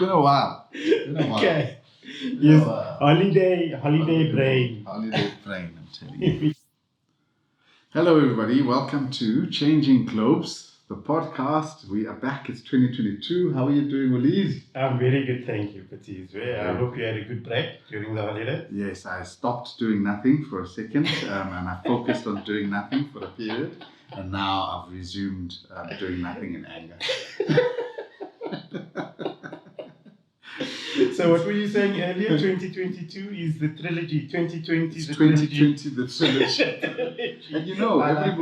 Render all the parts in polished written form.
been a while. Okay. Yes. Holiday brain. Holiday brain, I'm telling you. Hello, everybody. Welcome to Changing Globes, the podcast. We are back. It's 2022. How are you doing, Waleed? I'm very good, thank you, Patiz. I hope you had a good break during the holiday. Yes, I stopped doing nothing for a second, and I focused on doing nothing for a period, and now I've resumed doing nothing in anger. So what were you saying earlier? 2022 is the trilogy. 2020 is the 2020 the trilogy. And you know, every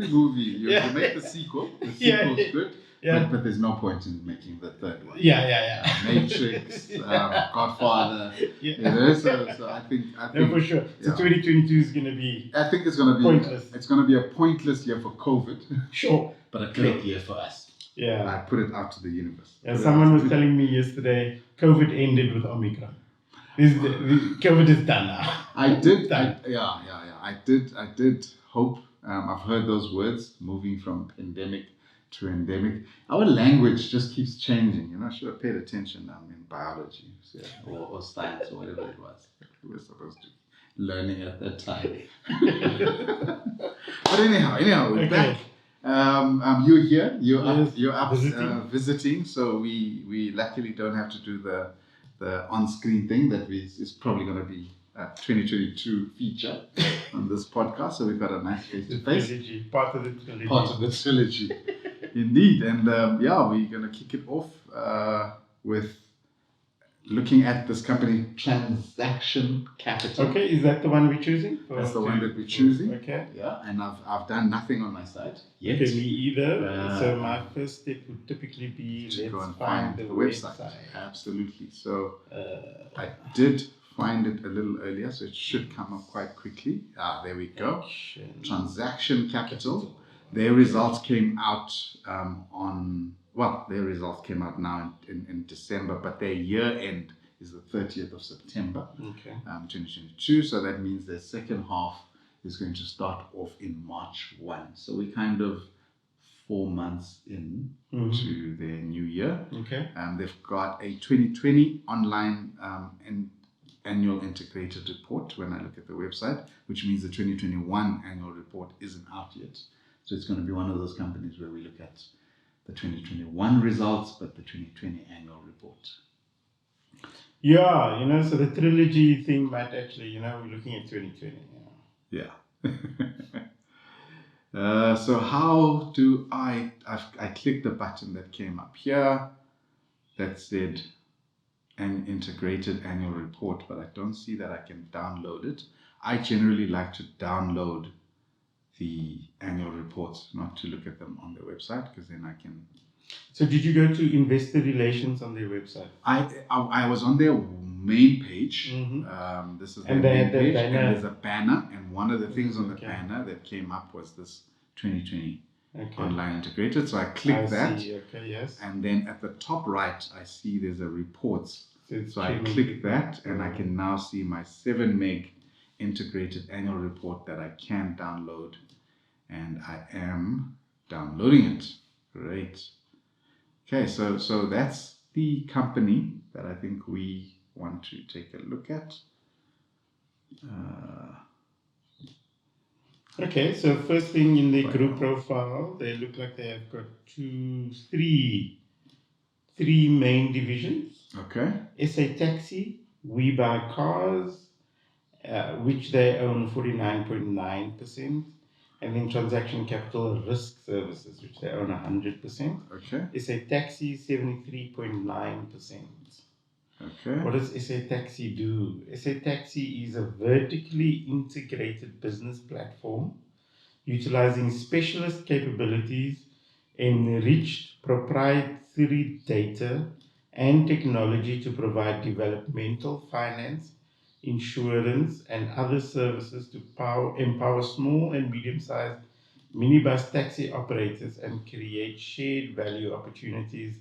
movie, you make the sequel. The sequel's good. Yeah. But there's no point in making the third one. Yeah. Matrix, Godfather. Yeah. You know, so I think. No, for sure. So 2022 is going to be. I think it's going to be pointless. It's going to be a pointless year for COVID. Sure. But a great year for us. Yeah. I put it out to the universe. Yeah, someone was telling me yesterday, COVID ended with Omicron. COVID is done now. I did hope. I've heard those words, moving from pandemic to endemic. Our language just keeps changing. You know, I should have paid attention in biology or science or whatever it was we were supposed to be learning at that time. But anyhow, we're back. You're here. You're up visiting. So we luckily don't have to do the on-screen thing that is probably going to be a 2022 feature on this podcast. So we've got a nice face-to-face. Part of the trilogy. Part of the trilogy, indeed. And we're going to kick it off with looking at this company, Transaction Capital. Okay, is that the one we're choosing? That's the one that we're choosing. Okay. Yeah, and I've done nothing on my side yet. Okay, me either. So my first step would typically be to go and find the website. Absolutely. So I did find it a little earlier, so it should come up quite quickly. There we go. Transaction Capital. Their results came out their results came out now in December, but their year end is the 30th of September, 2022. So that means their second half is going to start off in March 1. So we're kind of 4 months in to their new year. Okay. They've got a 2020 online annual integrated report when I look at the website, which means the 2021 annual report isn't out yet. So it's going to be one of those companies where we look at the 2021 results, but the 2020 annual report. Yeah, so the trilogy thing might actually, we're looking at 2020. Yeah. So how do I clicked the button that came up here that said an integrated annual report, but I don't see that I can download it. I generally like to download the annual reports, not to look at them on their website, because then I can. So did you go to investor relations on their website? I was on their main page. This is their main page, and there's a banner, and one of the things on the banner that came up was this 2020 online integrated. So I clicked that. Okay, yes. And then at the top right, I see there's a reports. So I click that, and I can now see my 7 meg integrated annual report that I can download, and I am downloading it. Great. Okay, so that's the company that I think we want to take a look at. Okay, so first thing in the group profile, they look like they have got three main divisions. Okay. SA Taxi, We Buy Cars, which they own 49.9%, and then Transaction Capital Risk Services, which they own 100%. Okay. SA Taxi, 73.9%. Okay. What does SA Taxi do? SA Taxi is a vertically integrated business platform utilizing specialist capabilities, enriched proprietary data, and technology to provide developmental finance, insurance, and other services to empower small and medium-sized minibus taxi operators and create shared value opportunities,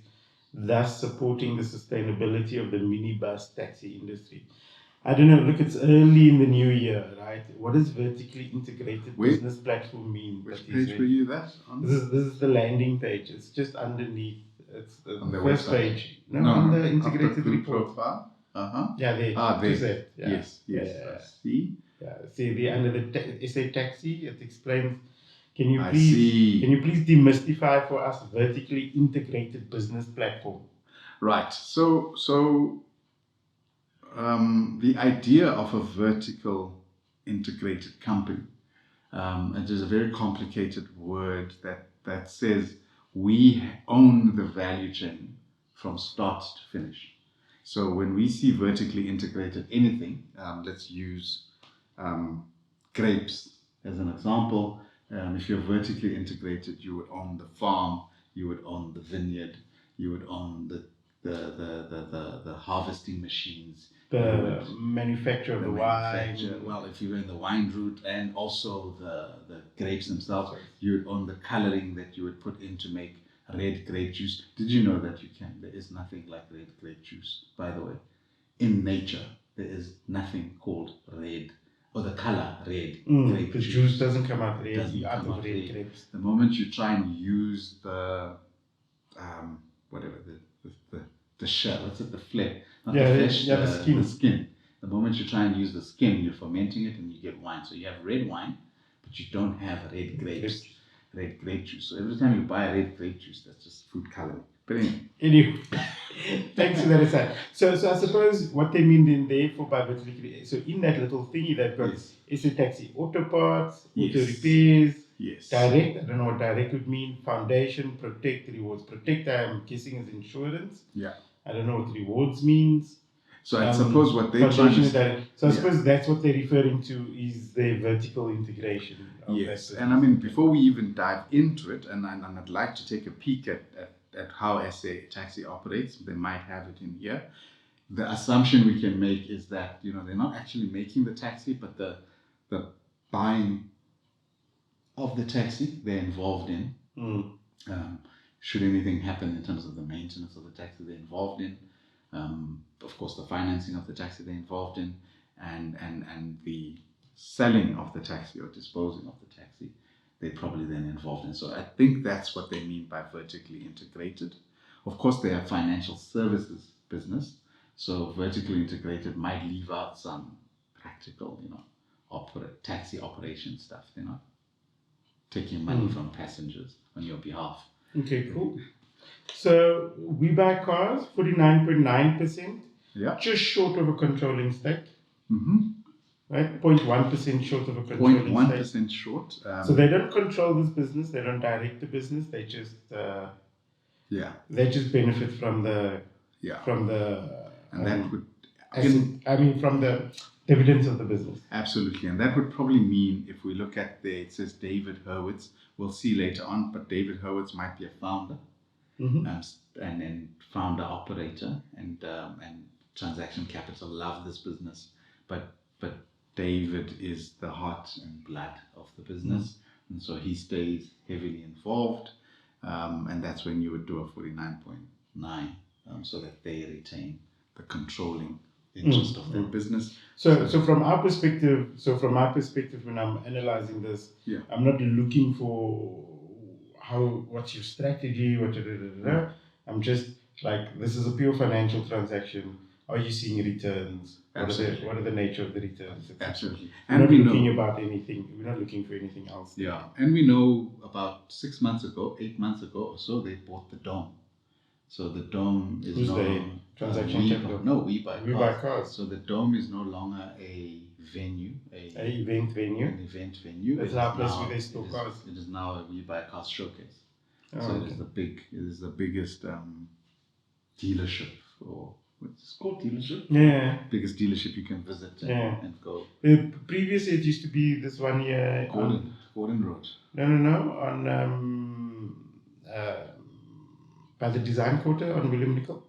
thus supporting the sustainability of the minibus taxi industry. I don't know, look, it's early in the new year, right? What does vertically integrated business platform mean? Which page were you that on? This is the landing page. It's just underneath It's the On their first website. page. No, on the integrated group report. profile. Yeah, there. There. Just that. Yeah. Yes. I see. Yeah. See, under the SA taxi, it explains. Can you please demystify for us vertically integrated business platform? Right. So the idea of a vertical integrated company, it is a very complicated word that says we own the value chain from start to finish. So when we see vertically integrated anything, let's use grapes as an example. If you're vertically integrated, you would own the farm, you would own the vineyard, you would own the harvesting machines, the manufacture of the wine. Well, if you're in the wine route, and also the grapes themselves, you would own the coloring that you would put in to make red grape juice. Did you know that there is nothing like red grape juice, by the way? In nature, there is nothing called red, or the color red grape the juice. doesn't come out red. Out of red grapes. The moment you try and use the the shell, what's it, the flare, not the flesh, the skin. The moment you try and use the skin, you're fermenting it and you get wine. So you have red wine, but you don't have red grapes, red grape juice. So every time you buy a red grape juice, that's just food coloring. But anyway, thanks for that aside. So I suppose what they mean then there for by vertically, so in that little thingy they've got SA taxi, auto parts, auto repairs, direct. I don't know what direct would mean. Foundation, protect, rewards. Protect, I'm guessing, is insurance. Yeah. I don't know what rewards means. So I suppose what they're trying to... So I suppose that's what they're referring to is the vertical integration. Yes, and I mean, before we even dive into it, and I'd like to take a peek at how SA Taxi operates. They might have it in here. The assumption we can make is that, they're not actually making the taxi, but the buying of the taxi they're involved in. Should anything happen in terms of the maintenance of the taxi, they're involved in. Of course, the financing of the taxi they're involved in, and the selling of the taxi or disposing of the taxi, they're probably then involved in. So I think that's what they mean by vertically integrated. Of course, they are financial services business, so vertically integrated might leave out some practical, taxi operation stuff. They're not taking money from passengers on your behalf. Okay, cool. So we buy cars, 49.9%. Yeah. Just short of a controlling stake. Mm-hmm. Right? 0.1% short of a controlling 0.1% short. So they don't control this business. They don't direct the business. They just they just benefit from the and that would from the dividends of the business. Absolutely, and that would probably mean, if we look at it says David Hurwitz. We'll see later on, but David Hurwitz might be a founder, and then founder operator, and Transaction Capital love this business, but David is the heart and blood of the business, and so he stays heavily involved, and that's when you would do a 49.9, so that they retain the controlling interest of their business. So from our perspective, when I'm analyzing this, I'm not looking for what's your strategy, I'm just like, this is a pure financial transaction. Are you seeing returns? What are the nature of the returns? Absolutely. We're not looking about anything. We're not looking for anything else. Yeah, and we know about 8 months ago or so, they bought the Dome. So the Dome is Transaction Capital. We buy cars. So the Dome is no longer a venue, an event venue. That's our place where they store cars. It is now a We Buy Cars showcase. It is the biggest dealership, or what's it called, dealership? Yeah. Biggest dealership you can visit and go. Previously, it used to be this one here. Gordon Road. No. On by the design quarter on William Nicol.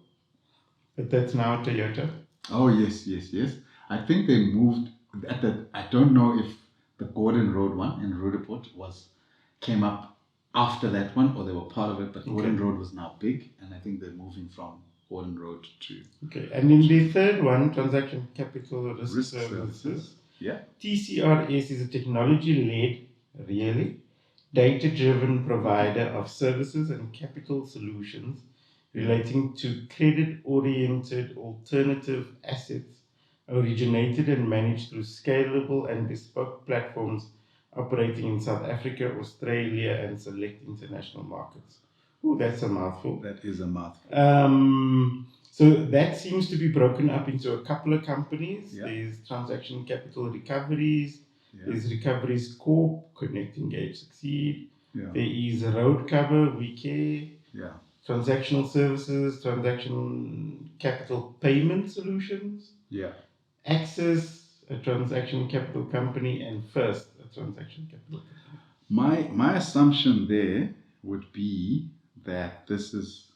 But that's now Toyota. Oh, yes. I think they moved I don't know if the Gordon Road one in Rudeport came up after that one, or they were part of it, but Gordon Road was now big, and I think they're moving from Gordon Road to... Okay, and in the third one, Transaction Capital Risk Services. Yeah. TCRS is a technology-led, really, data-driven provider of services and capital solutions relating to credit-oriented alternative assets originated and managed through scalable and bespoke platforms operating in South Africa, Australia, and select international markets. Oh, that's a mouthful. That is a mouthful. So that seems to be broken up into a couple of companies. Yeah. There's Transaction Capital Recoveries. Yeah. There's Recoveries Corp, Connect, Engage, Succeed. Yeah. There is Road Cover, We Care. Yeah. Transactional Services, Transaction Capital Payment Solutions. Yeah. Access, a transaction capital company, and First, a transaction capital company. My assumption there would be that this is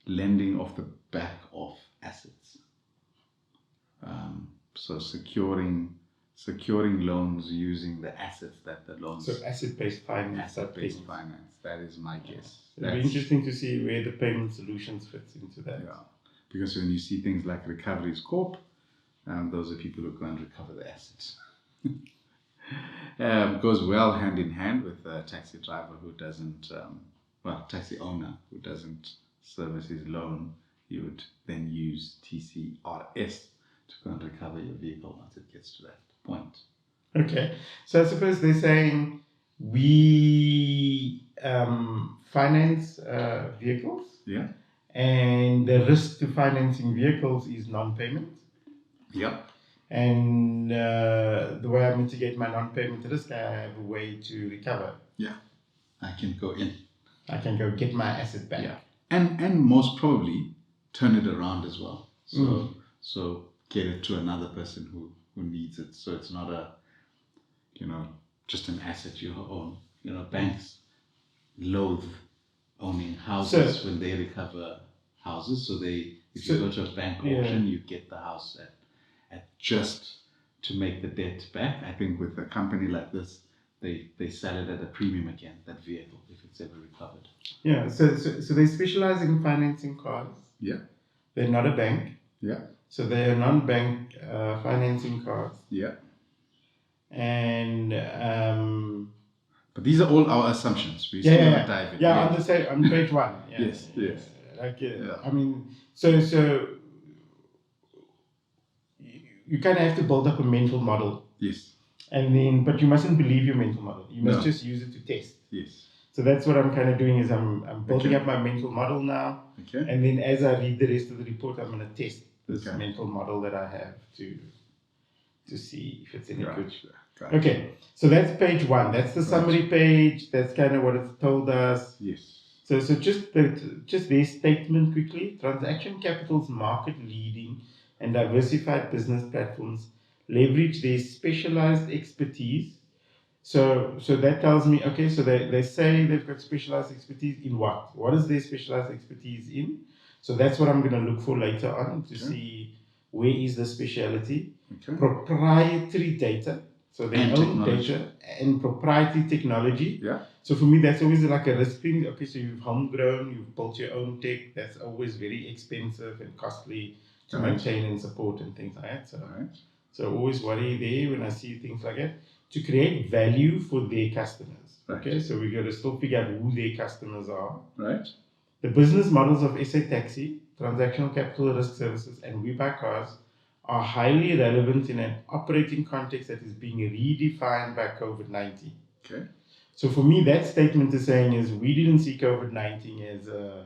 lending off the back of assets. So securing loans using the assets that the loans. So asset-based finance. Asset-based finance. That is my guess. It'll be interesting to see where the payment solutions fits into that. Yeah, because when you see things like Recoveries Corp, those are people who go and recover the assets. Goes well hand in hand with a taxi driver who doesn't, taxi owner who doesn't service his loan. You would then use TCRS to go and recover your vehicle once it gets to that point. Okay, so I suppose they're saying we finance vehicles. Yeah. And the risk to financing vehicles is non-payment. Yep. And the way I mitigate my non-payment risk, I have a way to recover. Yeah. I can go in. I can go get my asset back. Yeah. And most probably turn it around as well. So get it to another person who needs it. So it's not just an asset you own. Banks loathe owning houses when they recover houses. So if you go to a bank auction, you get the house at just to make the debt back. I think with a company like this, they sell it at a premium again, that vehicle, if it's ever recovered. Yeah, so they specialize in financing cars. Yeah. They're not a bank. Yeah. So they are non-bank financing cars. Yeah. And but these are all our assumptions. We still want to dive in. Yeah, on page one. Yeah. Yes. I mean, so you kind of have to build up a mental model. Yes. And then, but you mustn't believe your mental model. You must just use it to test. Yes. So that's what I'm kind of doing is I'm building up my mental model now. Okay. And then as I read the rest of the report, I'm going to test this mental model that I have to see if it's any good. Right. Okay, so that's page one. That's the summary page. That's kind of what it's told us. Yes. So just their statement quickly. Transaction Capital's market-leading and diversified business platforms leverage their specialized expertise. So that tells me, okay, so they say they've got specialized expertise in what? What is their specialized expertise in? So that's what I'm going to look for later on to see where is the speciality. Okay. Proprietary data. So they own data and proprietary technology. Yeah. So for me, that's always like a risk thing. Okay, so you've homegrown, you've built your own tech. That's always very expensive and costly to maintain and support and things like that. So always worry there when I see things like that. To create value for their customers. Right. Okay, so we got to still figure out who their customers are. Right. The business models of SA Taxi, Transactional Capital Risk Services, and We Buy Cars are highly relevant in an operating context that is being redefined by COVID-19. Okay. So for me, that statement is saying is we didn't see COVID-19 as a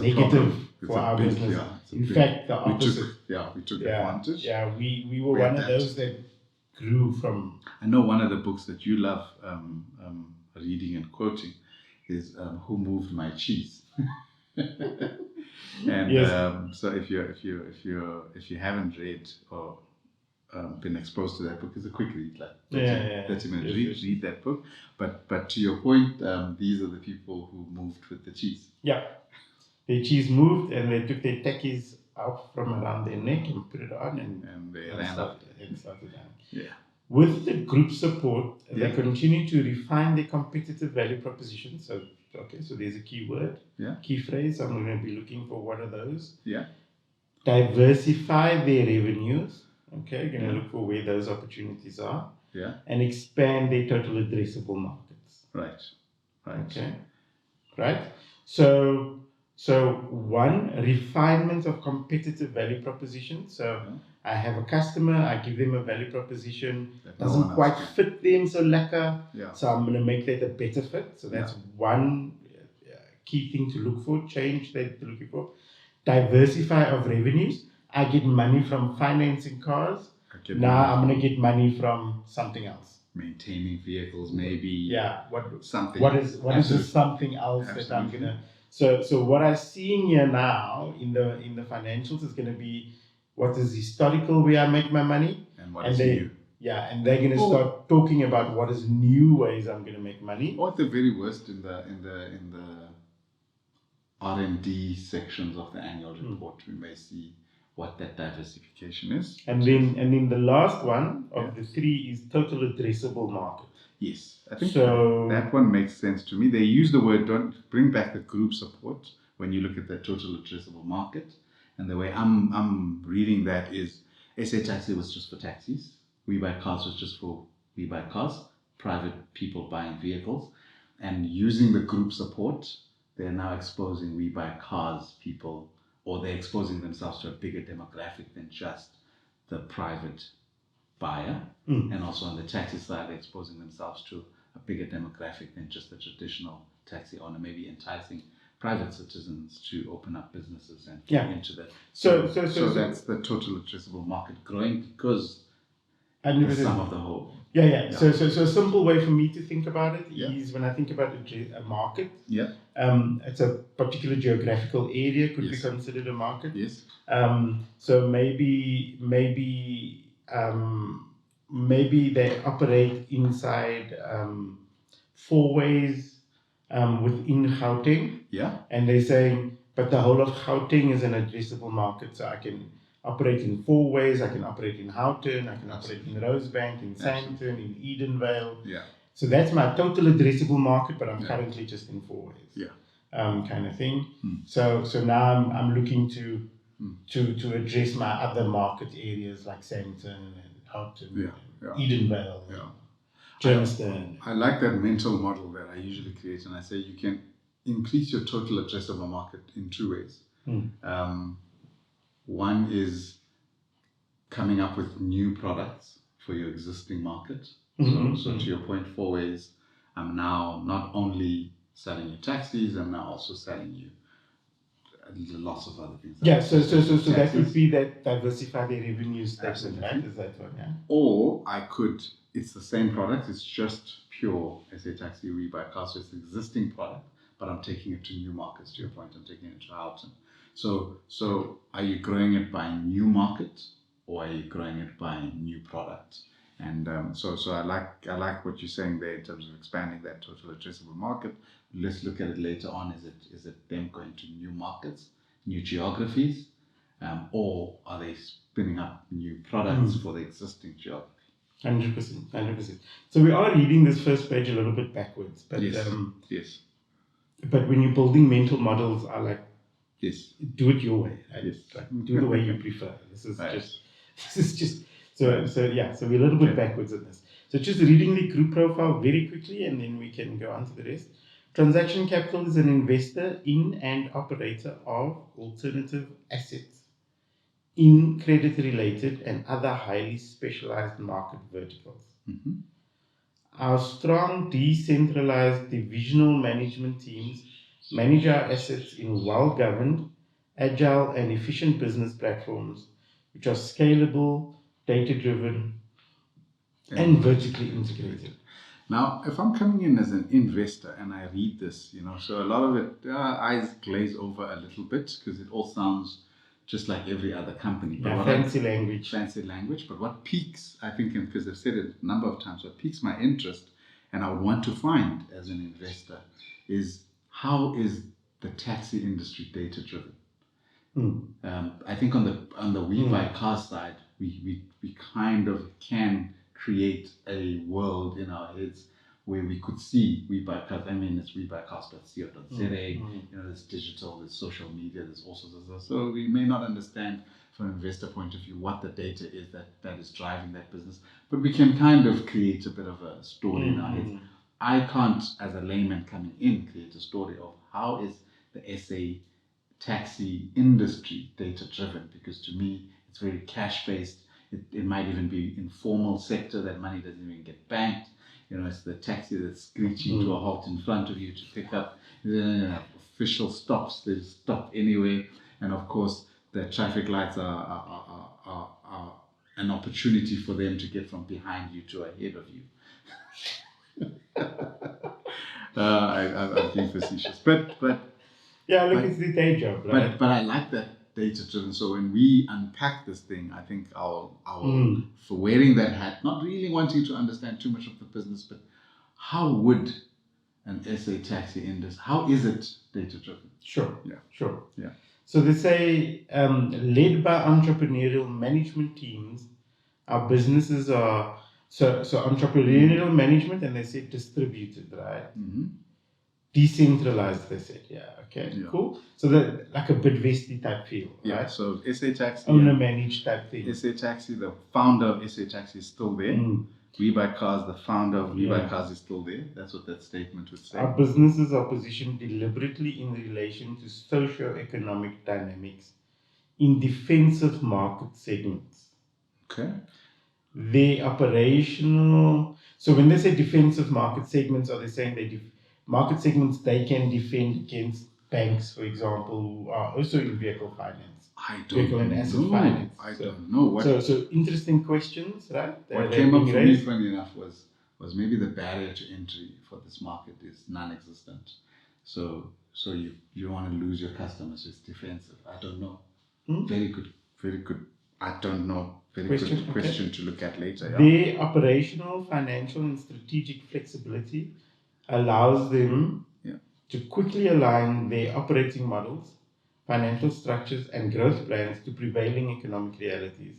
negative for our business. In fact, the opposite. We took advantage. Yeah, we were one of those that grew from. I know one of the books that you love reading and quoting is "Who Moved My Cheese." And so if you haven't read or been exposed to that book, it's a quick read, like 30 minutes. Read that book. But to your point, these are the people who moved with the cheese. Yeah, the cheese moved, and they took their techies out from around their neck and put it on, and they ran up. And started down. Yeah. With the group support, they continue to refine their competitive value proposition. So there's a key word, key phrase. I'm going to be looking for what are those. Yeah. Diversify their revenues. Okay, going to look for where those opportunities are. Yeah. And expand their total addressable markets. Right. Okay. Right. So So one, refinement of competitive value proposition. So I have a customer, I give them a value proposition, doesn't quite fit them so lekker. So I'm going to make that a better fit. So that's one key thing to look for, change that you're looking for. Diversify of revenues. I get money from financing cars. Now I'm going to get money from something else. Maintaining vehicles, maybe. Yeah. Something. What is this something else that I'm gonna? So what I'm seeing here now in the financials is going to be what is historical where I make my money, and what is new. Yeah, and they're going to start talking about what is new ways I'm going to make money. Or at the very worst, in the R&D sections of the annual report, we may see what that diversification is. And then the last one of the three is total addressable market. Yes, I think that one makes sense to me. They use the word, don't bring back the group support when you look at the total addressable market. And the way I'm reading that is SA Taxi was just for taxis. We Buy Cars was just for We Buy Cars, private people buying vehicles. And using the group support, they're now exposing We Buy Cars people, or they're exposing themselves to a bigger demographic than just the private buyer. And also on the taxi side, they're exposing themselves to a bigger demographic than just the traditional taxi owner, maybe enticing private citizens to open up businesses and get into that. So that's the total addressable market growing because the sum of the whole. Yeah. So a simple way for me to think about it is when I think about a market. It's a particular geographical area could be considered a market. Yes. So maybe they operate inside four ways within Gauteng. And they're saying, but the whole of Gauteng is an addressable market, so I can operate in four ways. I can operate in Houghton, I can operate in Rosebank, in Sandton, in Edenvale. So that's my total addressable market, but I'm currently just in four ways. Kind of thing. So now I'm looking to address my other market areas like Sandton and Houghton, Edenvale, Germiston. I like that mental model that I usually create, and I say you can increase your total addressable market in two ways. One is coming up with new products for your existing market. So to your point, four ways, I'm now not only selling you taxis, I'm now also selling you lots of other things. So that would be that diversify the revenue statement, right? Is that one, Or it's the same product, it's just pure SA Taxi We Buy Cars, so it's an existing product, but I'm taking it to new markets, to your point, I'm taking it to Houghton. So are you growing it by new market, or are you growing it by new product? And so I like what you're saying there in terms of expanding that total addressable market. Let's look at it later on. Is it them going to new markets, new geographies, or are they spinning up new products for the existing geography? 100%. So we are reading this first page a little bit backwards, but yes. But when you're building mental models, I like do it your way. Right? Like, do the way you prefer. This is just. So we're a little bit backwards in this. So just reading the group profile very quickly, and then we can go on to the rest. Transaction Capital is an investor in and operator of alternative assets in credit-related and other highly specialized market verticals. Our strong decentralized divisional management teams manage our assets in well-governed, agile and efficient business platforms which are scalable, data-driven and vertically integrated. Now, if I'm coming in as an investor and I read this, so a lot of it, eyes glaze over a little bit because it all sounds just like every other company. Fancy language. But what piques, I think, because I've said it a number of times, what piques my interest and I would want to find as an investor is how is the taxi industry data-driven? I think on the We Buy Cars side, we kind of can create a world in our heads where we could see We Buy Cars. I mean, it's webuycars.co.za, there's digital, there's social media, there's all sorts of stuff. So we may not understand from an investor point of view what the data is that is driving that business, but we can kind of create a bit of a story in our heads. I can't, as a layman coming in, create a story of how is the SA taxi industry data driven? Because to me, it's very cash based. It might even be informal sector, that money doesn't even get banked. It's the taxi that's screeching to a halt in front of you to pick up. Official stops, they stop anyway. And of course, the traffic lights are an opportunity for them to get from behind you to ahead of you. I'm being facetious, but yeah, look, it's the day job, right? But I like that data driven. So when we unpack this thing, I think I'll for wearing that hat, not really wanting to understand too much of the business, but how would an SA taxi industry, how is it data driven? Sure. Yeah. Sure. Yeah. So they say, led by entrepreneurial management teams, our businesses are so entrepreneurial management, and they say distributed, right? Mm-hmm. Decentralized, they said. Yeah. Okay. Yeah. Cool. So that like a Bidvesti type feel, right? Yeah. So SA Taxi, owner managed type thing. SA Taxi, the founder of SA Taxi is still there. We Buy Cars, the founder of We Buy Cars is still there. That's what that statement would say. Our businesses are positioned deliberately in relation to socio-economic dynamics in defensive market segments. Okay. The operational. So when they say defensive market segments, are they saying market segments they can defend against banks, for example, who are also in vehicle finance? Vehicle and asset finance. I don't know. So interesting questions, right? What came up for me, funny enough, was maybe the barrier to entry for this market is non-existent. So you want to lose your customers, it's defensive. I don't know. Very good. I don't know. Very good question to look at later. Yeah. Their operational, financial, and strategic flexibility allows them to quickly align their operating models, financial structures, and growth plans to prevailing economic realities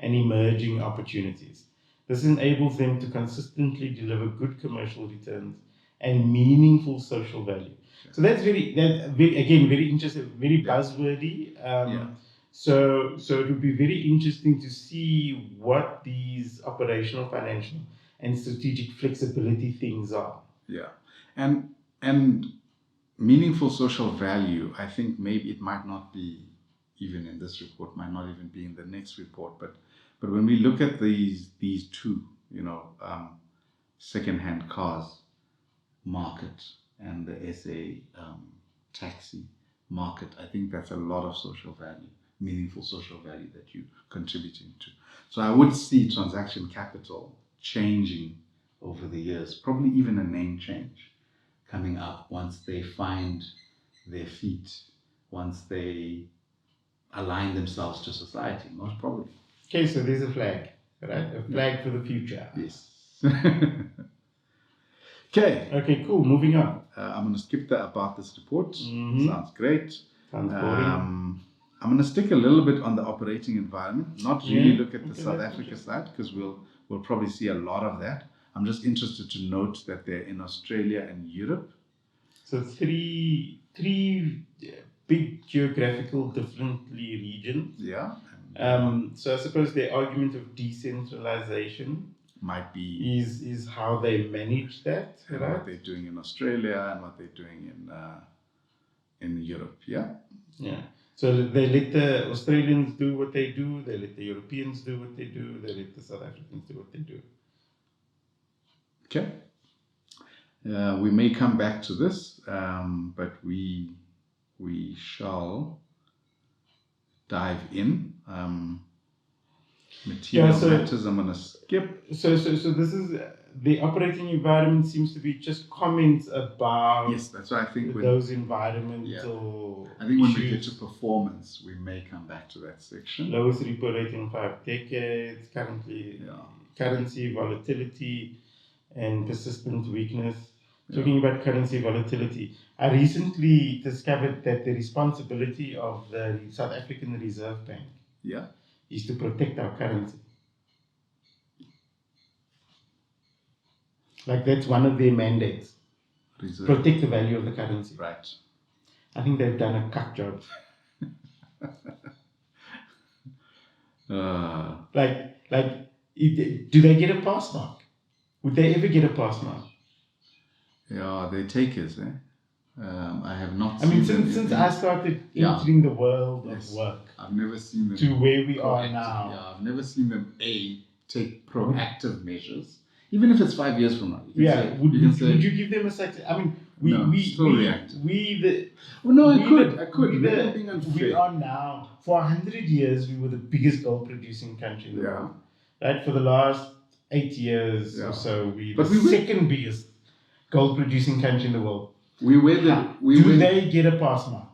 and emerging opportunities. This enables them to consistently deliver good commercial returns and meaningful social value. So that's very interesting, very buzzwordy. So it would be very interesting to see what these operational, financial, and strategic flexibility things are. Yeah, and meaningful social value, I think maybe it might not be even in this report, might not even be in the next report, but when we look at these two, second-hand cars market and the SA taxi market, I think that's a lot of social value, meaningful social value that you're contributing to. So I would see transaction capital changing over the years, probably even a name change coming up once they find their feet, once they align themselves to society, most probably. Okay, so there's a flag, right? A flag for the future. Yes. Okay, cool. Moving on. I'm going to skip that about this report. Mm-hmm. Sounds great. Sounds boring. I'm going to stick a little bit on the operating environment, not really look at the South Africa side, because we'll probably see a lot of that. I'm just interested to note that they're in Australia and Europe. So three big geographical differently regions. Yeah. So I suppose the argument of decentralization might be is how they manage that, and right? what they're doing in Australia and what they're doing in Europe. Yeah. Yeah. So they let the Australians do what they do. They let the Europeans do what they do. They let the South Africans do what they do. Okay. We may come back to this, but we shall dive in. Material matters, I'm going to skip. So this is the operating environment seems to be just comments about. Yes, that's what I think. Those environmental. I think when we get to performance, we may come back to that section. Lowest repo rate in 5 decades. Currently, currency volatility and persistent weakness. Talking about currency volatility, I recently discovered that the responsibility of the South African Reserve Bank is to protect our currency. Like that's one of their mandates. Protect the value of the currency. Right. I think they've done a cut job. Do they get a pass mark? Would they ever get a pass mark? Yeah, they're takers, eh? I have not I mean, seen them since in- I started Yeah. entering the world Yes. of work I've never seen them to where we are proactive. now. Yeah, I've never seen them take proactive measures, even if it's 5 years from now. You can say, would say, you give them a success? I mean, No, still reactive. we Oh no, I we could. we Maybe the- I'm being we unfair. are now, for 100 years, we were the biggest gold producing country in the Yeah. world. Right? For the last 8 years Yeah. or so, But the we were- second biggest gold producing country in the world. We weathered. Do they get a pass mark?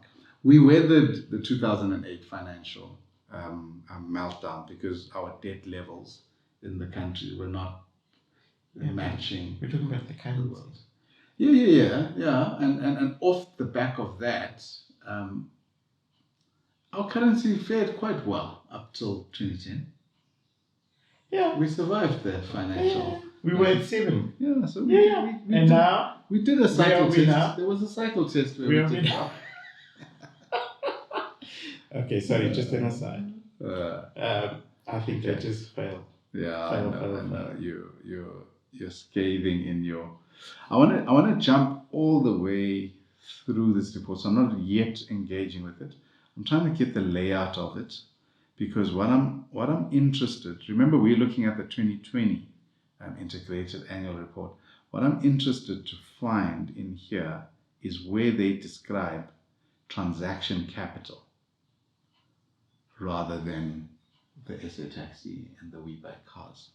We weathered the 2008 financial meltdown because our debt levels in the country were not matching. We're talking about the currency. Yeah. And off the back of that, our currency fared quite well up till 2010. Yeah. We survived the financial. We were at 7. Yeah, so Now we did a cycle where are we test. now? There was a cycle test where Where are we we did now? Okay, sorry, just an aside. I think that just failed. Yeah, Fail. I know. You're scathing in your. I want to jump all the way through this report. So I'm not yet engaging with it. I'm trying to get the layout of it, because what I'm interested. Remember, we're looking at the 2020 integrated annual report. What I'm interested to find in here is where they describe transaction capital rather than the SA taxi and the We Buy Cars.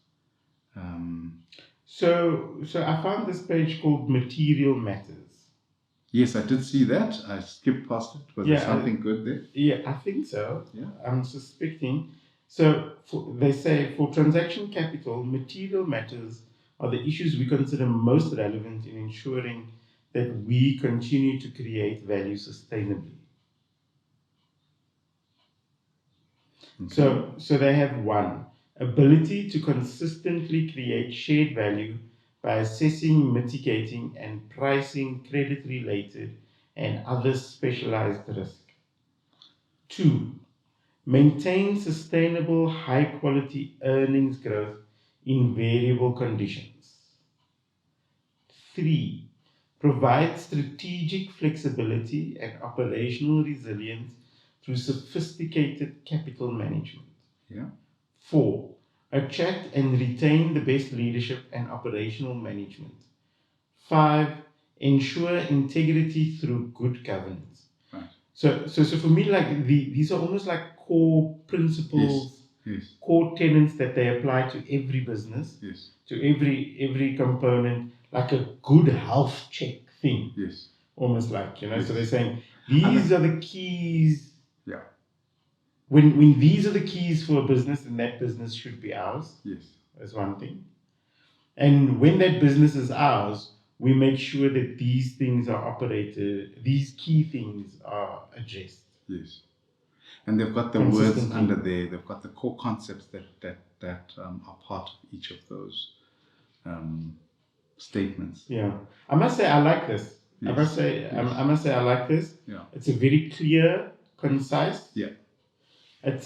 So I found this page called Material Matters. Yes, I did see that. I skipped past it. Was there something good there? Yeah, I think so. Yeah. I'm suspecting. So they say for transaction capital, material matters are the issues we consider most relevant in ensuring that we continue to create value sustainably. Okay. So they have one, ability to consistently create shared value by assessing, mitigating, and pricing credit-related and other specialized risk. 2, maintain sustainable high-quality earnings growth in variable conditions. 3, provide strategic flexibility and operational resilience through sophisticated capital management. Yeah. 4, attract and retain the best leadership and operational management. 5, ensure integrity through good governance. Right. So for me, like these are almost like core principles, Yes. core tenets that they apply to every business, Yes. to every component, like a good health check thing. Yes. Almost like, Yes. So they're saying these are the keys. Yeah. When these are the keys for a business, then that business should be ours. Yes. That's one thing. And when that business is ours, we make sure that these things are operated, these key things are addressed. Yes. And they've got the words under there. They've got the core concepts that are part of each of those statements. Yeah, I must say I like this. Yes. I must say I like this. Yeah. It's a very clear, concise. Yeah. It's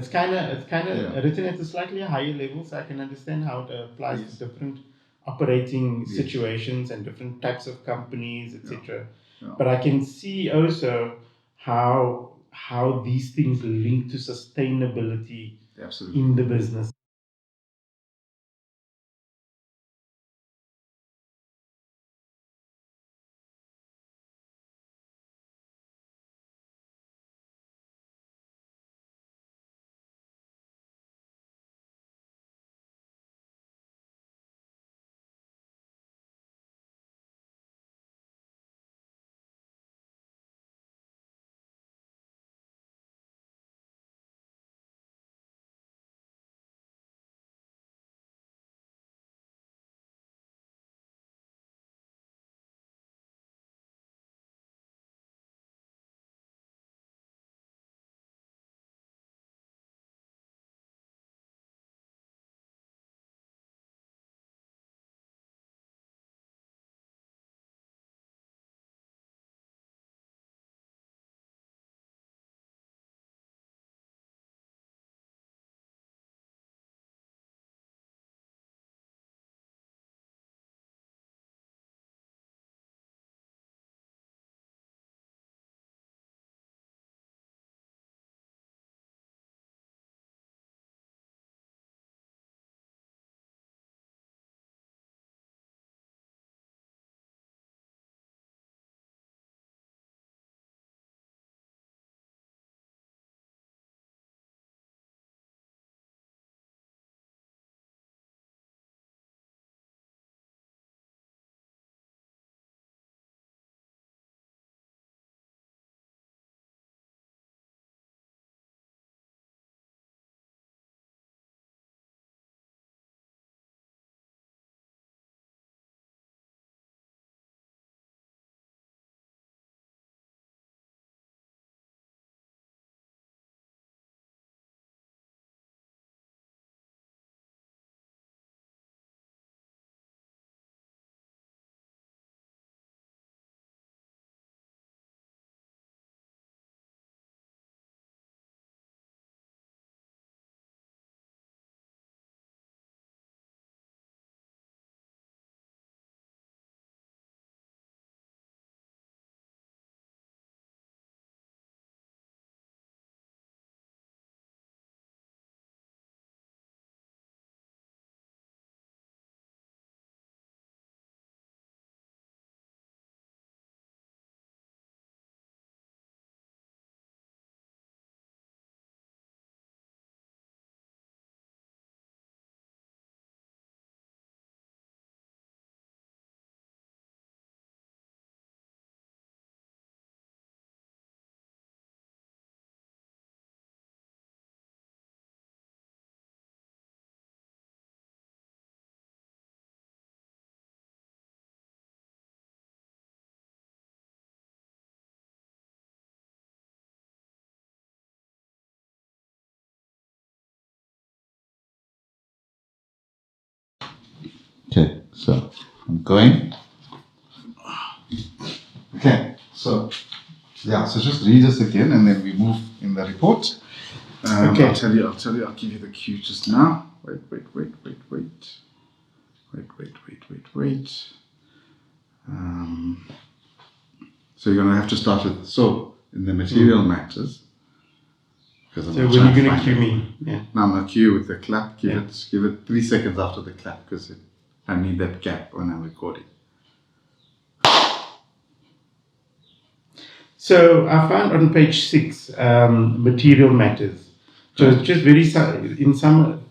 kind of written at a slightly higher level, so I can understand how it applies to different operating situations and different types of companies, etc. Yeah. But I can see also how these things link to sustainability in the business. Okay, so I'm going. Okay, so just read this again and then we move in the report. Okay. I'll give you the cue just now. Wait. So you're going to have to start with, in the material matters. So when you're going to cue me? Yeah. Now I'm going to cue you with the clap. Give it 3 seconds after the clap because I need that gap when I'm recording. So I found on page 6, material matters. So it's just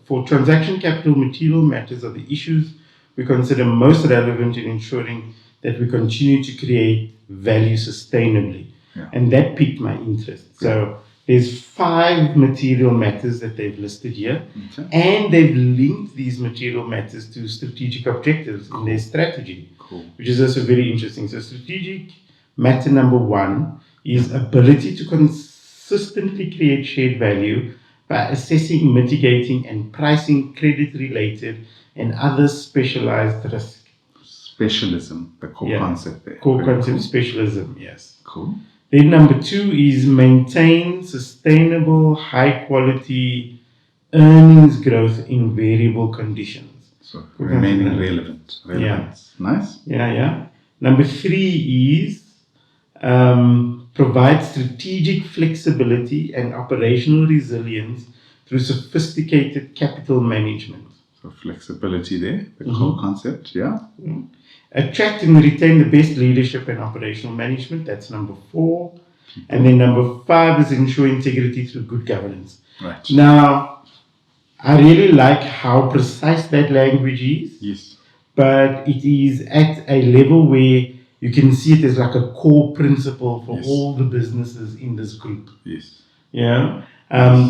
for transaction capital, material matters are the issues we consider most relevant in ensuring that we continue to create value sustainably. Yeah. And that piqued my interest. So there's 5 material matters that they've listed here. Okay. And they've linked these material matters to strategic objectives in their strategy, which is also very interesting. So strategic matter number 1 is ability to consistently create shared value by assessing, mitigating, and pricing credit-related and other specialized risk. Specialism, the core concept there. Core concept, specialism, yes. Cool. Then number 2 is maintain sustainable, high-quality earnings growth in variable conditions. So remaining relevant. Relevance. Yeah. Nice. Yeah. Number 3 is provide strategic flexibility and operational resilience through sophisticated capital management. So flexibility there, the core concept, yeah. Mm-hmm. Attract and retain the best leadership and operational management. That's number 4. And then number 5 is ensure integrity through good governance. Right. Now, I really like how precise that language is. Yes. But it is at a level where you can see it as like a core principle for all the businesses in this group. Yes. Yeah.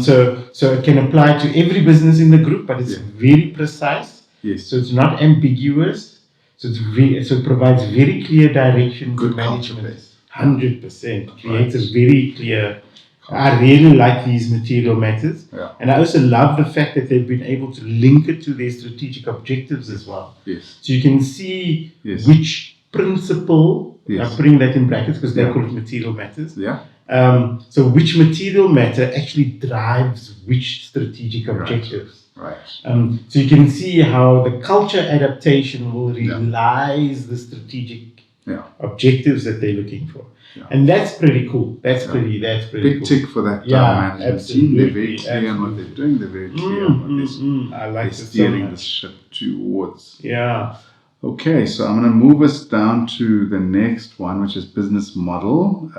So it can apply to every business in the group, but it's very precise. Yes. So it's not ambiguous. So it provides very clear direction to management. 100%. Creates a very clear. I really like these material matters. Yeah. And I also love the fact that they've been able to link it to their strategic objectives as well. Yes. So you can see which principle, I'm putting that in brackets because they call it material matters. Yeah. So which material matter actually drives which strategic objectives. Right. So you can see how the culture adaptation will realize the strategic objectives that they're looking for. Yeah. And that's pretty cool. That's pretty big cool. tick for that management team. They're very clear on what they're doing. They're very clear on what they're steering the ship towards. Yeah. Okay, so I'm going to move us down to the next one, which is business model.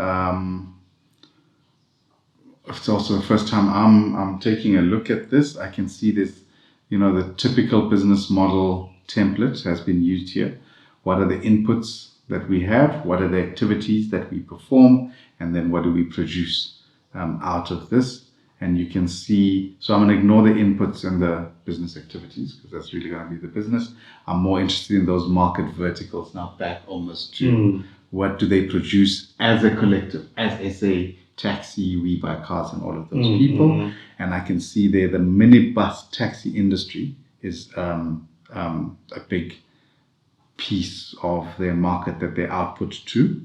It's also the first time I'm taking a look at this. I can see this, the typical business model template has been used here. What are the inputs that we have? What are the activities that we perform? And then what do we produce out of this? And you can see, so I'm going to ignore the inputs and the business activities because that's really going to be the business. I'm more interested in those market verticals now, back almost to what do they produce as a collective, as SA, taxi, We Buy Cars, and all of those people. And I can see there the minibus taxi industry is a big piece of their market that they output to.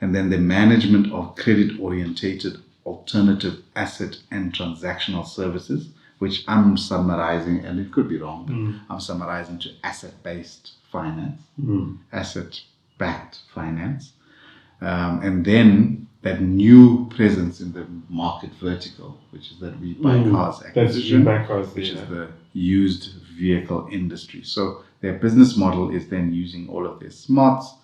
And then the management of credit-orientated alternative asset and transactional services, which I'm summarizing, and it could be wrong, but I'm summarizing to asset-based finance, asset-backed finance. And then that new presence in the market vertical, which is that We Buy Cars acquisition, which is the used vehicle industry. So their business model is then using all of their smarts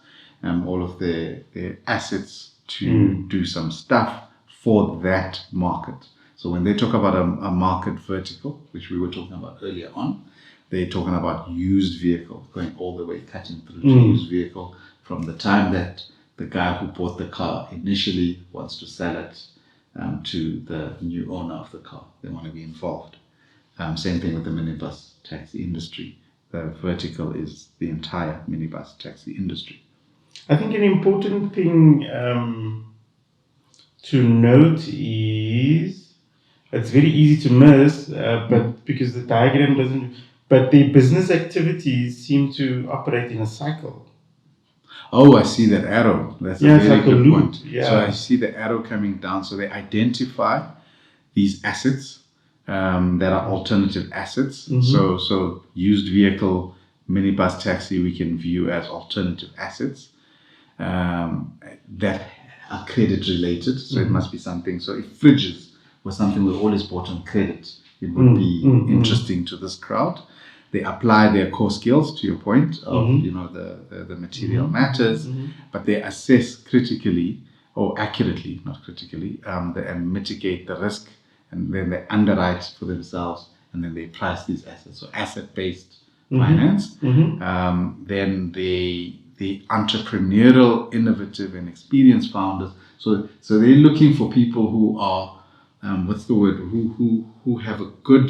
and all of their assets to do some stuff for that market. So when they talk about a market vertical, which we were talking about earlier on, they're talking about used vehicle, going all the way, cutting through to used vehicle from the time that the guy who bought the car initially wants to sell it to the new owner of the car. They want to be involved. Same thing with the minibus taxi industry. The vertical is the entire minibus taxi industry. I think an important thing to note is it's very easy to miss, but because the diagram doesn't. but their business activities seem to operate in a cycle. Oh, I see that arrow. That's a Yeah, it's very like a good loop. point. Yeah. So I see the arrow coming down. So they identify these assets that are alternative assets. So used vehicle, minibus, taxi, we can view as alternative assets that are credit related. So it must be something. So if fridges was something we always bought on credit, it would be interesting to this crowd. They apply their core skills, to your point of the material matters, but they assess critically or accurately, not critically, and mitigate the risk, and then they underwrite for themselves, and then they price these assets. So asset-based finance. Then the entrepreneurial, innovative, and experienced founders. So they're looking for people who are who have a good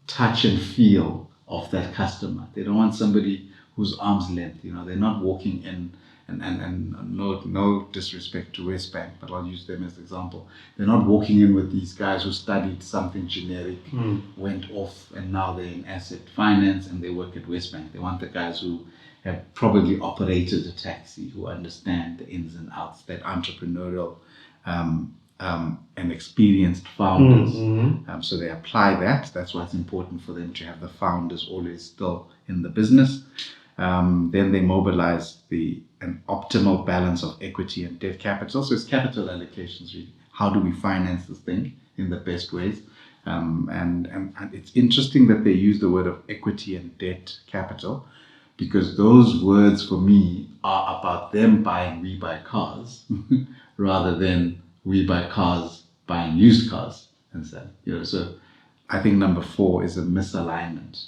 touch and feel of that customer. They don't want somebody who's arm's length. They're not walking in, and no disrespect to Westbank, but I'll use them as an example. They're not walking in with these guys who studied something generic, went off, and now they're in asset finance and they work at Westbank. They want the guys who have probably operated a taxi, who understand the ins and outs, that entrepreneurial and experienced founders. So they apply that. That's why it's important for them to have the founders always still in the business. Then they mobilize an optimal balance of equity and debt capital. So it's capital allocations, really. How do we finance this thing in the best ways? And it's interesting that they use the word of equity and debt capital, because those words for me are about them buying We Buy Cars rather than we buy cars buying used cars instead. So I think number 4 is a misalignment.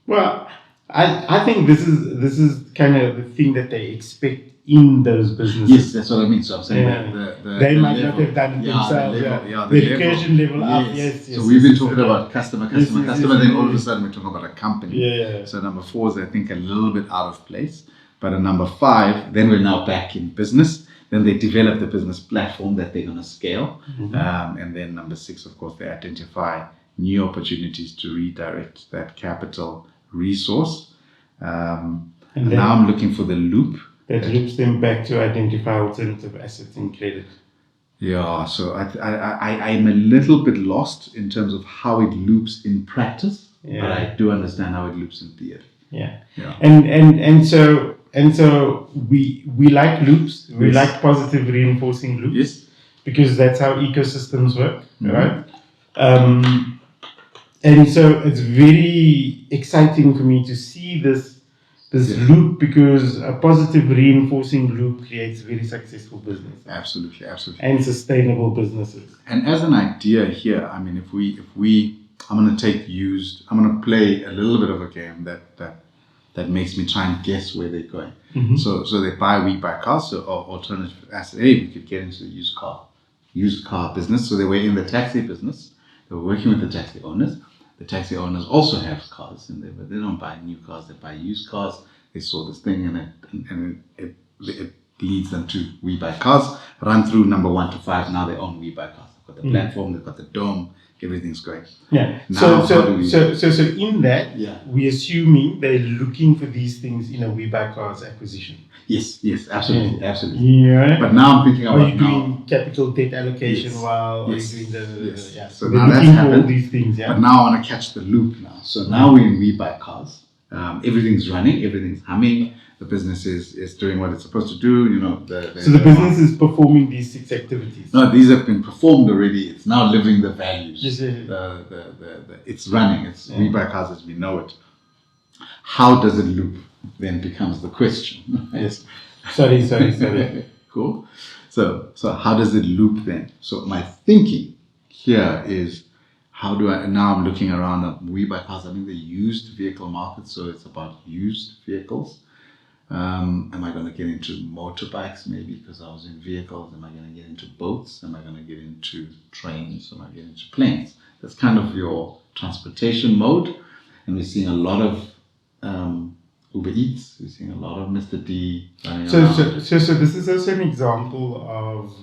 Well, I think this is kind of the thing that they expect in those businesses. Yes, that's what I mean. So I'm saying they might not have done it themselves. The education level up. Yes. So we've been talking about customer. Then all of a sudden we're talking about a company. So number 4 is, I think, a little bit out of place. But at number 5, then we're now back in business. Then they develop the business platform that they're going to scale. And then number 6, of course, they identify new opportunities to redirect that capital resource. And now I'm looking for the loop. That loops them back to identify alternative assets and credit. Yeah, so I'm a little bit lost in terms of how it loops in practice, but I do understand how it loops in theory. Yeah. And so we like loops. We like positive reinforcing loops. Yes. Because that's how ecosystems work, right? And so it's very exciting for me to see this loop, because a positive reinforcing loop creates very successful business. Absolutely. And sustainable businesses. And as an idea here, I mean, if we I'm going to take used, I'm going to play a little bit of a game that makes me try and guess where they're going. So they We Buy Cars, or alternative asset. Hey, we could get into the used car business. So they were in the taxi business. They were working with the taxi owners. The taxi owners also have cars in there, but they don't buy new cars. They buy used cars. They saw this thing and it leads them to We Buy Cars. Run through number 1 to 5. Now they own We Buy Cars. They've got the platform. They've got the dome. Everything's great. Yeah. Now, so in that, we're assuming they're looking for these things in a We Buy Cars acquisition. Yes, absolutely. Yeah. But now I'm thinking about, are you doing capital debt allocation while are you doing the So now that's happened. All these things, But now I want to catch the loop now. So now we're in We Buy Cars. Everything's running, everything's humming. The business is doing what it's supposed to do. So the business is performing these 6 activities. No, these have been performed already. It's now living the values. Yes. It's running. It's We Buy Cars as we know it. How does it loop? Then becomes the question. Yes. Sorry. Cool. So how does it loop then? So my thinking here is, how do I, now I'm looking around at We Buy Cars. I'm in the used vehicle market, so it's about used vehicles. Am I going to get into motorbikes maybe because I was in vehicles? Am I going to get into boats? Am I going to get into trains? Am I getting into planes? That's kind of your transportation mode. And we're seeing a lot of Uber Eats. We're seeing a lot of Mr. D. So this is also an example of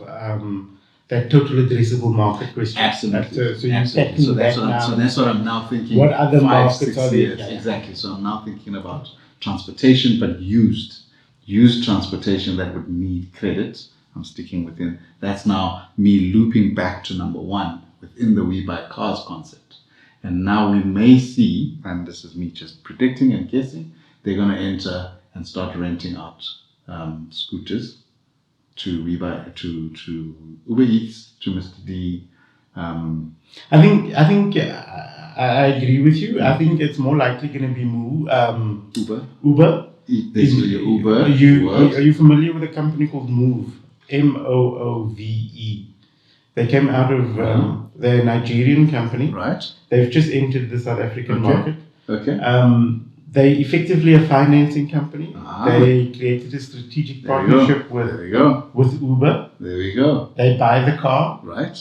that total addressable market question. Absolutely. So you're Absolutely. tackling So that's that what now. so that's what I'm now thinking. What other 5, markets 6 are there? years. Yeah. Exactly. So I'm now thinking about transportation, but used transportation that would need credit. I'm sticking within. That's now me looping back to number 1 within the We Buy Cars concept. And now we may see, and this is me just predicting and guessing, they're going to enter and start renting out scooters to Uber Eats, to Mr. D. I think I agree with you. I think it's more likely going to be Uber. This is your Uber. Are you familiar with a company called Move? Moove. They came out of they're a Nigerian company. Right. They've just entered the South African market. Okay. They effectively a financing company. They created a strategic partnership with Uber. There we go. They buy the car. Right.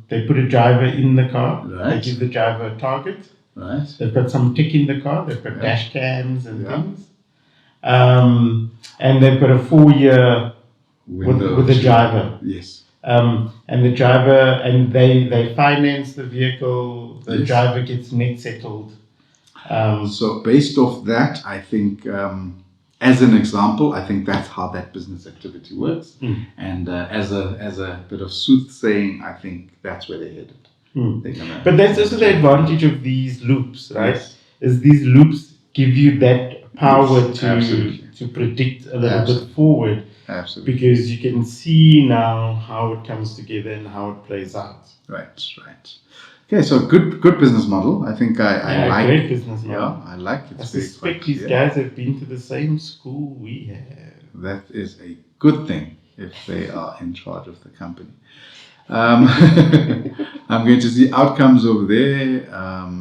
They put a driver in the car. Right. They give the driver a target. Right. They've got some tech in the car. They've got dash cams and things. And they've got a 4-year with the driver. Yes. And the driver, and they finance the vehicle. The driver gets net settled. So based off that, I think, as an example, I think that's how that business activity works. And as a bit of soothsaying, I think that's where they're headed. But that's also the advantage of these loops, right? Yes. Is these loops give you that power to predict a little bit forward. Absolutely. Because you can see now how it comes together and how it plays out. Right. Okay, so good business model. I think I like. Great business model. Yeah, I like it. I suspect these guys have been to the same school we have. That is a good thing if they are in charge of the company. I'm going to see outcomes over there.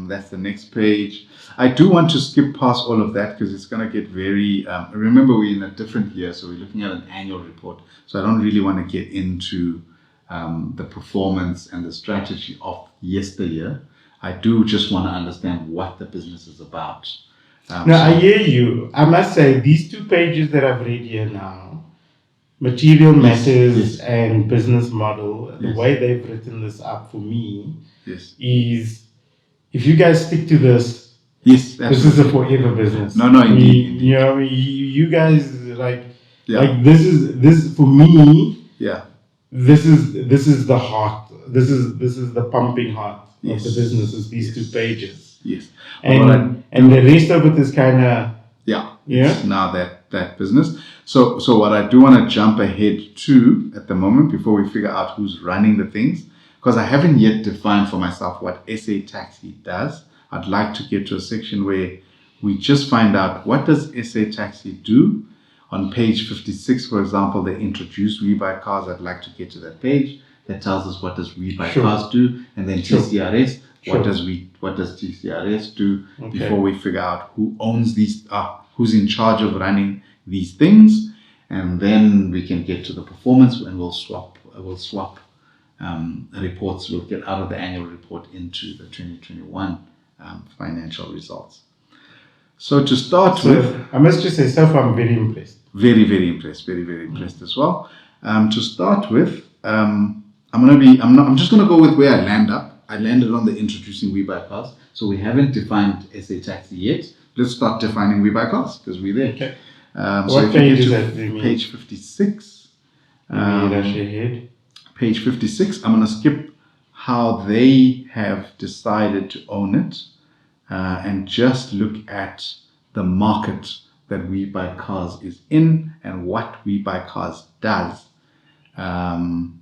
That's the next page. I do want to skip past all of that because it's going to get very... remember, we're in a different year, so we're looking at an annual report. So I don't really want to get into the performance and the strategy of yesteryear. I do just want to understand what the business is about. I hear you. I must say, these 2 pages that I've read here now, material matters and business model, the way they've written this up for me is, if you guys stick to this, this is a forever business. No, indeed. You know, you guys like this is for me. Yeah. This is the heart. This is the pumping heart of the business. Is these 2 pages. Yes. And the rest of it is kind of now that business. So what I do want to jump ahead to at the moment before we figure out who's running the things, because I haven't yet defined for myself what SA Taxi does. I'd like to get to a section where we just find out what does SA Taxi do. On page 56, for example, they introduce We Buy Cars. I'd like to get to that page that tells us what does We Buy Cars do, and then TCRS. What does TCRS do before we figure out who owns these, who's in charge of running these things, and then we can get to the performance, and we'll swap reports. We'll get out of the annual report into the 2021 financial results. So to start with, I must just say, so far I'm very impressed. Very, very impressed. Very, very impressed as well. To start with, I'm just gonna go with where I land up. I landed on the introducing We Buy Cars. So we haven't defined SA Taxi yet. Let's start defining We Buy Cars because we're there. Okay. What page is that? Page 56. Page 56. I'm gonna skip how they have decided to own it. And just look at the market that We Buy Cars is in and what We Buy Cars does, and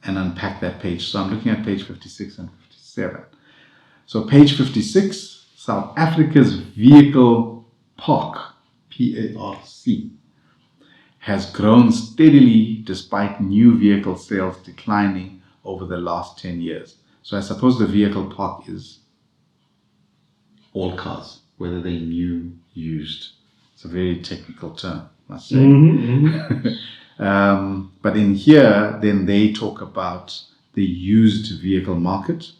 unpack that page. So I'm looking at page 56 and 57. So page 56, South Africa's vehicle park, PARC, has grown steadily despite new vehicle sales declining over the last 10 years. So I suppose the vehicle park is all cars, whether they're new, used. It's a very technical term, I must say. But in here, then they talk about the used vehicle market,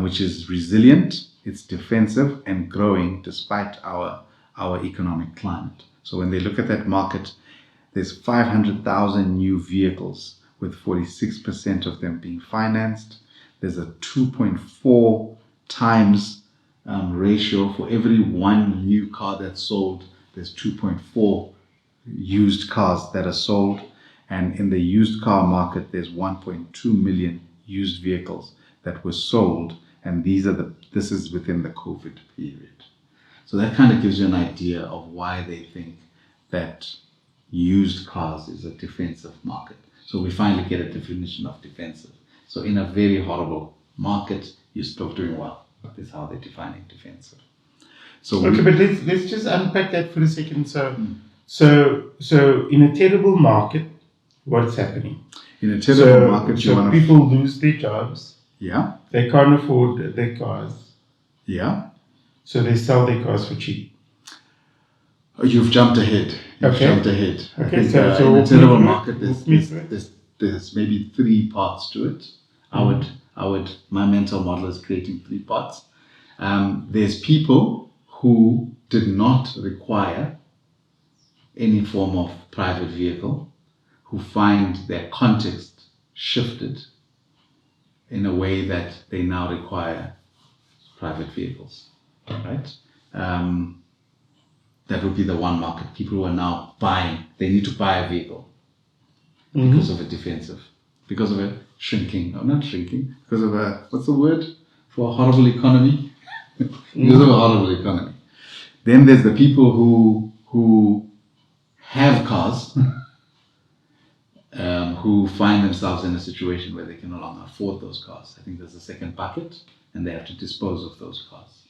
which is resilient, it's defensive and growing despite our economic climate. So when they look at that market, there's 500,000 new vehicles with 46% of them being financed. There's a 2.4 times ratio. For every one new car that's sold, there's 2.4 used cars that are sold. And in the used car market, there's 1.2 million used vehicles that were sold. And this is within the COVID period. So that kind of gives you an idea of why they think that used cars is a defensive market. So we finally get a definition of defensive. So in a very horrible market, you're still doing well. That's how they're defining defensive. So but let's just unpack that for a second. So in a terrible market, what's happening? In a terrible market, people lose their jobs. Yeah. They can't afford their cars. Yeah. So they sell their cars for cheap. You've jumped ahead. Okay. Okay. I think, so in a terrible market, there's maybe three parts to it. My mental model is creating three parts. There's people who did not require any form of private vehicle, who find their context shifted in a way that they now require private vehicles, right? That would be the one market. People who are now they need to buy a vehicle because of a defensive, because of a because of what's the word for a horrible economy? Because of a horrible economy. Then there's the people who have cars, who find themselves in a situation where they can no longer afford those cars. I think there's a second bucket, and they have to dispose of those cars,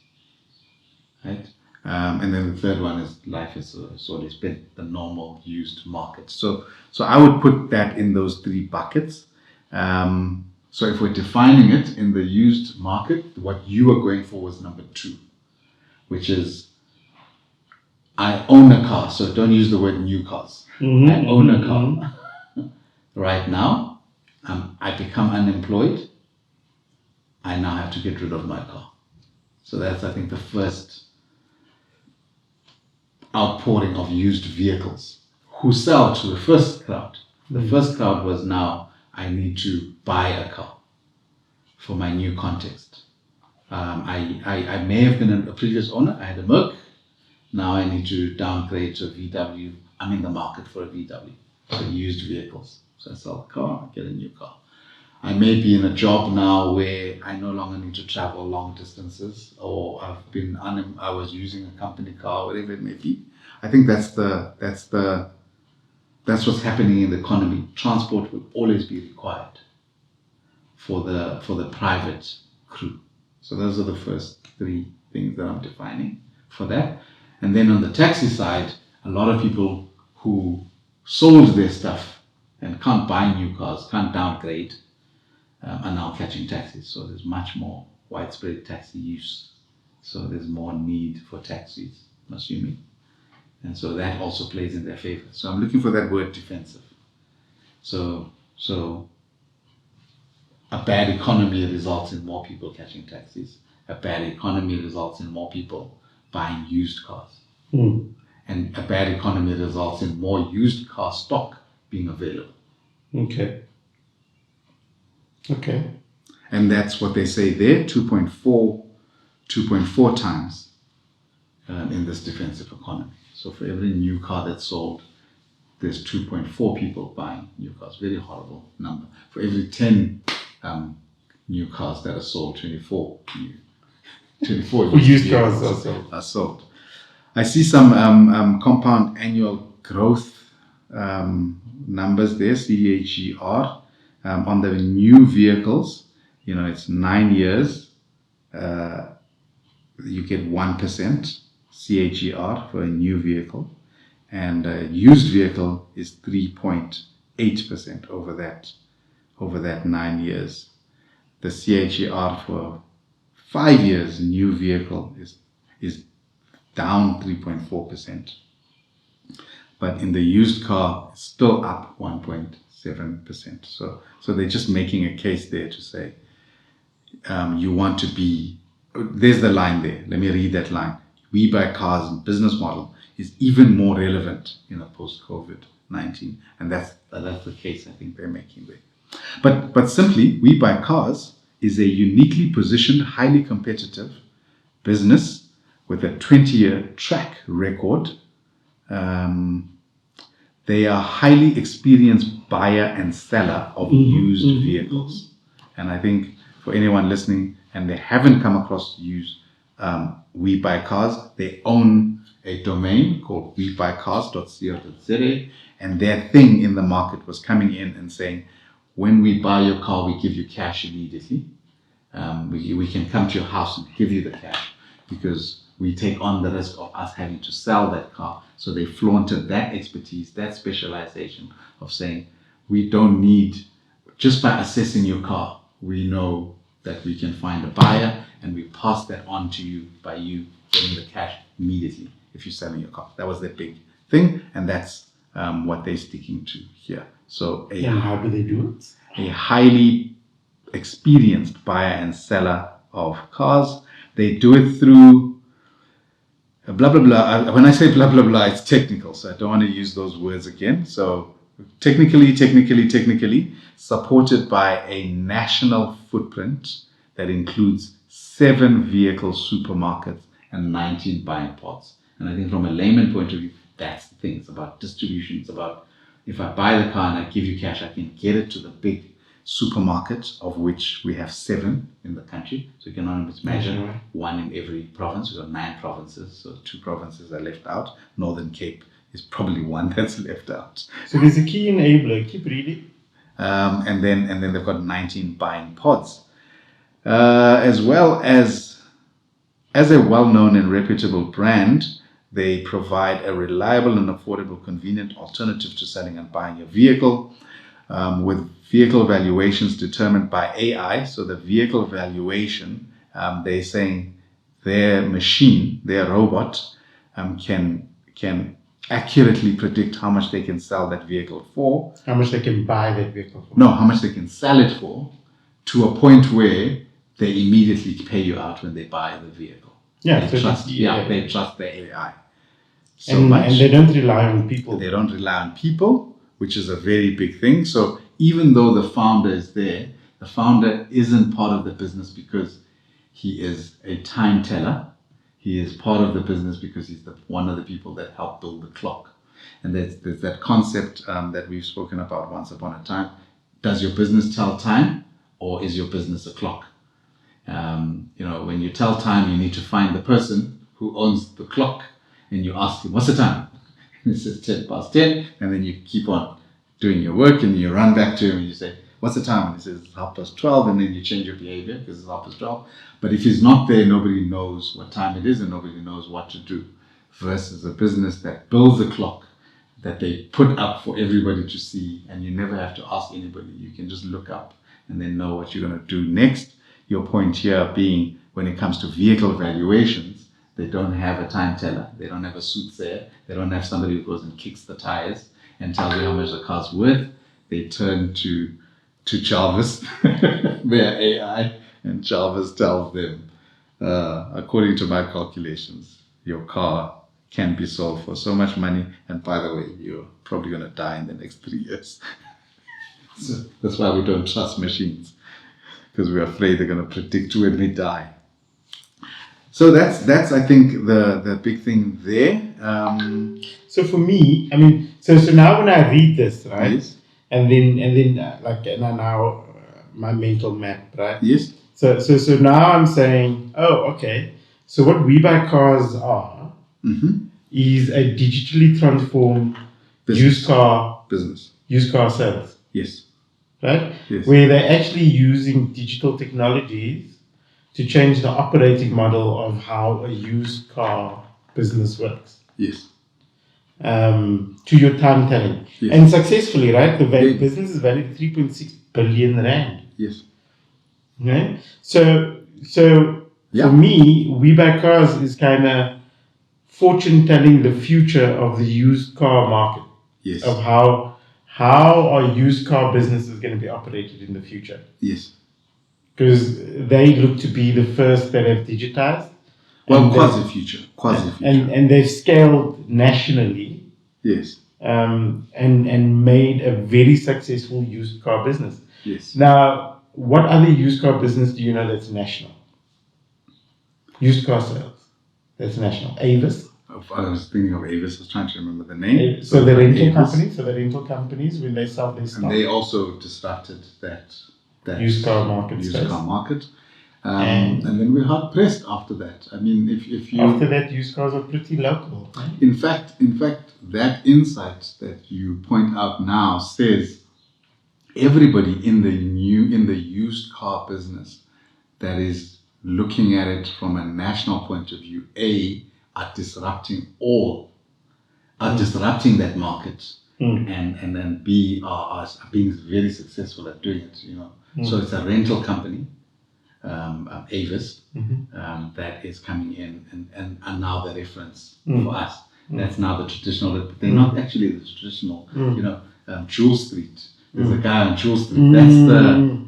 right? And then the third one is life has always been the normal used market. So I would put that in those three buckets. So if we're defining it in the used market, what you are going for was number 2, which is I own a car. So don't use the word new cars. I own a car. Right now, I become unemployed. I now have to get rid of my car. So that's, I think, the first outpouring of used vehicles who sell to the first crowd. The first crowd was now, I need to buy a car for my new context. I may have been a previous owner. I had a Merc. Now I need to downgrade to a VW. I'm in the market for a VW. So used vehicles. So I sell a car, I get a new car. I may be in a job now where I no longer need to travel long distances, or I was using a company car, whatever it may be. I think that's what's happening in the economy. Transport will always be required for the private crew. So those are the first 3 things that I'm defining for that. And then on the taxi side, a lot of people who sold their stuff and can't buy new cars, can't downgrade, are now catching taxis. So there's much more widespread taxi use. So there's more need for taxis, I'm assuming. And so that also plays in their favor. So I'm looking for that word defensive. So a bad economy results in more people catching taxis. A bad economy results in more people buying used cars. And a bad economy results in more used car stock being available. Okay. And that's what they say there, 2.4 times in this defensive economy. So for every new car that's sold, there's 2.4 people buying new cars. Very horrible number. For every 10 new cars that are sold, 24 used cars are sold. I see some compound annual growth numbers there, CAGR, on the new vehicles. It's 9 years. You get 1% CAGR for a new vehicle, and a used vehicle is 3.8% over that 9 years. The CAGR for 5 years new vehicle is down 3.4%. But in the used car, it's still up 1.7%. So they're just making a case there to say, you want to be, there's the line there. Let me read that line. We buy cars in business model. is even more relevant in a post-COVID-19, and that's the case I think they're making there. But simply, We Buy Cars is a uniquely positioned, highly competitive business with a 20-year track record. They are highly experienced buyer and seller of used vehicles. And I think for anyone listening and they haven't come across We Buy Cars, they own a domain called webuycars.co.za, and their thing in the market was coming in and saying, when we buy your car, we give you cash immediately. We can come to your house and give you the cash because we take on the risk of us having to sell that car. So they flaunted that expertise, that specialization of saying, we don't need, just by assessing your car, we know that we can find a buyer and we pass that on to you by you getting the cash immediately if you're selling your car. That was their big thing, and that's what they're sticking to here. So and how do they do it? A highly experienced buyer and seller of cars. They do it through blah, blah, blah. When I say blah, blah, blah, it's technical, so I don't want to use those words again. So technically, supported by a national footprint that includes 7 vehicle supermarkets and 19 buying pods. And I think from a layman point of view, that's the thing. It's about distribution. It's about, if I buy the car and I give you cash, I can get it to the big supermarkets, of which we have 7 in the country. So you can almost imagine 1 in every province. We've got 9 provinces, so 2 provinces are left out. Northern Cape is probably one that's left out. So there's a key enabler. Keep reading. And then they've got 19 buying pods. As well as a well-known and reputable brand, they provide a reliable and affordable, convenient alternative to selling and buying your vehicle, with vehicle valuations determined by AI. So the vehicle valuation, they're saying their machine, their robot, can accurately predict how much they can sell that vehicle for. How much they can buy that vehicle for. No, how much they can sell it for, to a point where they immediately pay you out when they buy the vehicle. Yeah, they trust the AI so and, much. And they don't rely on people. They don't rely on people, which is a very big thing. So even though the founder is there, the founder isn't part of the business because he is a time teller. He is part of the business because he's one of the people that helped build the clock. And there's that concept that we've spoken about once upon a time. Does your business tell time, or is your business a clock? When you tell time, you need to find the person who owns the clock, and you ask him, what's the time? And he says 10 past 10, and then you keep on doing your work, and you run back to him and you say, what's the time? And he says, it's 12:30, and then you change your behavior because it's 12:30. But if he's not there, nobody knows what time it is and nobody knows what to do. Versus a business that builds a clock that they put up for everybody to see, and you never have to ask anybody. You can just look up and then know what you're going to do next. Your point here being, when it comes to vehicle valuations, they don't have a time teller. They don't have a soothsayer. They don't have somebody who goes and kicks the tires and tells you how much the car's worth. They turn to Jarvis, their AI, and Jarvis tells them, according to my calculations, your car can be sold for so much money, and by the way, you're probably going to die in the next 3 years. So that's why we don't trust machines, because we're afraid they're going to predict when we die. So that's I think the big thing there. So for me, I mean, so now when I read this, right, yes. and then now my mental map, right? Yes. So now I'm saying, oh, okay. So what We Buy Cars are is a digitally transformed used car sales. Yes. Right? Yes. Where they're actually using digital technologies to change the operating model of how a used car business works. Yes. To your time telling. Yes. And successfully, right? The business is valued at 3.6 billion rand. Yes. Okay? So for me, We Buy Cars is kind of fortune telling the future of the used car market. Yes. Of how are used car businesses going to be operated in the future? Yes. Because they look to be the first that have digitized Well, quasi-future. And they've scaled nationally. Yes. And made a very successful used car business. Yes. Now, what other used car business do you know that's national? Used car sales. That's national. Avis. I was thinking of Avis. I was trying to remember the name. So the rental companies. So the rental companies, when they sell their stock. And they also disrupted that used car market. And then we're hard pressed after that. I mean, if you after that, used cars are pretty local. Right? In fact, that insight that you point out now says everybody in the used car business that is looking at it from a national point of view, are disrupting that market, and then B are being very successful at doing it. So it's a rental company. Avis, that is coming in and now the reference for us. That's now the traditional, but they're not actually the traditional, Jewel Street. There's a guy on Jewel Street.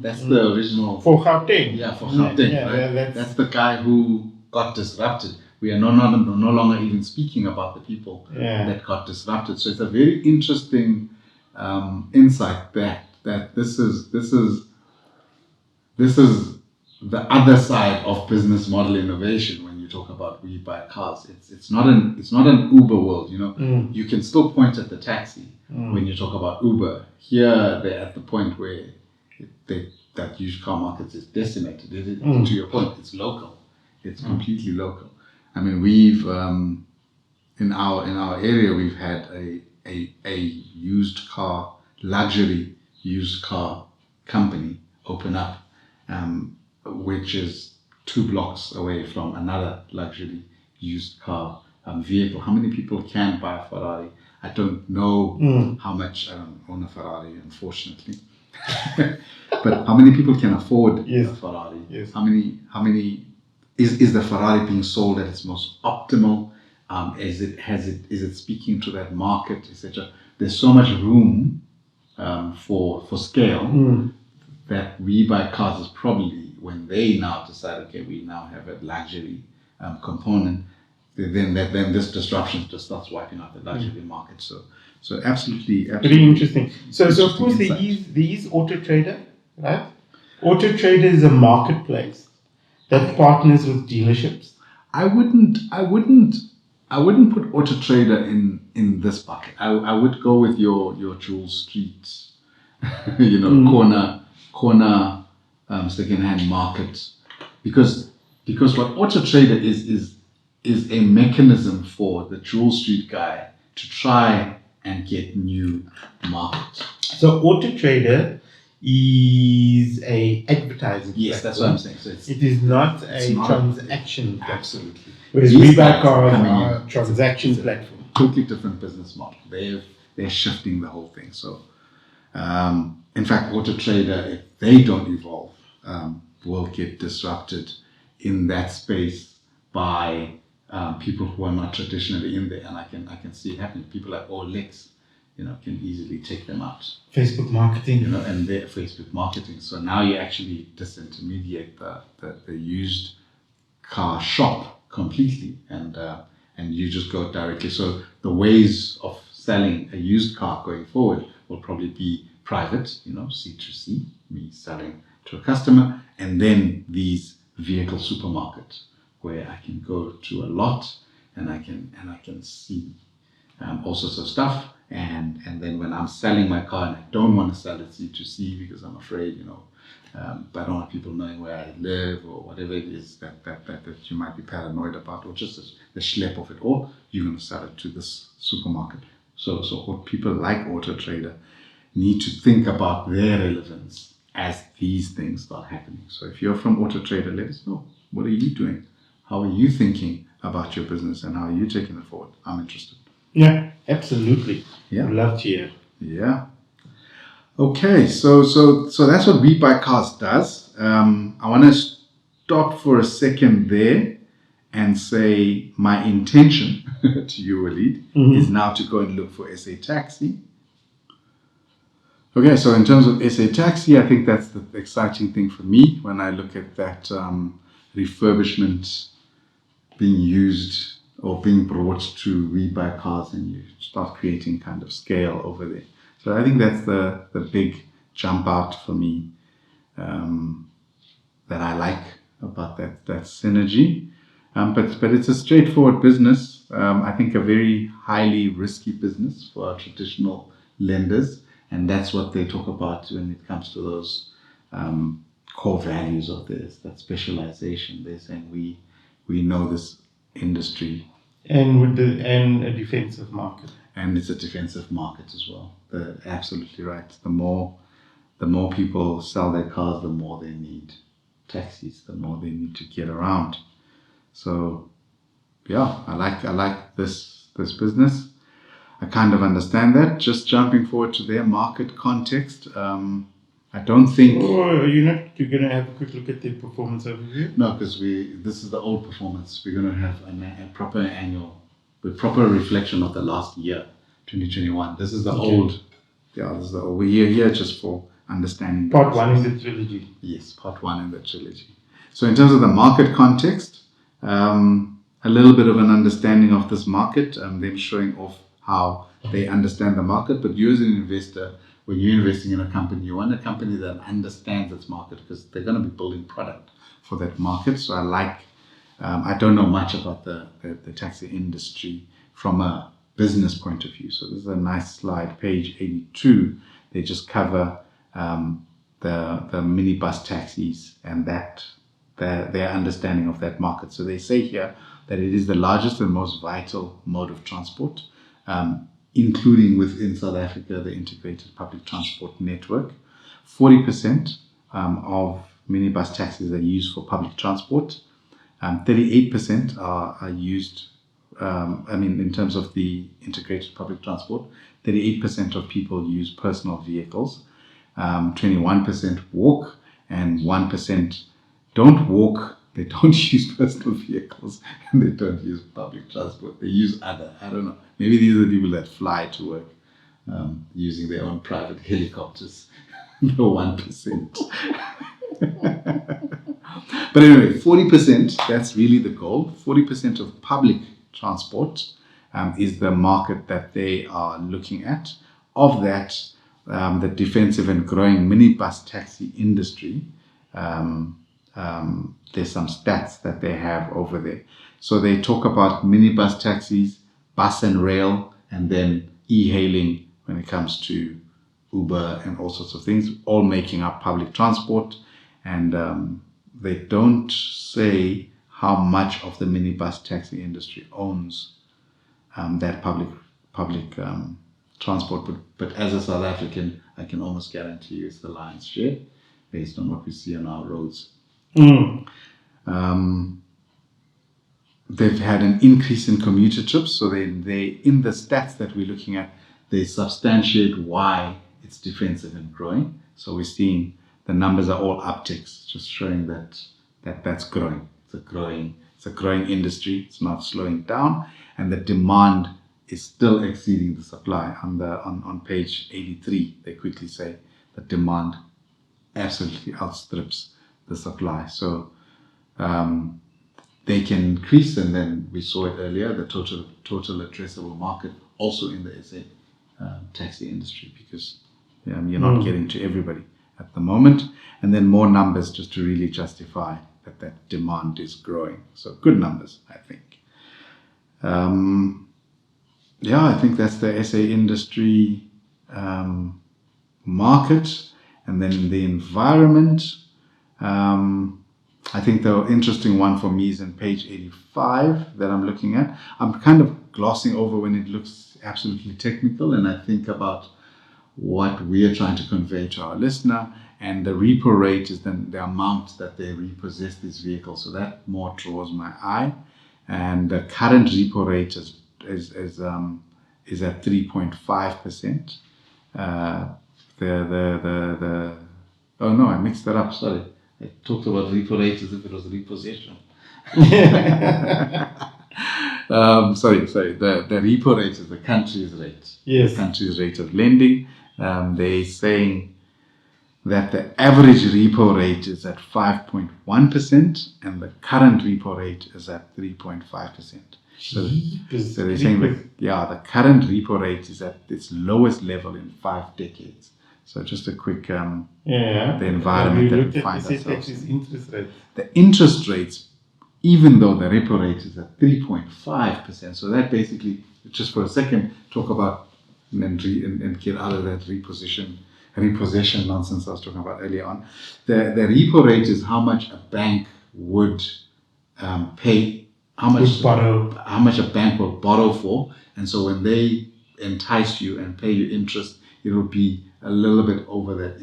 That's the original. For Gauteng. Yeah, for Gauteng, right? That's the guy who got disrupted. We are no longer even speaking about the people that got disrupted. So it's a very interesting insight that this is the other side of business model innovation. When you talk about we buy cars, it's not an Uber world. You can still point at the taxi when you talk about Uber. Here they're at the point where that used car market is decimated. To your point, it's local. It's completely local. I mean, we've in our area we've had a luxury used car company open up. Which is 2 blocks away from another luxury used car vehicle. How many people can buy a Ferrari? I don't know how much. I don't own a Ferrari, unfortunately. But how many people can afford a Ferrari? Yes. How many is the Ferrari being sold at its most optimal? Is it speaking to that market, etc.? There's so much room for scale that we buy cars is probably, when they now decide, okay, we now have a luxury component, then this disruption just starts wiping out the luxury market. So absolutely. Pretty interesting. So of course there is Auto Trader, right? Auto Trader is a marketplace that partners with dealerships. I wouldn't put Auto Trader in this bucket. I would go with your Jewel Street, corner second-hand market, because what Auto Trader is a mechanism for the Jewel Street guy to try and get new market. So Auto Trader is a advertising platform. That's what I'm saying. So it is not a transaction platform. Absolutely. Whereas we buy cars are a transaction platform. Totally different business model. They're shifting the whole thing. So in fact, Auto Trader, if they don't evolve, will get disrupted in that space by people who are not traditionally in there, and I can see it happening. People like OLX, can easily take them out. Facebook marketing, and their Facebook marketing. So now you actually disintermediate the used car shop completely, and you just go directly. So the ways of selling a used car going forward will probably be private, C2C, me selling to a customer, and then these vehicle supermarkets where I can go to a lot and I can see all sorts of stuff, and then when I'm selling my car and I don't want to sell it C2C because I'm afraid, but I don't want people knowing where I live or whatever it is that you might be paranoid about, or just the schlep of it, or you're going to sell it to this supermarket. So what people like Auto Trader need to think about their relevance as these things start happening. So if you're from Auto Trader, let us know. What are you doing? How are you thinking about your business, and how are you taking it forward? I'm interested. Yeah, absolutely. Yeah. I'd love to hear. Yeah. Okay, so that's what We Buy Cars does. I want to stop for a second there and say my intention to you, Walid, is now to go and look for SA Taxi. Okay, so in terms of SA Taxi, I think that's the exciting thing for me when I look at that refurbishment being used or being brought to rebuy cars, and you start creating kind of scale over there. So I think that's the big jump out for me, that I like about that synergy. But it's a straightforward business. I think a very highly risky business for our traditional lenders, and that's what they talk about when it comes to those core values of this, that specialization. They're saying we know this industry, and a defensive market. And it's a defensive market as well. They're absolutely right. The more people sell their cars, the more they need taxis, the more they need to get around. So yeah, I like this business. I kind of understand that. Just jumping forward to their market context, I don't think. Oh, you're going to have a quick look at the performance overview? No, because this is the old performance. We're going to have a proper annual, with proper reflection of the last year, 2021. This is the old. Yeah, this is the old. We're here just for understanding. Part one in the trilogy. Yes, part one in the trilogy. So in terms of the market context, a little bit of an understanding of this market, them showing off how they understand the market. But you as an investor, when you're investing in a company, you want a company that understands its market, because they're going to be building product for that market. So I don't know much about the taxi industry from a business point of view. So this is a nice slide, page 82. They just cover the minibus taxis and their understanding of that market. So they say here that it is the largest and most vital mode of transport, including within South Africa, the integrated public transport network. 40% of minibus taxis are used for public transport. 38% are used, in terms of the integrated public transport, 38% of people use personal vehicles. 21% walk, and 1% don't walk. They don't use personal vehicles, and they don't use public transport. They use other. I don't know. Maybe these are the people that fly to work using their own private helicopters. The 1%. But anyway, 40%, that's really the goal. 40% of public transport is the market that they are looking at. Of that, the defensive and growing minibus taxi industry, there's some stats that they have over there. So they talk about minibus taxis, bus and rail, and then e-hailing when it comes to Uber and all sorts of things, all making up public transport. And they don't say how much of the minibus taxi industry owns that public transport. But as a South African, I can almost guarantee you it's the lion's share based on what we see on our roads. They've had an increase in commuter trips, so they in the stats that we're looking at, they substantiate why it's defensive and growing. So we're seeing the numbers are all upticks, just showing that's growing. It's a growing industry. It's not slowing down, and the demand is still exceeding the supply. On page 83, they quickly say the demand absolutely outstrips the supply. So they can increase, and then we saw it earlier, the total addressable market also in the SA taxi industry, because you're not getting to everybody at the moment, and then more numbers just to really justify that demand is growing. So good numbers, I think. I think that's the SA industry market. And then the environment, I think the interesting one for me is in page 85 that I'm looking at. I'm kind of glossing over when it looks absolutely technical, and I think about what we are trying to convey to our listener. And the repo rate is then the amount that they repossess these vehicles. So that more draws my eye. And the current repo rate is at 3.5%. Oh no, I mixed that up. Sorry, I talked about repo rate as if it was repossession. Sorry. The repo rate is the country's rate. Yes. The country's rate of lending. They're saying that the average repo rate is at 5.1% and the current repo rate is at 3.5%. So they're saying that, the current repo rate is at its lowest level in 5 decades. So just a quick, the environment that we find ourselves in. The interest rates, even though the repo rate is at 3.5%, so that basically, just for a second, talk about and get out of that repossession nonsense I was talking about earlier on. The repo rate is how much a bank would pay, how much a bank will borrow for, and so when they entice you and pay you interest, it will be a little bit over that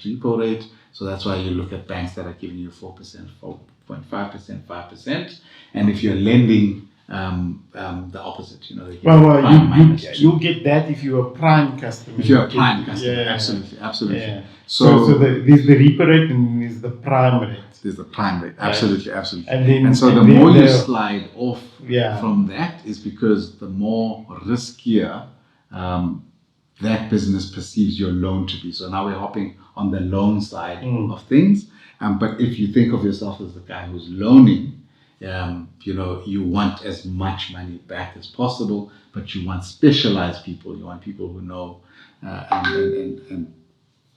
repo rate. So that's why you look at banks that are giving you 4%, 4.5%, 5%, and if you're lending the opposite, you'll get that if you're a prime customer. If you're a prime customer, absolutely. Yeah. So there's the repo rate and there's the prime rate. There's the prime rate, absolutely. And so the more you slide off from that is because the more riskier that business perceives your loan to be. So now we're hopping on the loan side of things. But if you think of yourself as the guy who's loaning, you want as much money back as possible, but you want specialized people. You want people who know and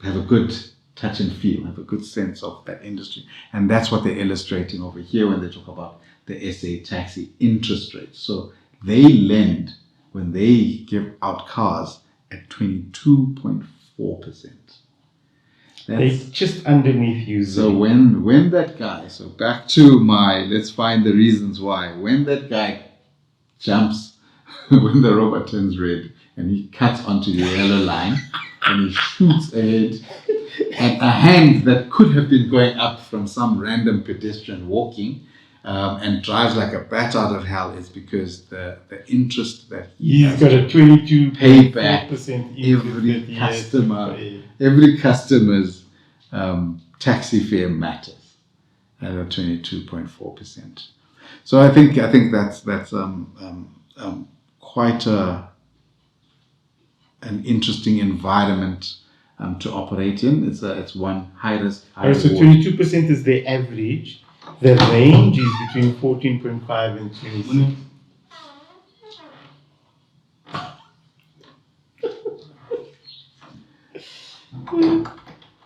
have a good touch and feel, have a good sense of that industry. And that's what they're illustrating over here when they talk about the SA Taxi interest rates. So they lend when they give out cars at 22.4%. It's just underneath you. So when that guy, so back to let's find the reasons why. When that guy jumps, when the robot turns red and he cuts onto the yellow line and he shoots ahead at a hand that could have been going up from some random pedestrian walking and drives like a bat out of hell, is because the interest that he's got a 22 pay back every customer's taxi fare matters at a 22.4%. So I think that's quite an interesting environment to operate in. It's one high risk, high reward. So 22% is the average. The range is between 14.5 and 26.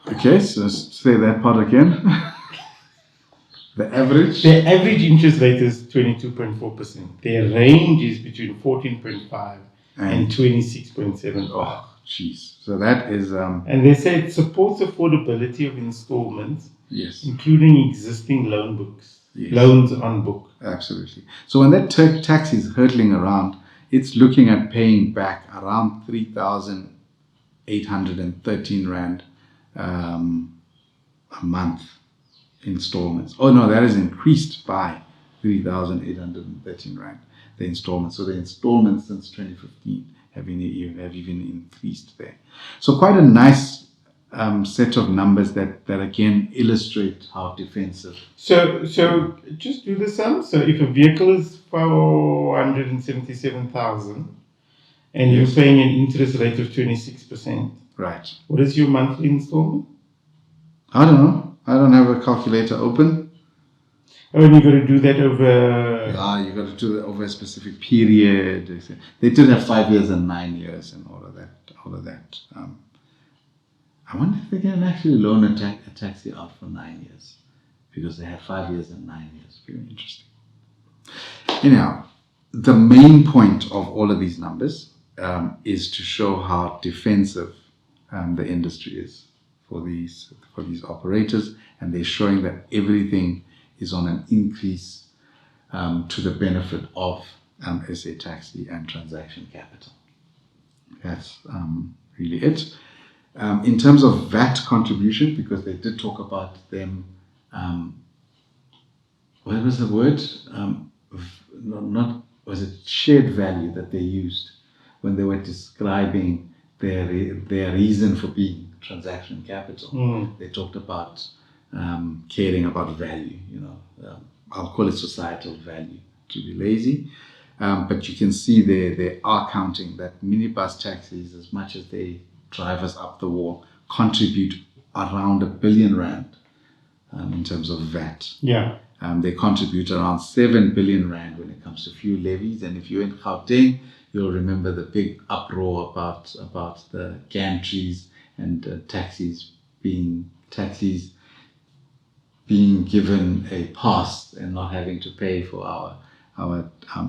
Okay, so say that part again. The average interest rate is 22.4%. Their range is between 14.5 and 26.75. Oh, jeez. So that is... and they say it supports affordability of installments, yes, including existing loan books, loans on book. Absolutely. So when that taxi is hurtling around, it's looking at paying back around 3,813 Rand a month installments. Oh no, that is increased by 3,813 Rand, the installments. So the installments since 2015 have even increased there. So quite a nice set of numbers that again illustrate how defensive. So just do the sum. So if a vehicle is 477,000 and you're paying an interest rate of 26%, right? What is your monthly installment? I don't know. I don't have a calculator open. Oh, and you got to do that over... Yeah, you got to do that over a specific period. They did have 5 years and 9 years and all of that. I wonder if they can actually loan a taxi out for 9 years, because they have 5 years and 9 years. Very interesting. Anyhow, the main point of all of these numbers is to show how defensive the industry is for these operators, and they're showing that everything is on an increase to the benefit of SA Taxi and Transaction Capital. That's really it. In terms of VAT contribution, because they did talk about them, what was the word? Was it shared value that they used when they were describing their reason for being Transaction Capital? They talked about caring about value. I'll call it societal value, to be lazy. But you can see they are counting that minibus taxis, as much as they drive us up the wall, contribute around R1 billion in terms of VAT. Yeah. They contribute around 7 billion rand when it comes to fuel levies. And if you're in Gauteng, you'll remember the big uproar about the gantries and taxis being given a pass and not having to pay for our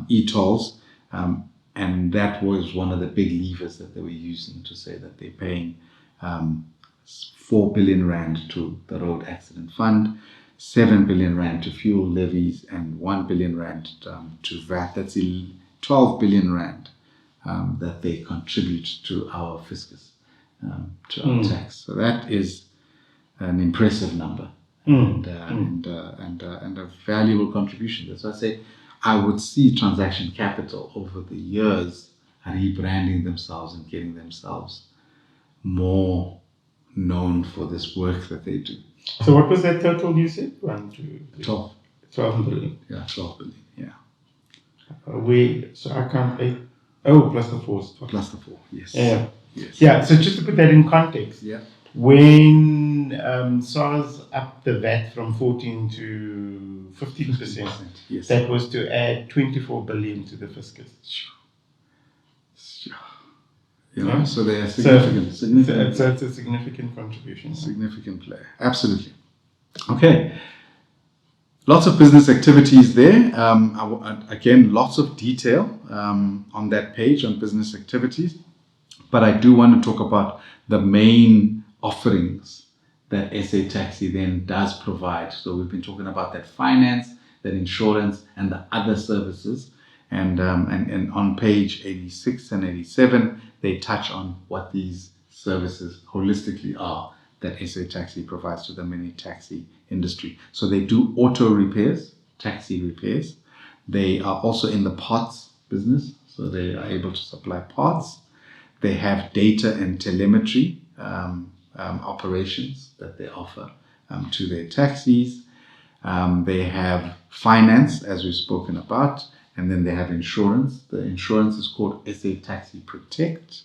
e-tolls. And that was one of the big levers that they were using to say that they're paying 4 billion rand to the Road Accident Fund, 7 billion rand to fuel levies, and 1 billion rand to VAT. That's 12 billion rand that they contribute to our fiscus, to our tax. So that is an impressive number and a valuable contribution. That's why I say I would see Transaction Capital over the years rebranding themselves and getting themselves more known for this work that they do. So what was that total you said? 1, 2, 3, 12. 12 billion. Yeah, 12 billion. Yeah. So I can't. Plus the 4. Plus the 4. Yes. Yeah. Yes. Yeah. So just to put that in context. Yeah. When SARS upped the VAT from 14 to 15%, yes. that was to add 24 billion to the fiscus. Sure. You know, so they are significant. So it's a significant contribution. Significant player. Absolutely. Okay. Lots of business activities there. Again, lots of detail on that page on business activities. But I do want to talk about the main offerings that SA Taxi then does provide. So we've been talking about that finance, that insurance, and the other services. And on page 86 and 87, they touch on what these services holistically are that SA Taxi provides to the mini taxi industry. So they do auto repairs, taxi repairs. They are also in the parts business, so they are able to supply parts. They have data and telemetry operations that they offer to their taxis. They have finance, as we've spoken about, and then they have insurance. The insurance is called SA Taxi Protect.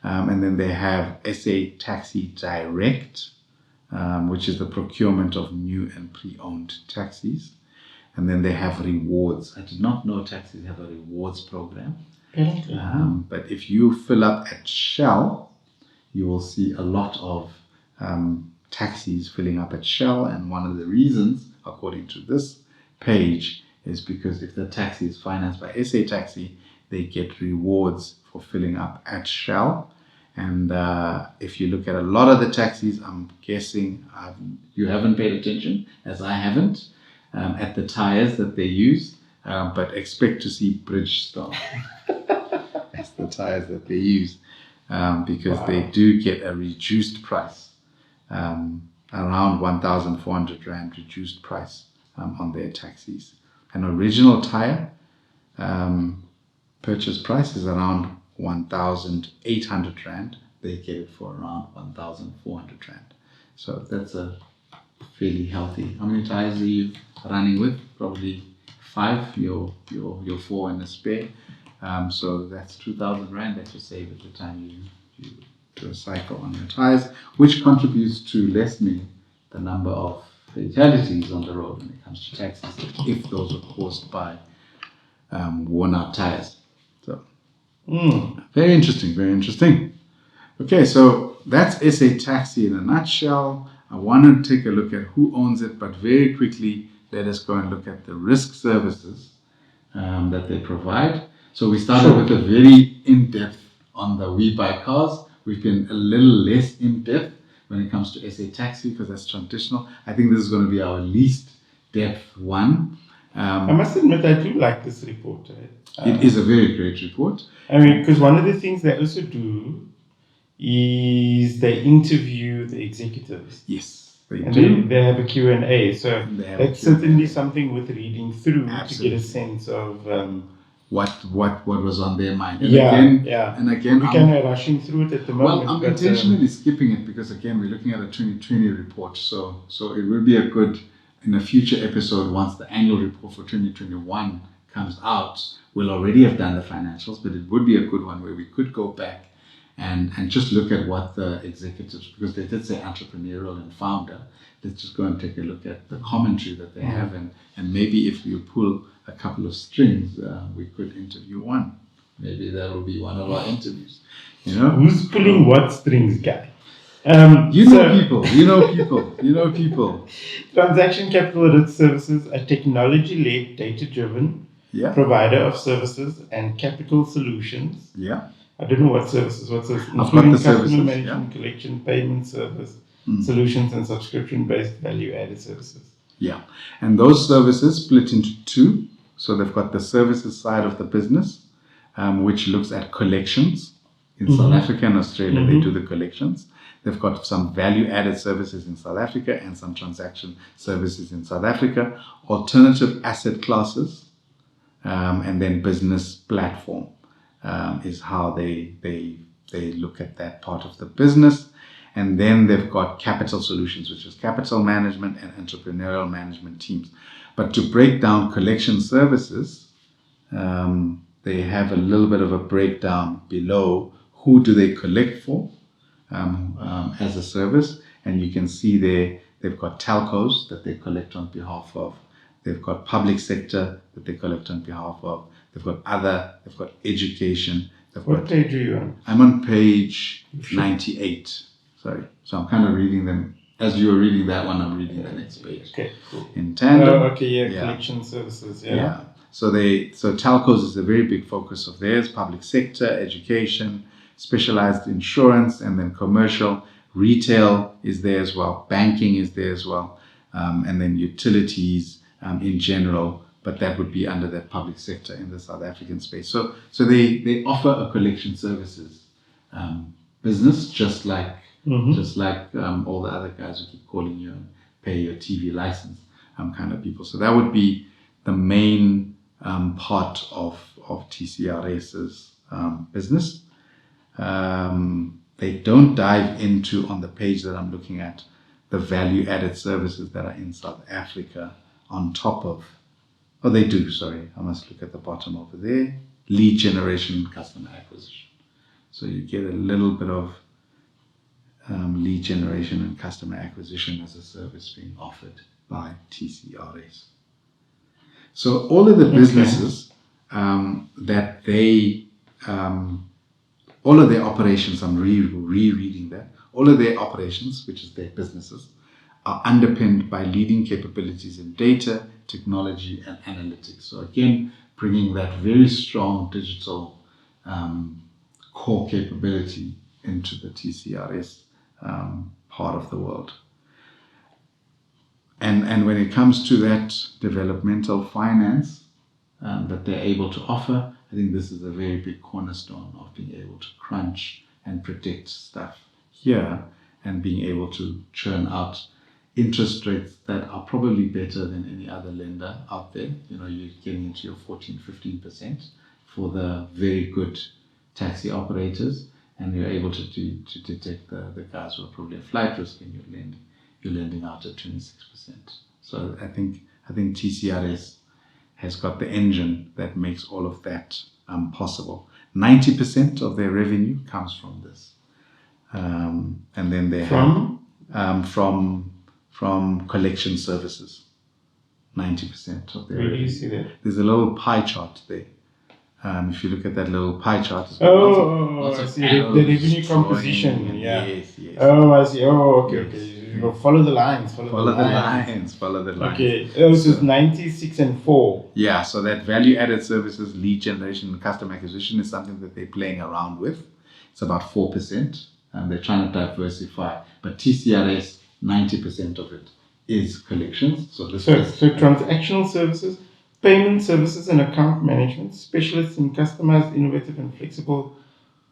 And then they have SA Taxi Direct, which is the procurement of new and pre-owned taxis. And then they have rewards. I did not know taxis have a rewards program. But if you fill up at Shell, you will see a lot of taxis filling up at Shell. And one of the reasons, according to this page, is because if the taxi is financed by SA Taxi, they get rewards for filling up at Shell. And if you look at a lot of the taxis, I'm guessing you haven't paid attention, as I haven't, at the tires that they use, but expect to see Bridgestone as the tires that they use, because they do get a reduced price, around 1,400 Rand reduced price on their taxis. An original tire purchase price is around 1,800 Rand. They get it for around 1,400 Rand. So that's a fairly healthy. How many tires are you running with? Probably 5. Your 4 and a spare. So that's 2,000 Rand that you save at the time you do a cycle on your tires, which contributes to lessening the number of fatalities on the road when it comes to taxis, if those are caused by worn out tires. So very interesting, very interesting. Okay, so that's SA Taxi in a nutshell. I want to take a look at who owns it, but very quickly let us go and look at the risk services that they provide. So we started with a very in-depth on the We Buy Cars. We've been a little less in-depth when it comes to SA Taxi because that's traditional. I think this is going to be our least depth one. I must admit, I do like this report. It is a very great report. I mean, because one of the things they also do is they interview the executives. Yes, they and do. They have a Q&A. So that's certainly something with reading through to get a sense of what was on their mind. And And again, we're kind of rushing through it at the moment. Well, I'm intentionally skipping it because again, we're looking at a 2020 report. So it will be a good, in a future episode, once the annual report for 2021 comes out, we'll already have done the financials, but it would be a good one where we could go back and just look at what the executives, because they did say entrepreneurial and founder. Let's just go and take a look at the commentary that they have, and maybe if you pull a couple of strings, we could interview one. Maybe that will be one of our interviews. Who's pulling what strings, guy? You know people. Transaction Capital Risk Services, a technology-led, data-driven provider of services and capital solutions. Yeah. I don't know what services. I've got the services. Customer management, collection, payment service, solutions, and subscription-based value-added services. Yeah. And those services split into two. So they've got the services side of the business, which looks at collections. In South Africa and Australia, they do the collections. They've got some value-added services in South Africa and some transaction services in South Africa, alternative asset classes, and then business platform is how they look at that part of the business. And then they've got capital solutions, which is capital management and entrepreneurial management teams. But to break down collection services, they have a little bit of a breakdown below. Who do they collect for as a service? And you can see there they've got telcos that they collect on behalf of. They've got public sector that they collect on behalf of. They've got education. What page are you on? I'm on page 98. Sorry. So I'm kind of reading them. As you were reading that one, I'm reading the next page. Okay, cool. In tandem. Collection services, yeah. So telcos is a very big focus of theirs, public sector, education, specialized insurance, and then commercial. Retail is there as well. Banking is there as well. And then utilities in general, but that would be under that public sector in the South African space. So they offer a collection services business, just like all the other guys who keep calling you and pay your TV license kind of people. So that would be the main part of TCRS's business. They don't dive into, on the page that I'm looking at, the value-added services that are in South Africa on top of, they do, sorry, I must look at the bottom over there, lead generation, customer acquisition. So you get a little bit of lead generation and customer acquisition as a service being offered by TCRS. So all of the businesses that they, all of their operations, I'm rereading that, all of their operations, which is their businesses, are underpinned by leading capabilities in data, technology, and analytics. So again, bringing that very strong digital core capability into the TCRS part of the world. And when it comes to that developmental finance that they're able to offer, I think this is a very big cornerstone of being able to crunch and predict stuff here and being able to churn out interest rates that are probably better than any other lender out there. You're getting into your 14-15% for the very good taxi operators, and you're able to detect the guys who are probably a flight risk, and you're lending out at 26%. So I think TCRS has got the engine that makes all of that possible. 90% of their revenue comes from this, and then they from collection services. 90% of their revenue. Where do you see that? There's a little pie chart there. If you look at that little pie chart, it's I see the revenue composition. Yeah. Yes. I see. Okay. You follow the lines. Follow the lines. Okay. So it's 96 and 4. Yeah. So that value-added services, lead generation, and customer acquisition is something that they're playing around with. It's about 4%, and they're trying to diversify. But TCRS, 90% of it is collections. So transactional services, payment services and account management, specialists in customized, innovative and flexible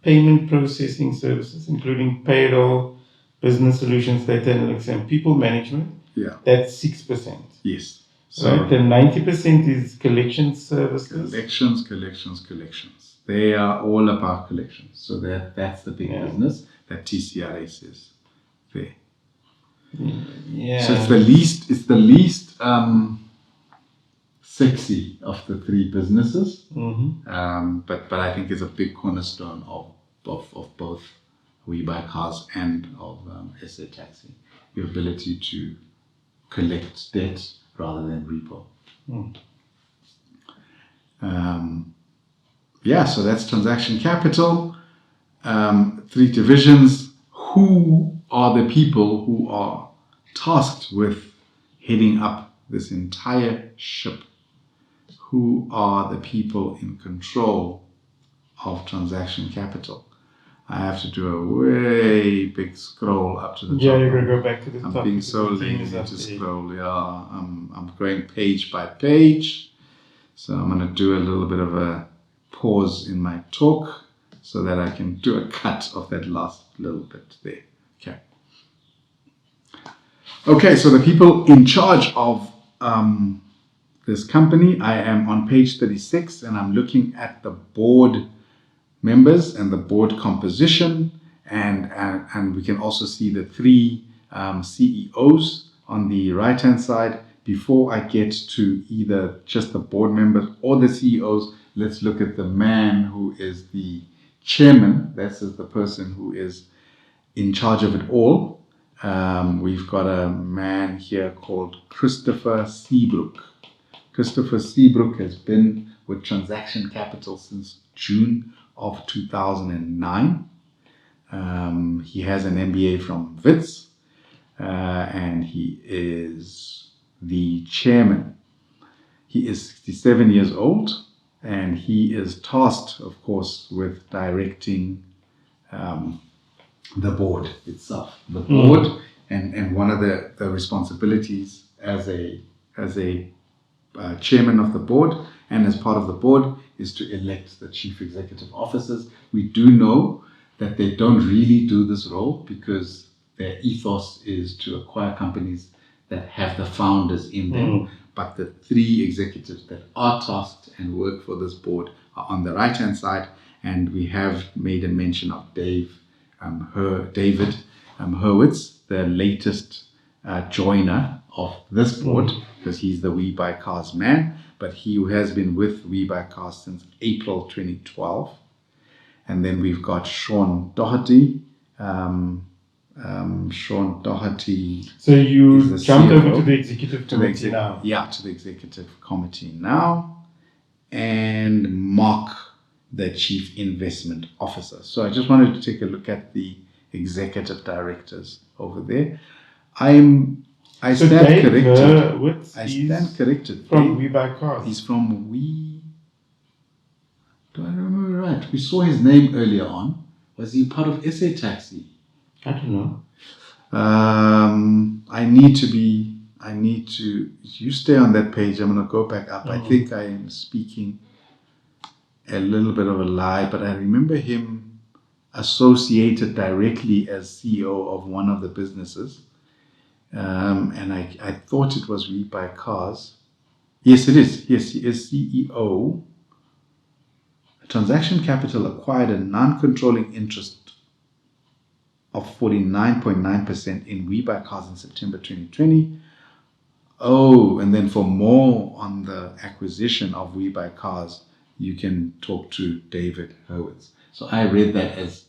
payment processing services, including payroll, business solutions, data analytics and people management. Yeah. That's 6%. Yes. So then 90% is collection services. Collections. They are all about collections. So that's the big business that TCRS is there. Yeah. So it's the least sexy of the three businesses, but I think it's a big cornerstone of of both We Buy Cars and of SA Taxi. Your ability to collect debt rather than repo. So that's transaction capital. 3 divisions. Who are the people who are tasked with heading up this entire ship? Who are the people in control of transaction capital? I have to do a way big scroll up to the top. Yeah, you're going to go back to the I'm top. being so lazy to scroll. Yeah, I'm going page by page. So I'm going to do a little bit of a pause in my talk so that I can do a cut of that last little bit there. Okay, so the people in charge of this company, I am on page 36 and I'm looking at the board members and the board composition, and we can also see the 3 CEOs on the right hand side. Before I get to either just the board members or the CEOs, let's look at the man who is the chairman. This is the person who is in charge of it all. We've got a man here called Christopher Seabrook. Christopher Seabrook has been with Transaction Capital since June of 2009. He has an MBA from Wits, and he is the chairman. He is 67 years old, and he is tasked, of course, with directing the board itself. The board, and one of the responsibilities as a chairman of the board and as part of the board is to elect the chief executive officers. We do know that they don't really do this role because their ethos is to acquire companies that have the founders in them. But the 3 executives that are tasked and work for this board are on the right hand side, and we have made a mention of David Hurwitz, the latest joiner of this board, because he's the We Buy Cars man, but he has been with We Buy Cars since April 2012. And then we've got Sean Doherty. Sean Doherty. So you jumped over to the executive committee now. Yeah, to the executive committee now. And Mark, the chief investment officer. So I just wanted to take a look at the executive directors over there. I stand corrected. From We Buy Cars. He's from We. Do I remember right? We saw his name earlier on. Was he part of SA Taxi? I don't know. I need to. You stay on that page. I'm going to go back up. I think I am speaking a little bit of a lie, but I remember him associated directly as CEO of one of the businesses. And I thought it was We Buy Cars. Yes, it is. Yes, he is CEO. Transaction Capital acquired a non-controlling interest of 49.9% in We Buy Cars in September 2020. Oh, and then for more on the acquisition of We Buy Cars, you can talk to David Hurwitz. So I read that as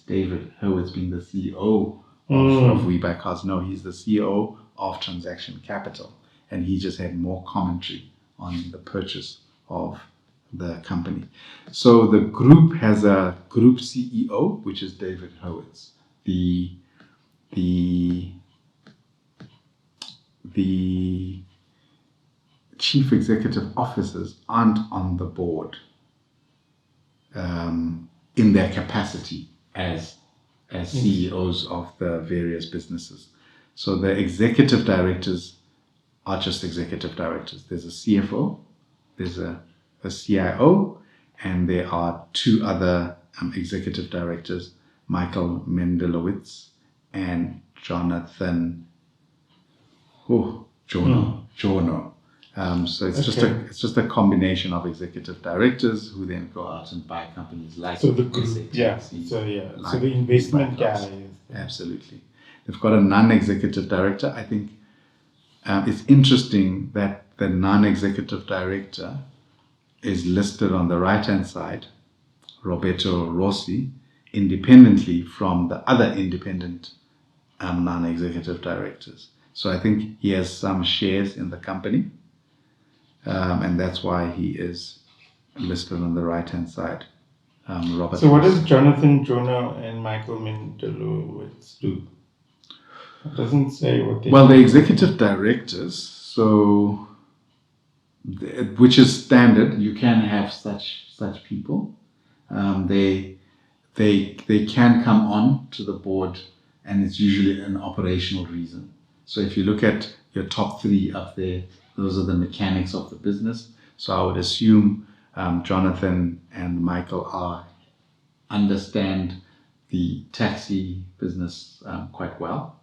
David Hurwitz being the CEO of We Buy Cars. No, he's the CEO of Transaction Capital, and he just had more commentary on the purchase of the company. So the group has a group CEO, which is David Hurwitz. The chief executive officers aren't on the board in their capacity as CEOs of the various businesses. So the executive directors are just executive directors. There's a CFO, there's a CIO, and there are 2 other executive directors, Michael Mendelowitz and Jonathan Jono. So it's just a combination of executive directors who then go out and buy companies like so the group, so the investment guys. Absolutely. They've got a non-executive director. I think it's interesting that the non-executive director is listed on the right-hand side, Roberto Rossi, independently from the other independent non-executive directors. So I think he has some shares in the company, and that's why he is listed on the right-hand side. Robert. So what does Jonathan Jonah and Michael Mendelowitz do? It doesn't say what they Well, do. the executive directors, so which is standard. You can have such people. They can come on to the board, and it's usually an operational reason. So if you look at your top three up there, those are the mechanics of the business. So I would assume Jonathan and Michael understand the taxi business quite well,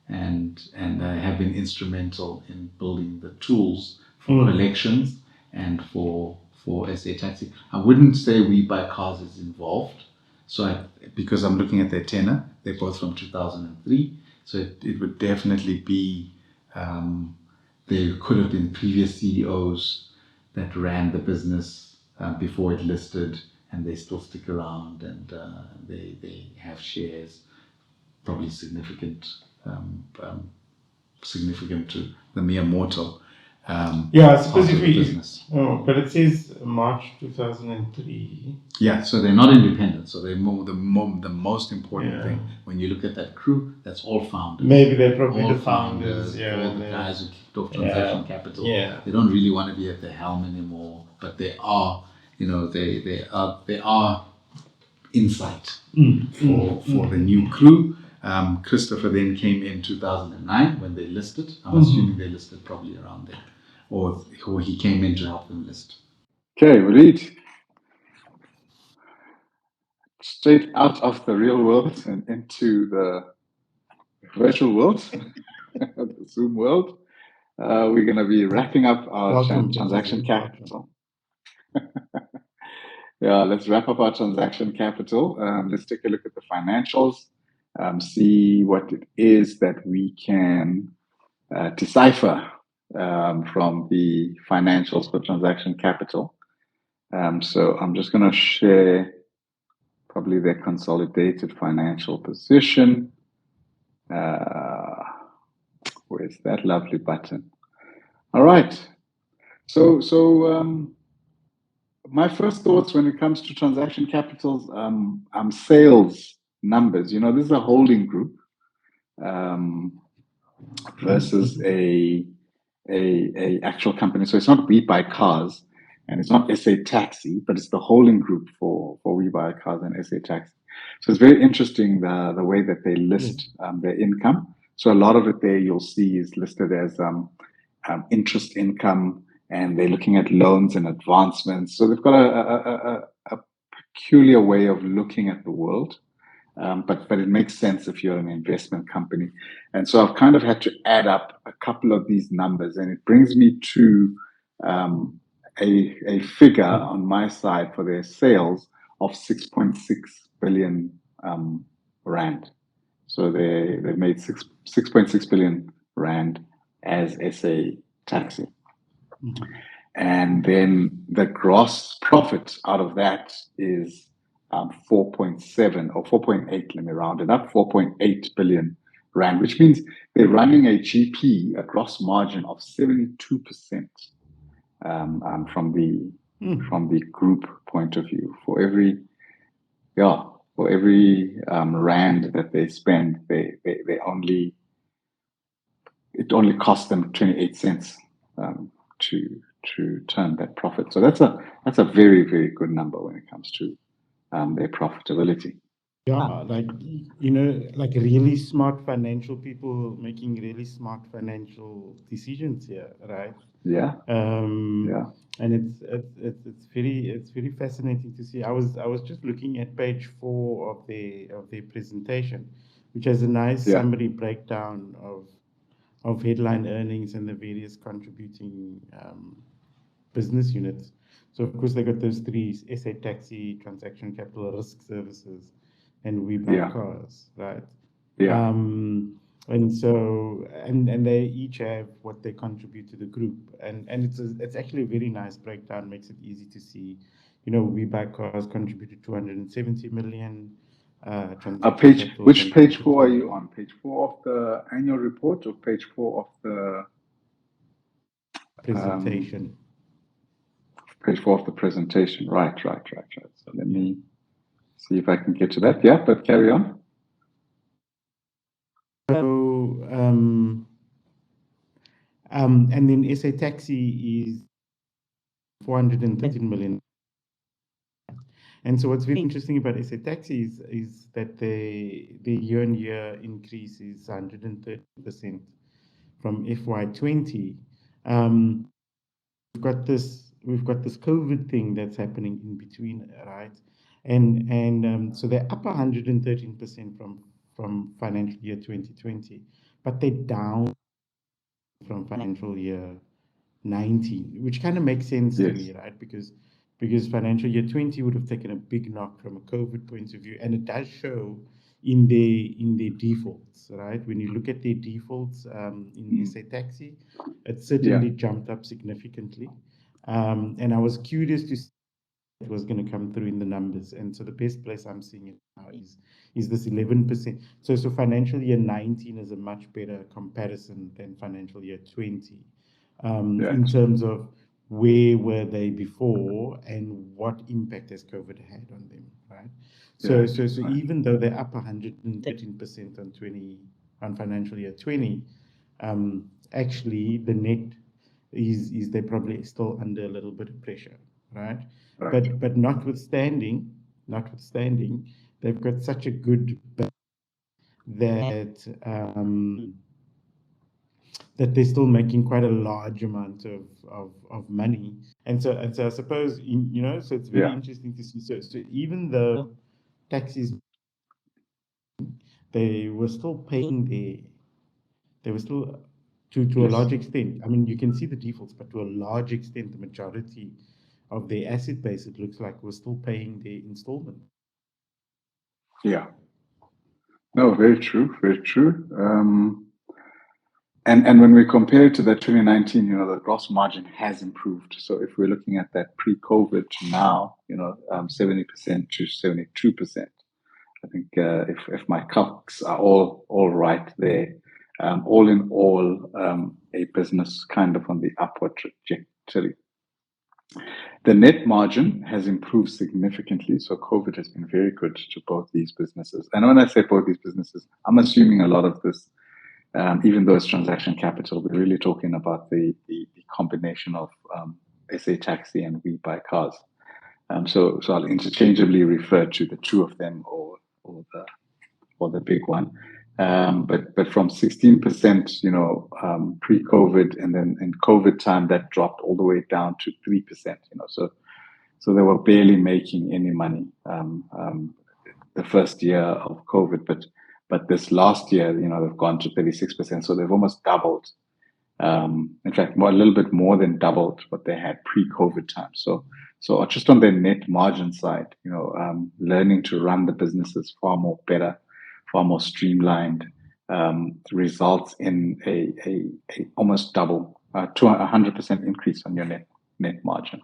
and have been instrumental in building the tools for collections and for SA Taxi. I wouldn't say We Buy Cars is involved, because I'm looking at their tenure, they're both from 2003, so it would definitely be, there could have been previous CEOs that ran the business before it listed, and they still stick around, and they have shares, probably significant to the mere mortal. Yeah, I suppose if we. Oh, but it says March 2003. Yeah, so they're not independent. So they're the most important thing when you look at that crew. That's all founders. Maybe they're probably all the founders. Yeah, all the guys who kicked off Transaction Capital. Yeah. They don't really want to be at the helm anymore, but they are. They are insight for the new crew. Christopher then came in 2009 when they listed. I'm assuming they listed probably around there, or he came in to help them list. Okay, Reed. Straight out of the real world and into the virtual world, the Zoom world. We're going to be wrapping up our transaction capital. Yeah, let's wrap up our transaction capital. Let's take a look at the financials, see what it is that we can decipher from the financials for transaction capital. So I'm just going to share probably their consolidated financial position. Where's that lovely button? All right. So my first thoughts when it comes to transaction capitals, sales numbers. This is a holding group versus a actual company. So it's not We Buy Cars and it's not SA Taxi, but it's the holding group for We Buy Cars and SA Taxi. So it's very interesting the way that they list their income. So a lot of it there you'll see is listed as interest income, and they're looking at loans and advancements. So they've got a peculiar way of looking at the world. But it makes sense if you're an investment company. And so I've kind of had to add up a couple of these numbers, and it brings me to a figure on my side for their sales of 6.6 billion rand. So they made 6.6 billion rand as SA Taxi. And then the gross profit out of that is 4.7 or 4.8, let me round it up, 4.8 billion rand, which means they're running a GP, a gross margin of 72% from the group point of view. For every rand that they spend, it only costs them 28 cents to turn that profit. So that's a very, very good number when it comes to their profitability. Yeah, like really smart financial people making really smart financial decisions here, right? Yeah. And it's very fascinating to see. I was just looking at page 4 of their presentation, which has a nice summary breakdown of headline earnings and the various contributing business units. So of course they got those three: SA Taxi, Transaction Capital, Risk Services, and We Buy Cars, right? Yeah. And so and they each have what they contribute to the group, and it's actually a very nice breakdown. Makes it easy to see. We Buy Cars contributed 270 million. Page, which page 4 are you on? Page 4 of the annual report or page 4 of the presentation? Page 4 of the presentation. Right. So let me see if I can get to that. Yeah, but carry on. So, and then SA Taxi is 413 million. And so what's very interesting about SA Taxi is that the year-on-year increase is 130% from FY20. We've got this COVID thing that's happening in between, right? And so they're up 113% from financial year 2020, but they're down from financial year 19, which kind of makes sense to me, right? Because financial year 20 would have taken a big knock from a COVID point of view, and it does show in their defaults, right? When you look at their defaults in SA Taxi, it certainly jumped up significantly. And I was curious to see it was going to come through in the numbers. And so the best place I'm seeing it now is this 11%. So financial year 19 is a much better comparison than financial year 20 in terms of where were they before and what impact has COVID had on them, right? So even though they're up 113% on financial year 20, actually the net is they're probably still under a little bit of pressure, right? But notwithstanding, they've got such a good that that they're still making quite a large amount of money, and so I suppose so it's very interesting to see. So even though taxis, they were still paying they were still to a large extent. I mean, you can see the defaults, but to a large extent, the majority of their asset base, it looks like, was still paying their installment. Yeah. No, very true, very true. And when we compare it to that 2019, the gross margin has improved. So if we're looking at that pre-COVID to now, 70% to 72%. I think if my calcs are all right there, all in all, a business kind of on the upward trajectory. The net margin has improved significantly. So COVID has been very good to both these businesses. And when I say both these businesses, I'm assuming a lot of this, even though it's transaction capital, we're really talking about the combination of SA Taxi and We Buy Cars. So I'll interchangeably refer to the two of them or the big one. But from 16%, pre-COVID, and then in COVID time that dropped all the way down to 3%. So they were barely making any money the first year of COVID, but this last year, they've gone to 36%. So they've almost doubled. In fact, a little bit more than doubled what they had pre-COVID time. So just on the net margin side, learning to run the businesses far more better, far more streamlined, results in a almost double to 100% increase on your net margin.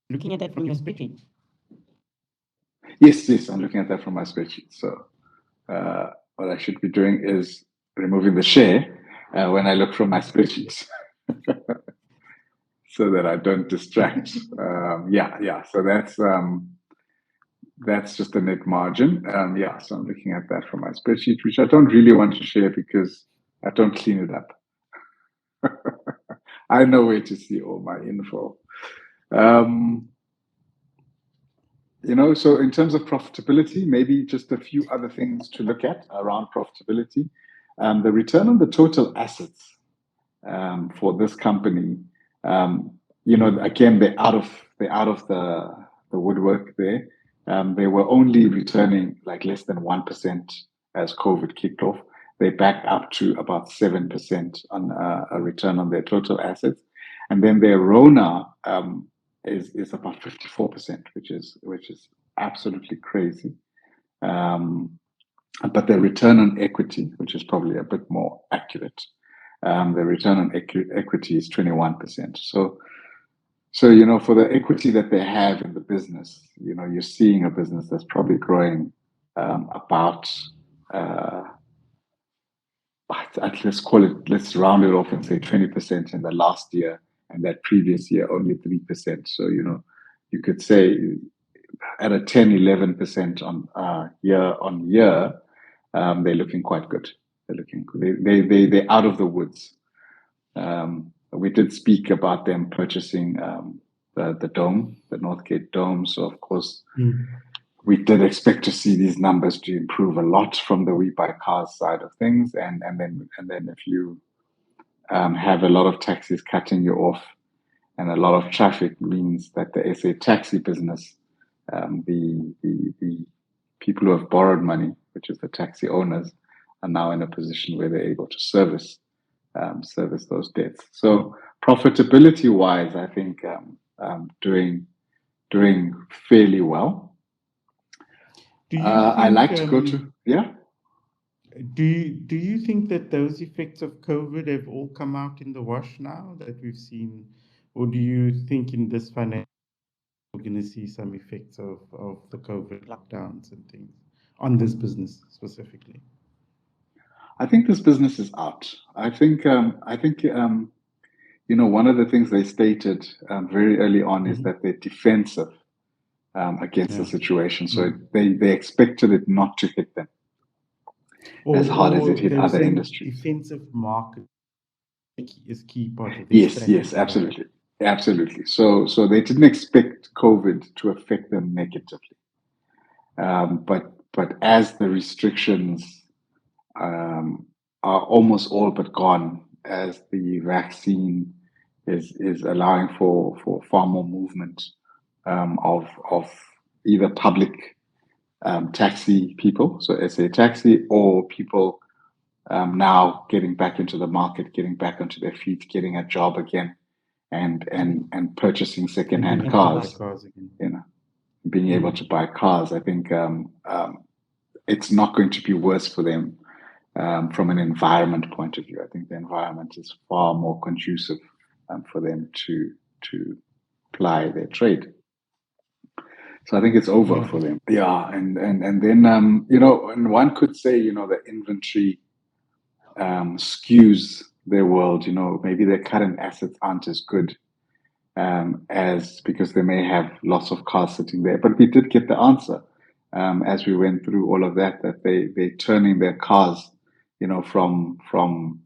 Looking at that from your spreadsheet. Yes, I'm looking at that from my spreadsheet. So what I should be doing is removing the share when I look from my spreadsheets. So that I don't distract. So that's just the net margin. So I'm looking at that from my spreadsheet, which I don't really want to share because I don't clean it up. I know where to see all my info. So in terms of profitability, maybe just a few other things to look at around profitability. The return on the total assets for this company, again, they're out of the woodwork there. They were only returning like less than 1% as COVID kicked off. They back up to about 7% on a return on their total assets, and then their RONA is about 54%, which is absolutely crazy. But their return on equity, which is probably a bit more accurate, the return on equity is 21%. So, for the equity that they have in the business, you're seeing a business that's probably growing about, let's round it off and say 20% in the last year, and that previous year only 3%. So, you could say at a 10, 11% on year on year, they're looking quite good. They're out of the woods. We did speak about them purchasing the dome, the Northgate Dome. So of course, we did expect to see these numbers to improve a lot from the We Buy Cars side of things, and then if you have a lot of taxis cutting you off and a lot of traffic, means that the SA taxi business, the people who have borrowed money, which is the taxi owners, are now in a position where they're able to service those debts. So profitability wise, I think doing fairly well. Do you I like to go to Do you think that those effects of COVID have all come out in the wash now that we've seen, or do you think in this financial we're going to see some effects of the COVID lockdowns and things on this business specifically? I think this business is out. I think one of the things they stated very early on is that they're defensive against the situation. So they expected it not to hit them as hard as it hit other industries. Defensive market is key part of this. Yes, absolutely. Absolutely. So they didn't expect COVID to affect them negatively. But as the restrictions are almost all but gone, as the vaccine is allowing for far more movement of either public taxi people, so SA Taxi, or people now getting back into the market, getting back onto their feet, getting a job again, and purchasing secondhand cars, being able to buy cars. I think it's not going to be worse for them from an environment point of view. I think the environment is far more conducive for them to ply their trade. So I think it's over for them. Yeah, and then and one could say the inventory skews their world. Maybe their current assets aren't as good as, because they may have lots of cars sitting there. But we did get the answer as we went through all of that they're turning their cars, from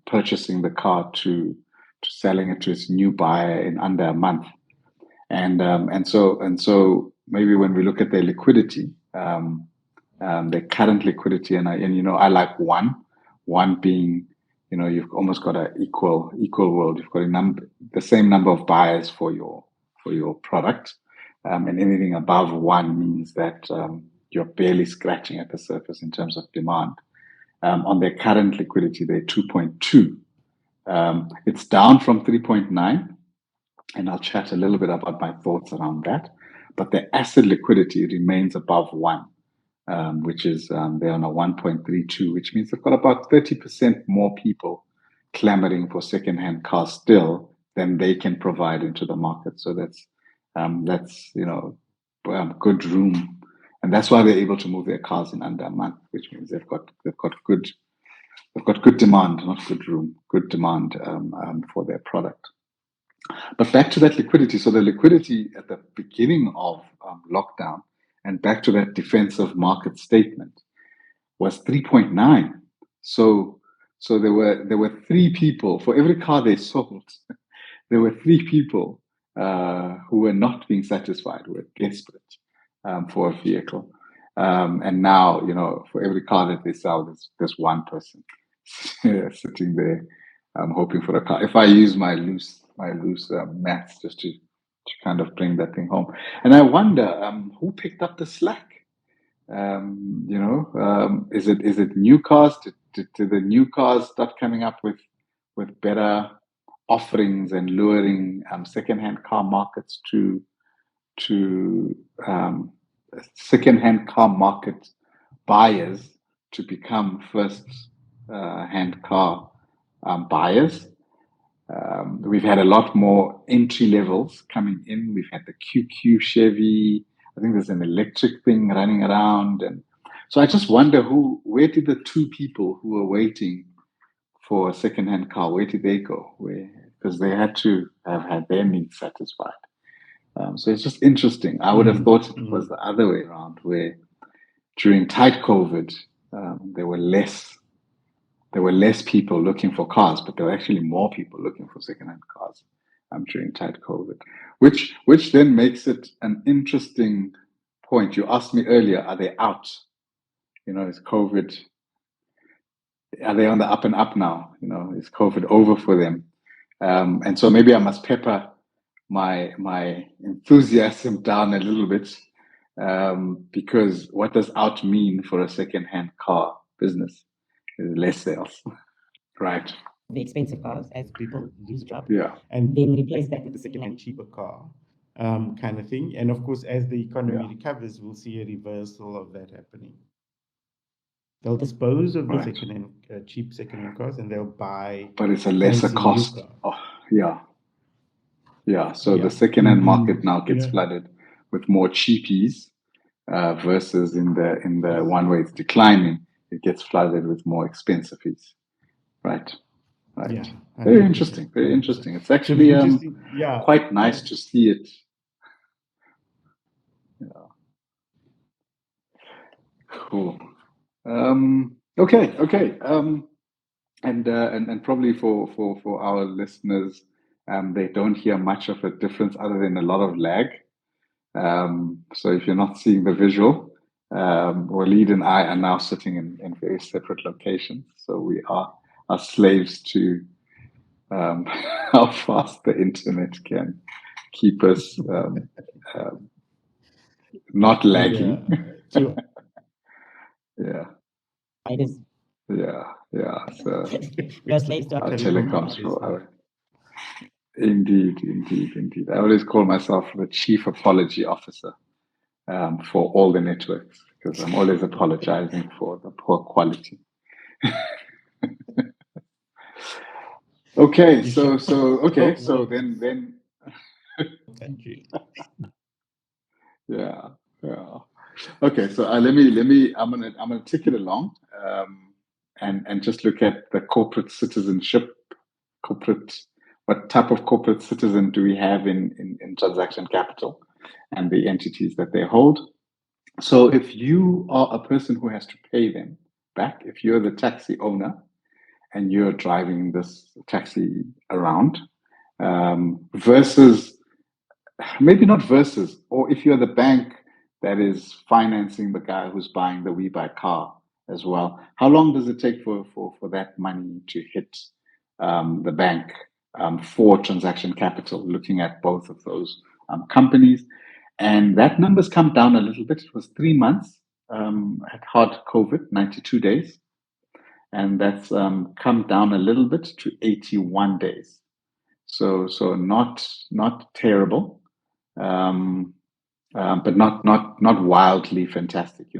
purchasing the car to selling it to its new buyer in under a month. And so maybe when we look at their liquidity, their current liquidity, and I like one being, you've almost got an equal world. You've got the same number of buyers for your product, and anything above one means that you're barely scratching at the surface in terms of demand. On their current liquidity, they're 2.2. It's down from 3.9, and I'll chat a little bit about my thoughts around that. But the asset liquidity remains above 1, which is they're on a 1.32, which means they've got about 30% more people clamoring for secondhand cars still than they can provide into the market. So that's good room. And that's why they're able to move their cars in under a month, which means they've got good demand, not good room, good demand for their product. But back to that liquidity. So the liquidity at the beginning of lockdown, and back to that defensive market statement, was 3.9. So there were 3 people for every car they sold. There were 3 people who were not being satisfied, who were desperate for a vehicle. And now, for every car that they sell, there's one person sitting there hoping for a car. If I use my loose maths just to kind of bring that thing home. And I wonder who picked up the slack. Is it new cars? Did the new cars start coming up with better offerings and luring secondhand car markets to secondhand car market buyers to become first hand car buyers? We've had a lot more entry levels coming in. We've had the QQ Chevy. I think there's an electric thing running around. And so I just wonder where did the two people who were waiting for a second-hand car, where did they go? Because they had to have had their needs satisfied. So it's just interesting. I would have thought it was the other way around, where during tight COVID, there were less people looking for cars, but there were actually more people looking for second-hand cars during tight COVID, which then makes it an interesting point. You asked me earlier, are they out? Is COVID? Are they on the up and up now? Is COVID over for them? And so maybe I must pepper my enthusiasm down a little bit, because what does out mean for a second-hand car business? Less sales. Right. The expensive cars as people lose jobs. Yeah. And then replace that with a second-hand cheaper car, kind of thing. And of course, as the economy recovers, we'll see a reversal of that happening. They'll dispose of the cheap second-hand cars, and they'll buy. But it's a lesser cost. Oh, yeah. Yeah. So the second-hand market now gets flooded with more cheapies, versus in the one way it's declining, it gets flooded with more expensives. Right. Right. Yeah, very interesting. Very interesting. It's actually quite nice to see it. Yeah. Cool. Okay. And probably for our listeners, they don't hear much of a difference other than a lot of lag. So if you're not seeing the visual, Waleed and I are now sitting in very separate locations. So we are slaves to how fast the internet can keep us not lagging. Yeah. So our telecoms provider. Indeed. I always call myself the chief apology officer for all the networks, because I'm always apologizing for the poor quality. Okay, so then. Thank you. Yeah. Okay, so let me. I'm gonna take it along, and just look at the corporate citizenship. What type of corporate citizen do we have in Transaction Capital, and the entities that they hold? So if you are a person who has to pay them back, if you're the taxi owner and you're driving this taxi around, versus, or if you're the bank that is financing the guy who's buying the We Buy car as well, how long does it take for that money to hit the bank for Transaction Capital, looking at both of those companies? And that number's come down a little bit. It was 3 months at hard COVID, 92 days. And that's come down a little bit to 81 days. So not terrible, but not wildly fantastic.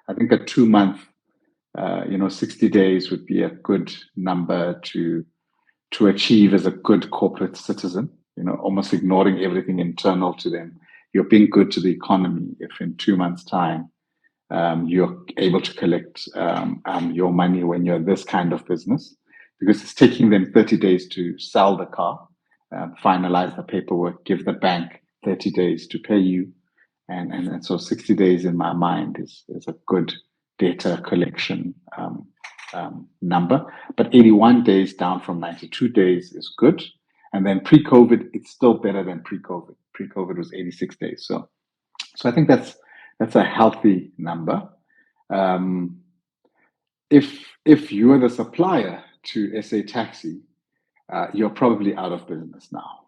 I think a 2 month, 60 days would be a good number to achieve as a good corporate citizen. Almost ignoring everything internal to them. You're being good to the economy if in 2 months' time you're able to collect your money when you're this kind of business, because it's taking them 30 days to sell the car, finalize the paperwork, give the bank 30 days to pay you. And so 60 days in my mind is a good data collection number. But 81 days down from 92 days is good. And then pre-COVID, it's still better than pre-COVID. Pre-COVID was 86 days. So I think that's a healthy number. If you're the supplier to SA Taxi, you're probably out of business now.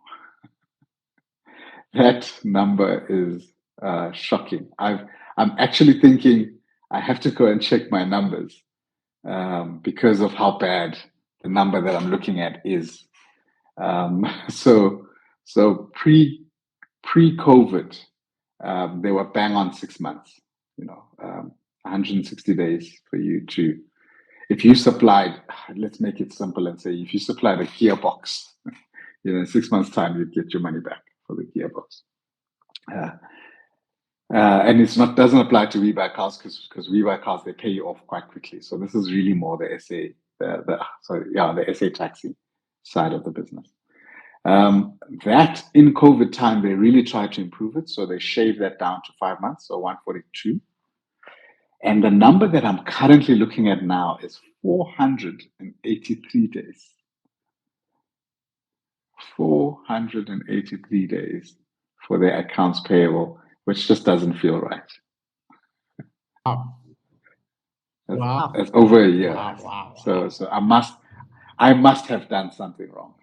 That number is shocking. I'm actually thinking I have to go and check my numbers because of how bad the number that I'm looking at is. So pre-COVID, they were bang on 6 months. 160 days for you to. If you supplied, let's make it simple and say, if you supplied a gearbox in 6 months' time, you'd get your money back for the gearbox. And it's not doesn't apply to We Buy Cars because We Buy Cars, they pay you off quite quickly. So this is really more the the SA taxi side of the business. That in COVID time, they really tried to improve it. So they shaved that down to 5 months, so 142. And the number that I'm currently looking at now is 483 days. 483 days for their accounts payable, which just doesn't feel right. Wow. That's over a year. Wow. So I must have done something wrong.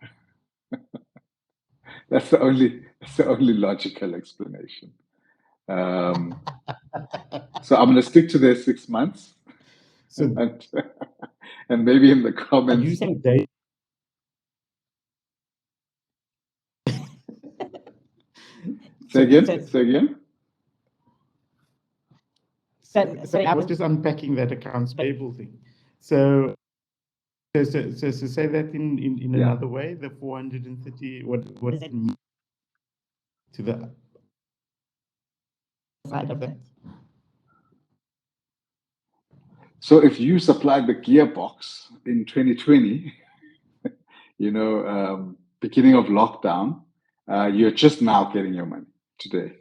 That's the only logical explanation. So I'm going to stick to their 6 months. So and maybe in the comments. you saying they Say again. So I was just unpacking that accounts payable thing. So say that in another way, the 430, what does it mean to the side of that? So if you supplied the gearbox in 2020, beginning of lockdown, you're just now getting your money today.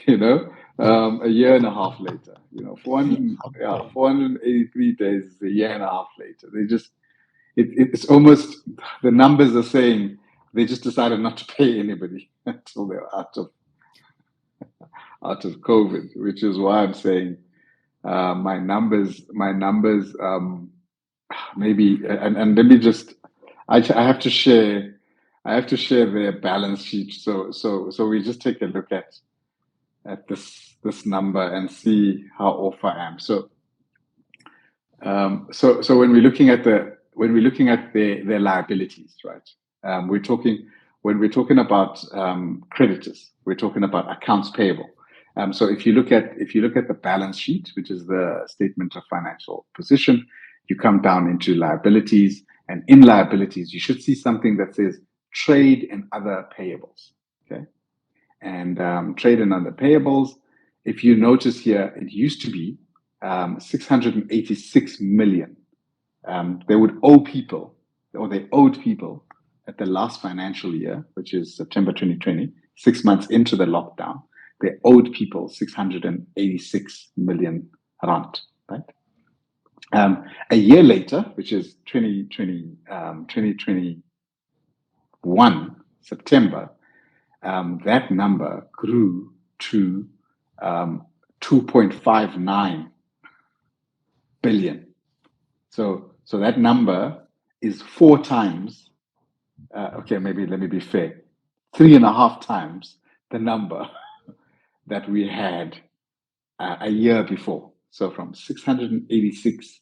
A year and a half later, 483 days is a year and a half later. They just, it's almost, the numbers are saying they just decided not to pay anybody until they're out of COVID, which is why I'm saying my numbers, maybe, and let me just, I have to share their balance sheet. So we just take a look at this number and see how off I am. So when we're looking at their liabilities, right? When we're talking about creditors, we're talking about accounts payable. So if you look at the balance sheet, which is the statement of financial position, you come down into liabilities, and in liabilities you should see something that says trade and other payables. Okay, and trade and other payables. If you notice here, it used to be 686 million. They would owe people, or they owed people at the last financial year, which is September 2020, 6 months into the lockdown. They owed people 686 million rand, right? A year later, which is 2021, September, that number grew to 2.59 billion. So that number is 4 times, maybe let me be fair, 3.5 times the number that we had a year before. So from 686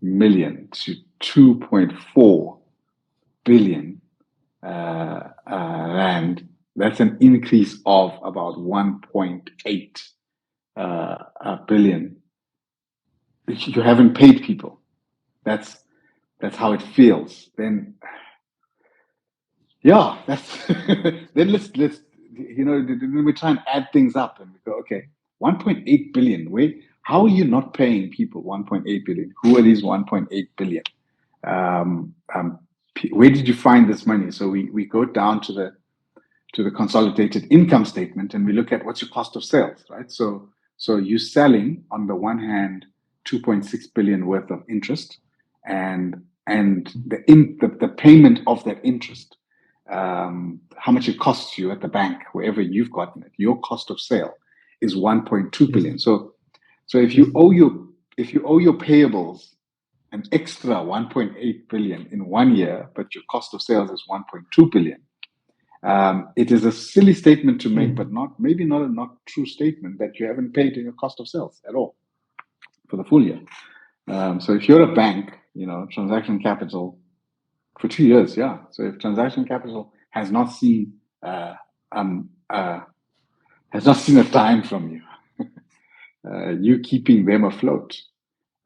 million to 2.4 billion rand. That's an increase of about 1.8 billion. You haven't paid people. That's how it feels. Then, yeah, that's then let's we try and add things up and we go, okay, 1.8 billion. How are you not paying people 1.8 billion? Who are these 1.8 billion? Where did you find this money? So we go down to the consolidated income statement and we look at what's your cost of sales, right? So you're selling on the one hand 2.6 billion worth of interest, and the payment of that interest, how much it costs you at the bank, wherever you've gotten it, your cost of sale is 1.2 billion. So if you owe your payables an extra 1.8 billion in 1 year, but your cost of sales is 1.2 billion, it is a silly statement to make, but maybe not a true statement that you haven't paid in your cost of sales at all for the full year. So if you're a bank, transaction capital for 2 years, yeah. So if transaction capital has not seen a dime from you, you keeping them afloat,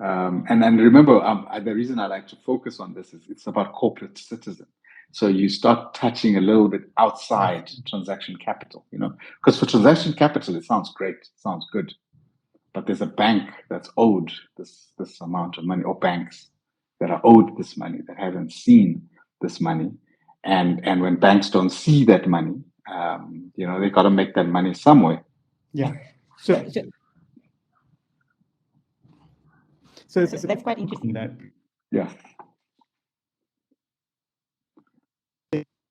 And remember, the reason I like to focus on this is it's about corporate citizen. So you start touching a little bit outside transaction capital, because for transaction capital, it sounds great, it sounds good, but there's a bank that's owed this amount of money, or banks that are owed this money that haven't seen this money, and when banks don't see that money, they got to make that money somewhere. Yeah. So that's quite interesting. That Yeah.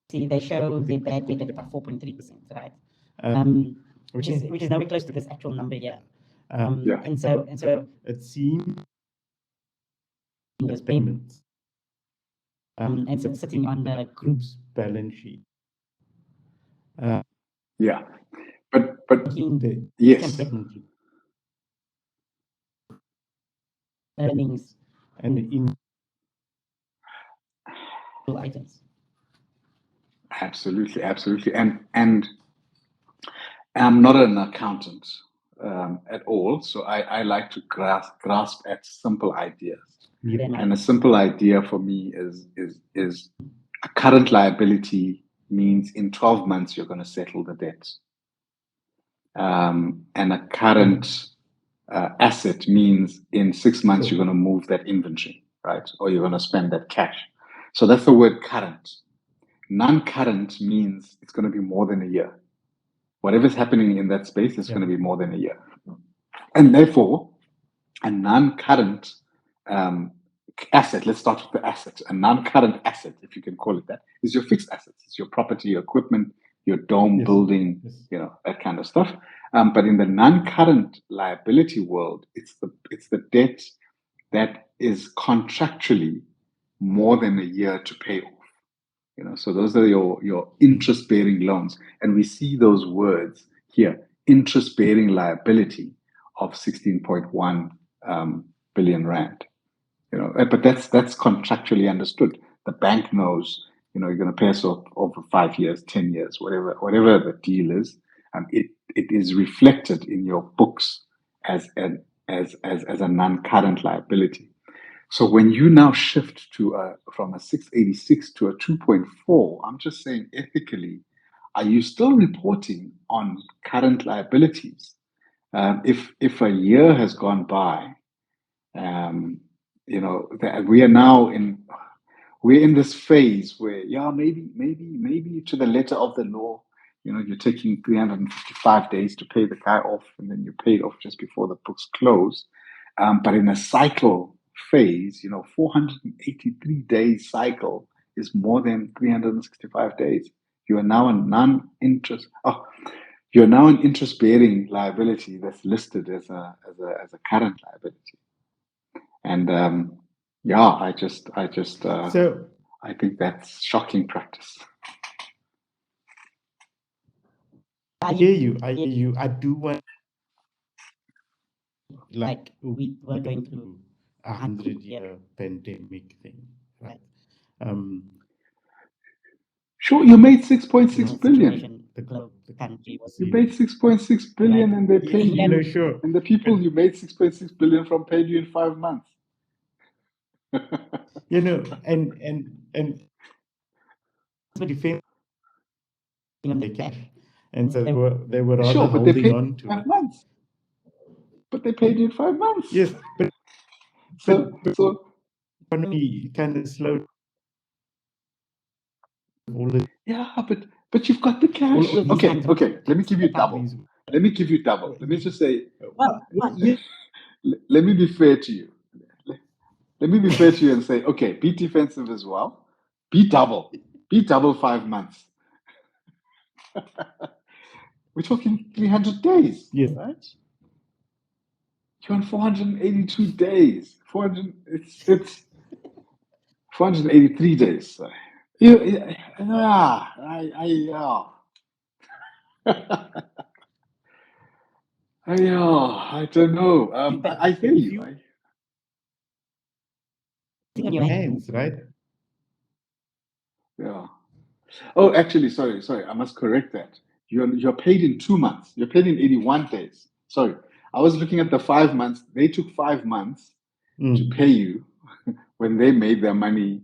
See, they show the bad debt at about 4.3%, right? Which is nowhere close to this actual number here. Yeah. And so it seems those payments, and so sitting on the group's balance sheet. Yeah, but The yes, earnings and in items. absolutely, and I'm not an accountant at all, so I like to grasp at simple ideas. And a simple idea for me is a current liability means in 12 months you're going to settle the debt, and a current asset means in 6 months you're going to move that inventory, right? Or you're going to spend that cash. So that's the word current. Non-current means it's going to be more than a year. Whatever's happening in that space is going to be more than a year. And therefore, a non-current asset, let's start with the asset. A non-current asset, if you can call it that, is your fixed assets. It's your property, your equipment, your dome building, that kind of stuff. But in the non-current liability world, it's the debt that is contractually more than a year to pay off. So those are your interest-bearing loans, and we see those words here: interest-bearing liability of 16.1 billion rand. But that's contractually understood. The bank knows, you're going to pay us off over 5 years, 10 years, whatever the deal is. It is reflected in your books as a non-current liability. So when you now shift from a 686 to a 2.4, I'm just saying ethically, are you still reporting on current liabilities? If a year has gone by, we are now we're in this phase where maybe to the letter of the law, you're taking 355 days to pay the guy off, and then you pay it off just before the books close. But in a cycle phase, 483 days cycle is more than 365 days. You are now you're now an interest-bearing liability that's listed as a current liability. And I think that's shocking practice. I hear you. I do want, like, we were going through 100-year pandemic thing, right? Sure, you made 6.6 billion. The globe, the country was. You made 6.6 billion, and they paid you. Sure. And the people you made 6.6 billion from paid you in 5 months. And defense the cash, and so they were rather sure, but they paid on to 5 months. But they paid you in 5 months. Yes, but so economy kind of slowed. Yeah, but you've got the cash. Okay. Let me give you double. Let me just say. Let me be fair to you. Let me be fair to you and say, okay, be defensive as well. Be double. Be double 5 months. We're talking 300 days, right? You're on 482 days. It's 483 days. I don't know. I hear you. In your hands, right? Yeah. Oh, actually, sorry. I must correct that. You're paid in 2 months. You're paid in 81 days. Sorry. I was looking at the 5 months. They took 5 months to pay you when they made their money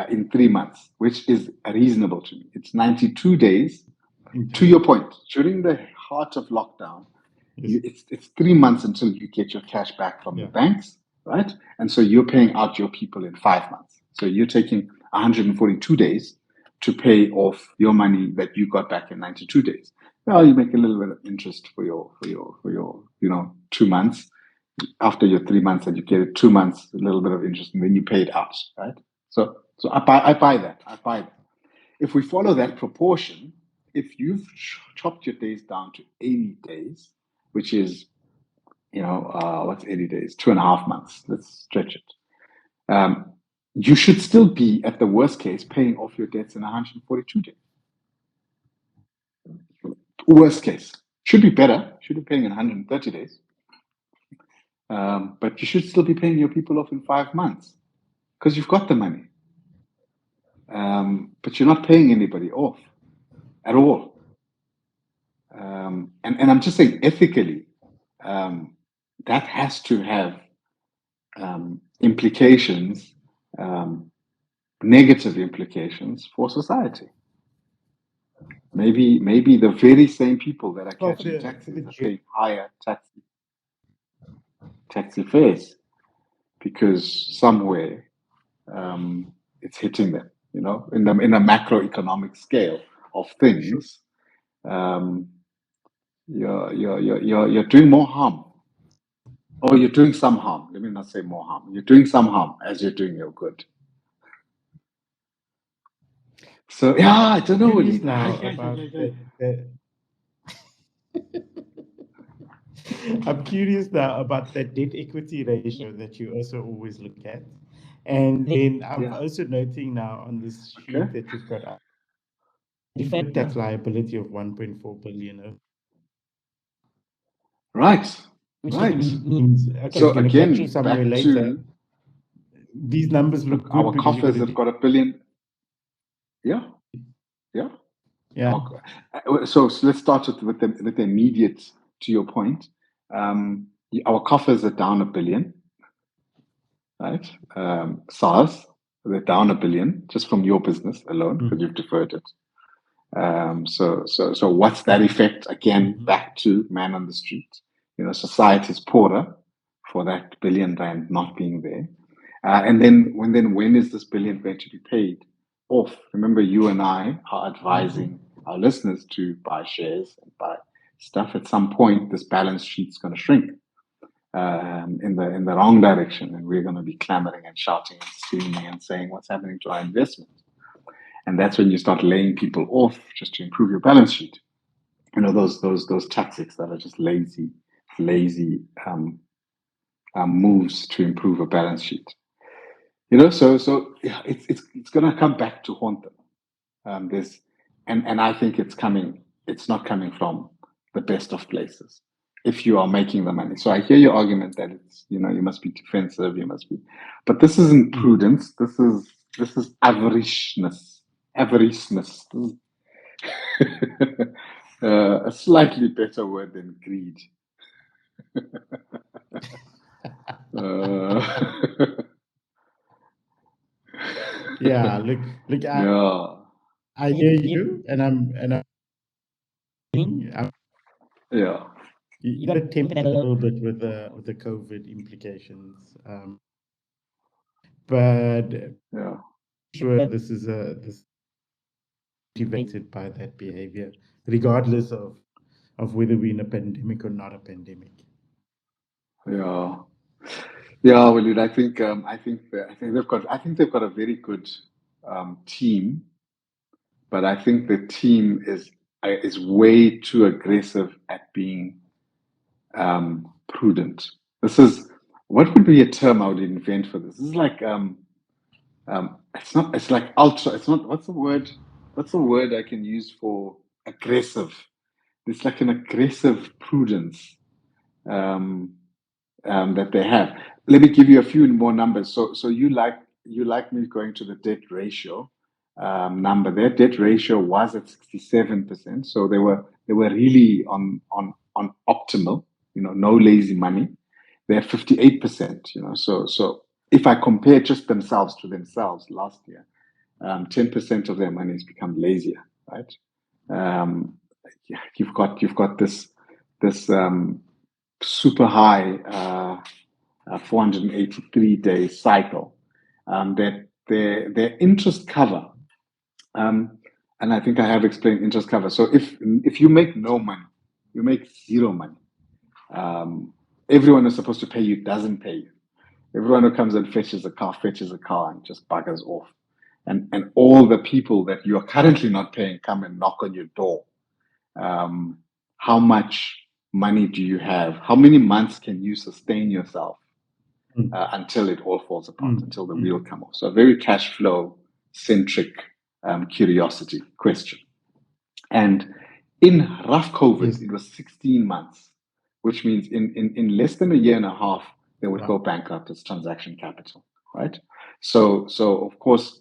in 3 months, which is reasonable to me. It's 92 days. To your point, during the heart of lockdown, it's 3 months until you get your cash back from the banks, right? And so you're paying out your people in 5 months. So you're taking 142 days to pay off your money that you got back in 92 days. Well, you make a little bit of interest for your 2 months. After your 3 months, and you get it 2 months, a little bit of interest, and then you pay it out, right? So I buy that. I buy that. If we follow that proportion, if you've chopped your days down to 80 days, which is, what's 80 days? 2.5 months. Let's stretch it. You should still be, at the worst case, paying off your debts in 142 days. Worst case. Should be better. Should be paying in 130 days. But you should still be paying your people off in 5 months because you've got the money. But you're not paying anybody off at all. And I'm just saying, ethically, that has to have implications, negative implications for society. Maybe the very same people that are catching taxis are paying higher taxi fares because somewhere it's hitting them. In a macroeconomic scale of things, you're doing more harm. Or you're doing some harm. Let me not say more harm. You're doing some harm as you're doing your good. So I don't know. I'm curious now about the debt equity ratio that you also always look at. And then I'm also noting now on this sheet that you've got deferred tax liability of 1.4 billion. Right. Means, so again, back later. to these numbers look good. Our coffers have got $1 billion. Yeah. So let's start with the immediate, to your point. Our coffers are down $1 billion, right? SARS, they're down $1 billion just from your business alone because you've deferred it. So what's that effect? Again, back to man on the street. Society's poorer for that $1 billion not being there. And then when is this $1 billion going to be paid off? Remember, you and I are advising our listeners to buy shares and buy stuff. At some point, this balance sheet's going to shrink in the wrong direction, and we're going to be clamoring and shouting and screaming and saying what's happening to our investment. And that's when you start laying people off just to improve your balance sheet. Those tactics that are just lazy moves to improve a balance sheet. So it's going to come back to haunt them. And I think it's coming. It's not coming from the best of places. If you are making the money, so I hear your argument that it's you must be defensive, but this isn't prudence. This is avariceness. A slightly better word than greed. I hear you, and I'm you got to temper that a little bit with the COVID implications, but sure this is motivated by that behavior, regardless of whether we're in a pandemic or not a pandemic. Walid, I think they've got a very good team, but I think the team is way too aggressive at being prudent. This is what would be a term I would invent for this. This is like it's like ultra. It's not. What's the word? What's the word I can use for aggressive? It's like an aggressive prudence. That they have. Let me give you a few more numbers. So you like me going to the debt ratio number. Their debt ratio was at 67%. So they were really on optimal. No lazy money. they're 58%. So if I compare just themselves to themselves last year, 10% of their money has become lazier, right? You've got this super high 483-day cycle that their interest cover, and I think I have explained interest cover. So if you make no money, you make zero money. Everyone who's supposed to pay you doesn't pay you. Everyone who comes and fetches a car and just buggers off. And all the people that you are currently not paying come and knock on your door. How much money do you have? How many months can you sustain yourself until it all falls apart, until the wheel come off? So a very cash flow centric curiosity question. And in rough COVID, it was 16 months, which means in less than a year and a half, they would go bankrupt as transaction capital, right? So of course,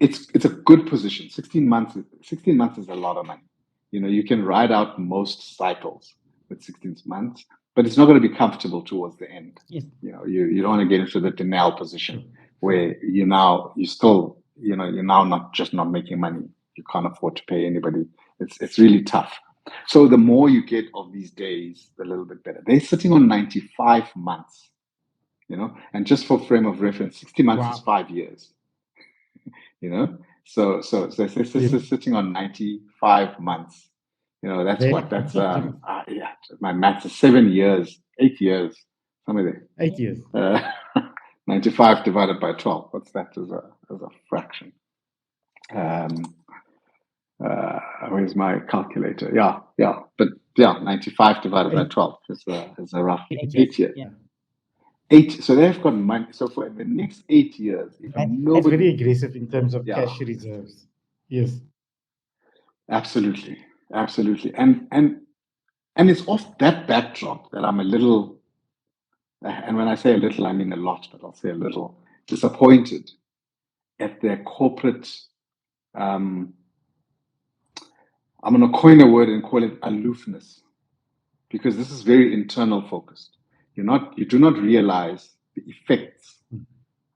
it's a good position. 16 months is a lot of money. You can ride out most cycles with 16 months, but it's not going to be comfortable towards the end. Yes. You don't want to get into the denial position where you're now not making money. You can't afford to pay anybody. It's really tough. So the more you get of these days, the little bit better. They're sitting on 95 months, and just for frame of reference, 60 months is 5 years. So they're sitting on 95 months. My maths is 7 years, 8 years, somewhere there. 8 years. 95 divided by 12. What's that as a fraction? Where's my calculator? Yeah. But 95 divided by 12 is a rough 8 years. Yeah. 8. So they've got money. So for the next 8 years, that's very aggressive in terms of cash reserves. Yes. Absolutely. And it's off that backdrop that I'm a little, and when I say a little, I mean a lot, but I'll say a little, disappointed at their corporate, I'm going to coin a word and call it aloofness, because this is very internal focused. You do not realize the effects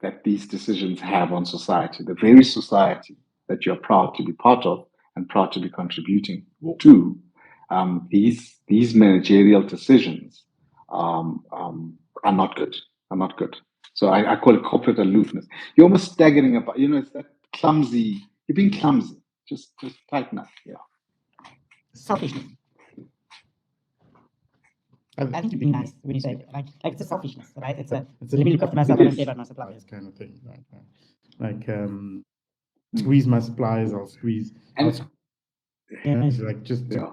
that these decisions have on society, the very society that you're proud to be part of and proud to be contributing to. These managerial decisions are not good. So I call it corporate aloofness. You're almost staggering about. It's that clumsy. You're being clumsy. Just tighten up. Yeah. Selfishness. I think you're being nice when you say like it's a selfishness, right? It's a let me look after myself and care about my suppliers kind of thing, right? Like squeeze my suppliers, I'll squeeze. It's like just yeah.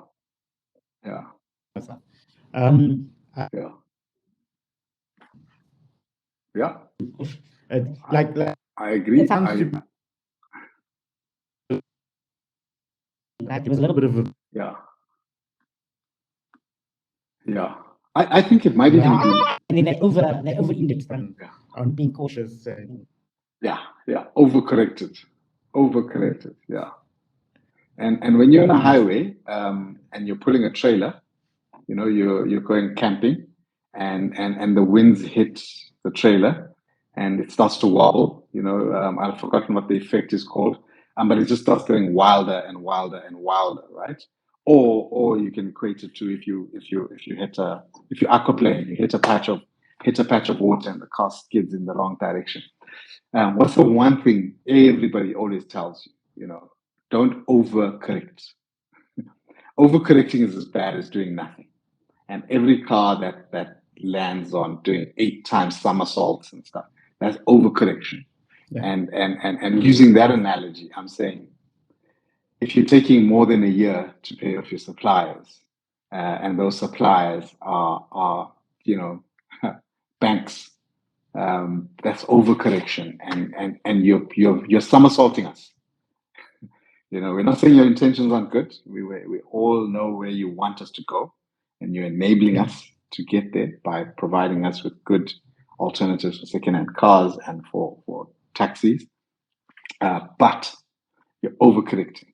I agree. There was a little bit of a I think it might even be. And then they over-indexed on being cautious. Overcorrected. Yeah. And when you're on a highway and you're pulling a trailer, you're going camping, and the winds hit the trailer, and it starts to wobble. I've forgotten what the effect is called, but it just starts going wilder and wilder and wilder, right? Or you can equate it to if you aquaplane, you hit a patch of water and the car skids in the wrong direction. What's the one thing everybody always tells you? Don't overcorrect. Overcorrecting is as bad as doing nothing. And every car that lands on doing 8 times somersaults and stuff, that's overcorrection. Yeah. And using that analogy, I'm saying, if you're taking more than a year to pay off your suppliers, and those suppliers are banks, that's overcorrection, and you're somersaulting us. We're not saying your intentions aren't good. We all know where you want us to go, and you're enabling us to get there by providing us with good alternatives for second-hand cars and for taxis. But you're overcorrecting.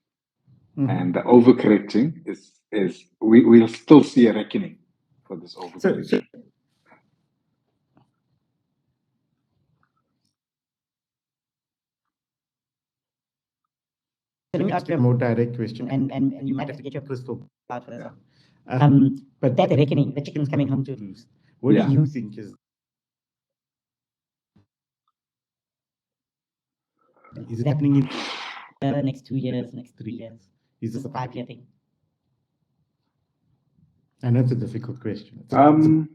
And the overcorrecting is we'll still see a reckoning for this overcorrection. let me ask you a more direct question, and you might have to get your crystal ball out for this one. But that reckoning, the chickens coming home to roost, what do you think is it happening in the next 2 years, next 3 years? Is this a 5-year thing? I know it's a difficult question. I'm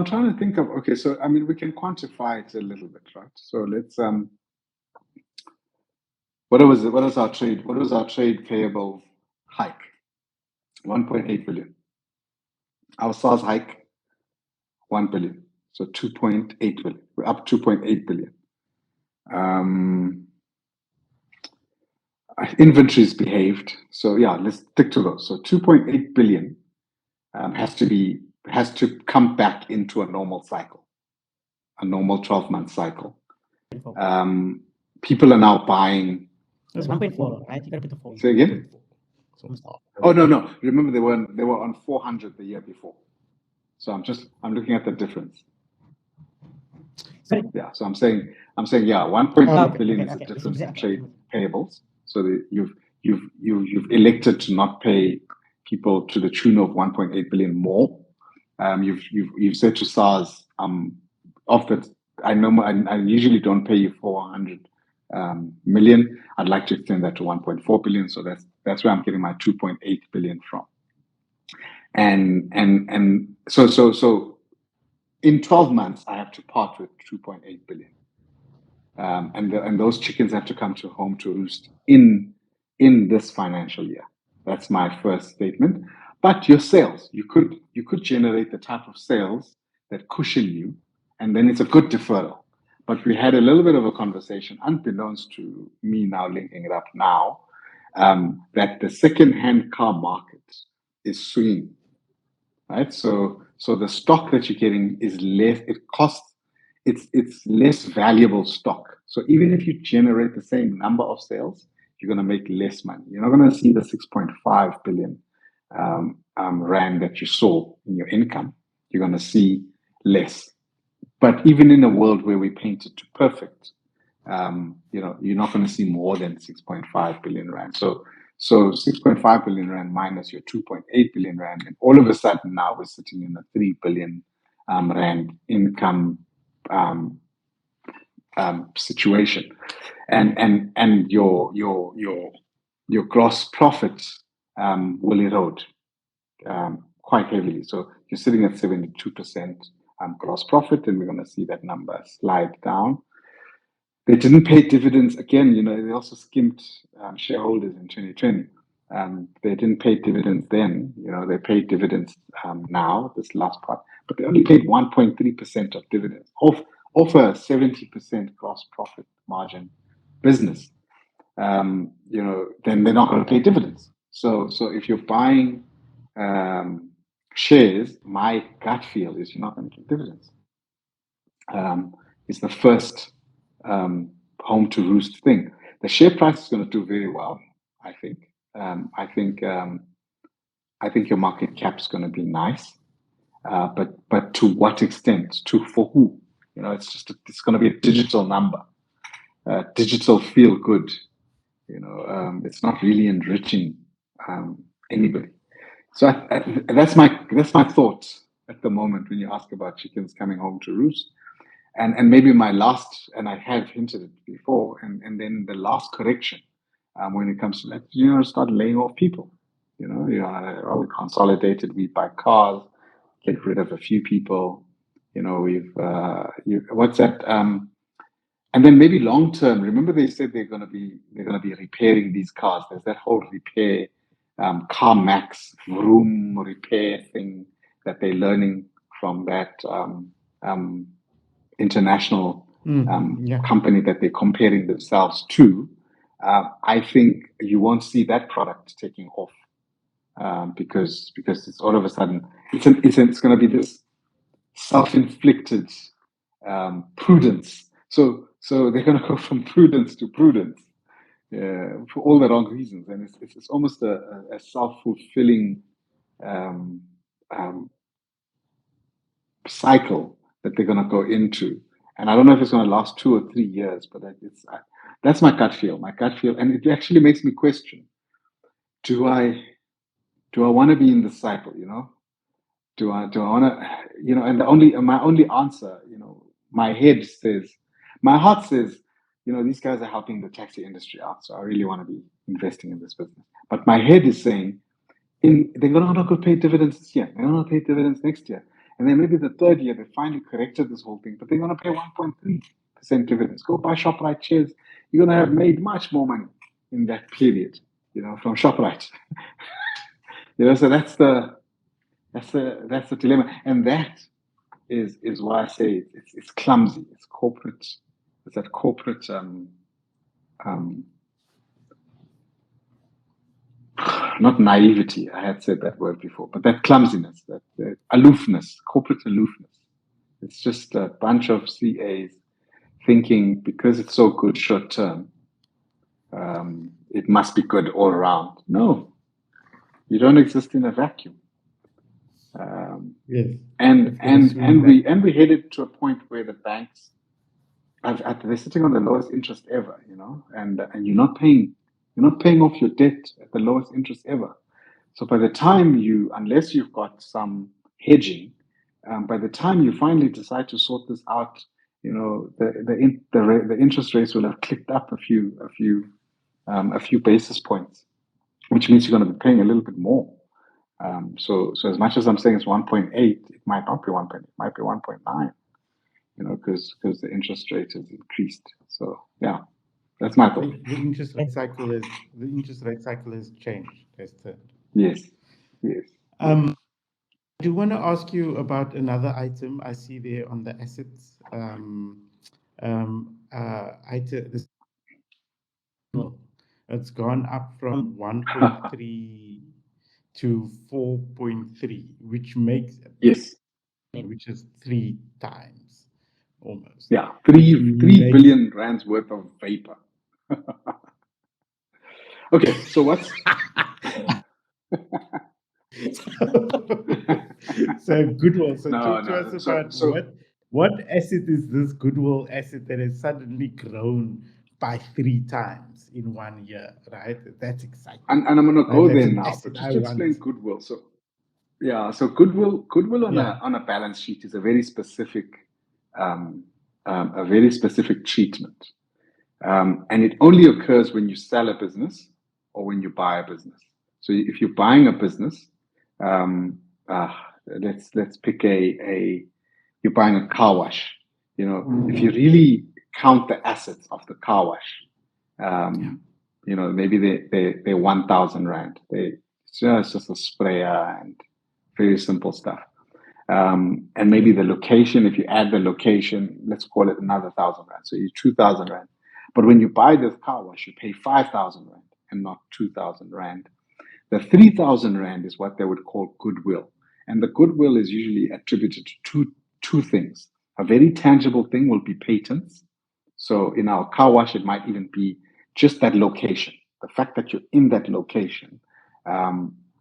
trying to think of, okay, so I mean, we can quantify it a little bit, right? So let's what was our trade payable hike? 1.8 billion. Our sales hike 1 billion. So 2.8 billion. We're up 2.8 billion. Inventories behaved. So yeah, let's stick to those. So 2.8 billion has to come back into a normal cycle, a normal 12-month cycle. People are now buying. It's 1.4, right? You got to put the 4. Say again? Oh no! Remember they were on 400 the year before. So I'm looking at the difference. Yeah. So I'm saying 1.8 billion is the difference in trade payables. So you've elected to not pay people to the tune of 1.8 billion more. You've said to SARS, of that, I usually don't pay you 400 million. I'd like to extend that to 1.4 billion. So that's where I'm getting my 2.8 billion from. And so in 12 months, I have to part with 2.8 billion. And those chickens have to come home to roost in this financial year. That's my first statement. But your sales, you could generate the type of sales that cushion you, and then it's a good deferral. But we had a little bit of a conversation, unbeknownst to me now linking it up now, that the second-hand car market is swinging, right? So the stock that you're getting is less. It's less valuable stock. So even if you generate the same number of sales, you're going to make less money. You're not going to see the 6.5 billion rand that you saw in your income. You're going to see less. But even in a world where we paint it to perfect, you're not going to see more than 6.5 billion rand. So 6.5 billion rand minus your 2.8 billion rand, and all of a sudden now we're sitting in a 3 billion rand income situation, and your gross profit will erode quite heavily. So you're sitting at 72% gross profit, and we're going to see that number slide down. They didn't pay dividends again. They also skimped shareholders in 2020. They didn't pay dividends then. They paid dividends now, this last part, but they only paid 1.3% of dividends off a 70% gross profit margin business. Then they're not going to pay dividends. So if you're buying shares, my gut feel is you're not going to get dividends. It's the first home to roost thing. The share price is going to do very well, I think. I think your market cap is going to be nice, but to what extent? For who? It's going to be a digital number, digital feel good. It's not really enriching anybody. So that's my thoughts at the moment when you ask about chickens coming home to roost. And maybe my last, and I have hinted it before, and then the last correction when it comes to that, start laying off people. We consolidated, we buy cars, get rid of a few people. What's that? And then maybe long term. Remember, they said they're going to be repairing these cars. There's that whole repair, CarMax room repair thing that they're learning from that international company that they're comparing themselves to. I think you won't see that product taking off because it's all of a sudden it's going to be this self-inflicted prudence. So they're going to go from prudence to prudence for all the wrong reasons, and it's almost a self-fulfilling cycle that they're going to go into. And I don't know if it's going to last 2 or 3 years, but that's my gut feel. My gut feel, and it actually makes me question: Do I want to be in the cycle? Do I want to? And my only answer, my head says, my heart says, these guys are helping the taxi industry out, so I really want to be investing in this business. But my head is saying, they're not going to pay dividends this year. They're not going to pay dividends next year. And then maybe the third year, they finally corrected this whole thing, but they're going to pay 1.3% dividends. Go buy ShopRite shares. You're going to have made much more money in that period, from ShopRite. So that's the dilemma. And that is why I say it's clumsy. It's corporate. It's that corporate, not naivety, I had said that word before, but that clumsiness, that aloofness, corporate aloofness. It's just a bunch of CAs thinking because it's so good short term, it must be good all around. No, you don't exist in a vacuum. Yes. And we headed to a point where the banks they're sitting on the lowest interest ever, and you're not paying off your debt at the lowest interest ever. So by the time unless you've got some hedging, by the time you finally decide to sort this out, the interest rates will have clicked up a few basis points, which means you're going to be paying a little bit more. So as much as I'm saying it's 1.8, it might not be 1.8, it might be 1.9. Because the interest rate has increased. So yeah, that's my thought. The interest rate cycle has changed. Has turned. Yes. I do want to ask you about another item I see there on the assets. Item. It's gone up from 1.3 to 4.3, which makes which is 3 times almost. Yeah, 3 billion rands worth of vapor. Okay, so what's so goodwill. So talk to us about what asset is this goodwill asset that has suddenly grown by 3 times in 1 year, right? That's exciting. And I'm going to go there now, but just to explain goodwill. So goodwill on a balance sheet is a very specific treatment, and it only occurs when you sell a business or when you buy a business. So if you're buying a business, let's pick you're buying a car wash. If you really count the assets of the car wash, maybe they're 1,000 rand. It's just a sprayer and very simple stuff. And maybe the location, if you add the location, let's call it another 1,000 rand. So you're 2,000 rand. But when you buy this car wash, you pay 5,000 rand and not 2,000 rand. The 3,000 rand is what they would call goodwill. And the goodwill is usually attributed to two things. A very tangible thing will be patents. So in our car wash, it might even be just that location. The fact that you're in that location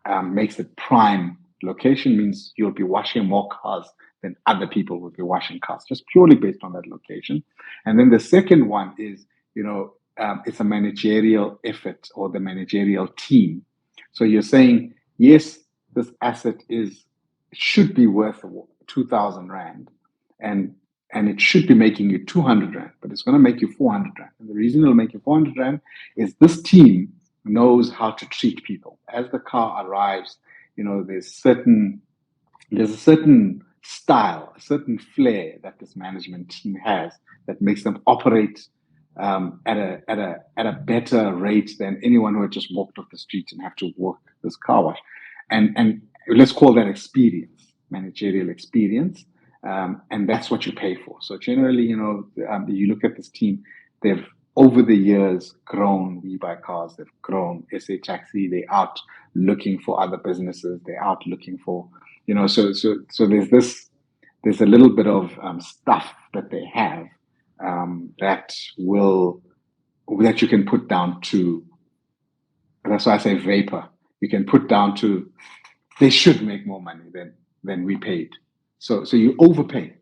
makes it prime. Location means you'll be washing more cars than other people will be washing cars, just purely based on that location. And then the second one is, it's a managerial effort or the managerial team. So you're saying, yes, this asset should be worth 2,000 rand, and it should be making you 200 rand, but it's going to make you 400 rand. And the reason it'll make you 400 rand is this team knows how to treat people. As the car arrives, there's a certain style, a certain flair that this management team has that makes them operate at a better rate than anyone who had just walked off the street and have to work this car wash. And let's call that experience, managerial experience. And that's what you pay for. So generally, you look at this team, they've over the years grown We Buy Cars, they've grown SA Taxi, they're out looking for other businesses, they're out looking for, so there's a little bit of stuff that they have that you can put down to, that's why I say vapor. You can put down to, they should make more money than we paid. So you overpay.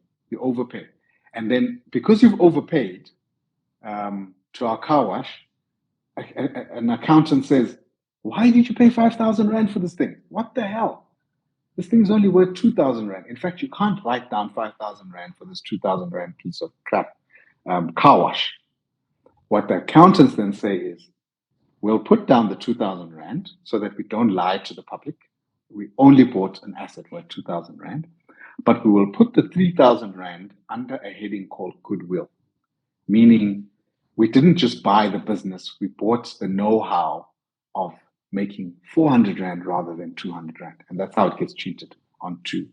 And then because you've overpaid to our car wash, an accountant says, why did you pay 5,000 Rand for this thing? What the hell? This thing's only worth 2,000 Rand. In fact, you can't write down 5,000 Rand for this 2,000 Rand piece of crap car wash. What the accountants then say is, we'll put down the 2,000 Rand so that we don't lie to the public. We only bought an asset worth 2,000 Rand, but we will put the 3,000 Rand under a heading called goodwill, meaning we didn't just buy the business, we bought the know-how of making 400 Rand rather than 200 Rand. And that's how it gets treated onto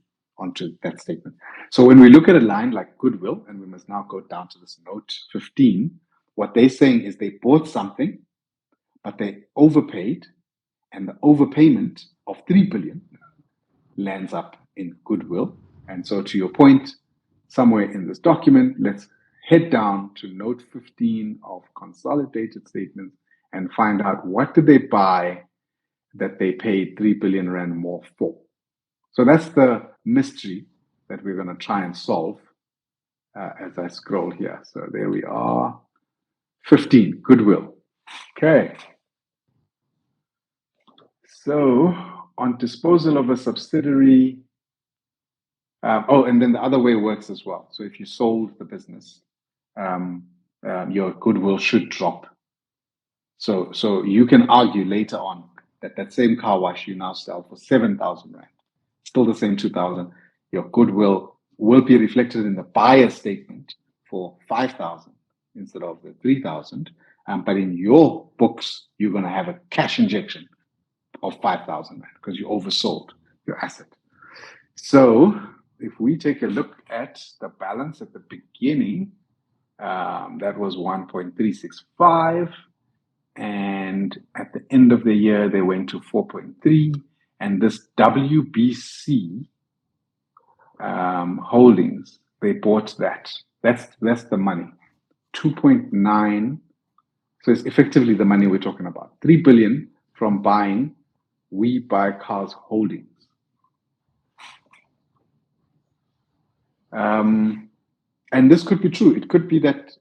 that statement. So when we look at a line like goodwill, and we must now go down to this note 15, what they're saying is they bought something, but they overpaid, and the overpayment of 3 billion lands up in goodwill. And so to your point, somewhere in this document, let's head down to note 15 of consolidated statements and find out what did they buy that they paid 3 billion Rand more for. So that's the mystery that we're going to try and solve as I scroll here. So there we are. 15, goodwill. Okay. So on disposal of a subsidiary, and then the other way works as well. So if you sold the business, your goodwill should drop. So you can argue later on that same car wash you now sell for 7,000 Rand, still the same 2,000. Your goodwill will be reflected in the buyer statement for 5,000 instead of the 3,000. But in your books, you're going to have a cash injection of 5,000 Rand because you oversold your asset. So if we take a look at the balance at the beginning, that was 1.365. And at the end of the year, they went to 4.3. And this WBC holdings, they bought that. That's the money. 2.9. So it's effectively the money we're talking about. 3 billion from buying We Buy Cars holdings. And this could be true. It could be that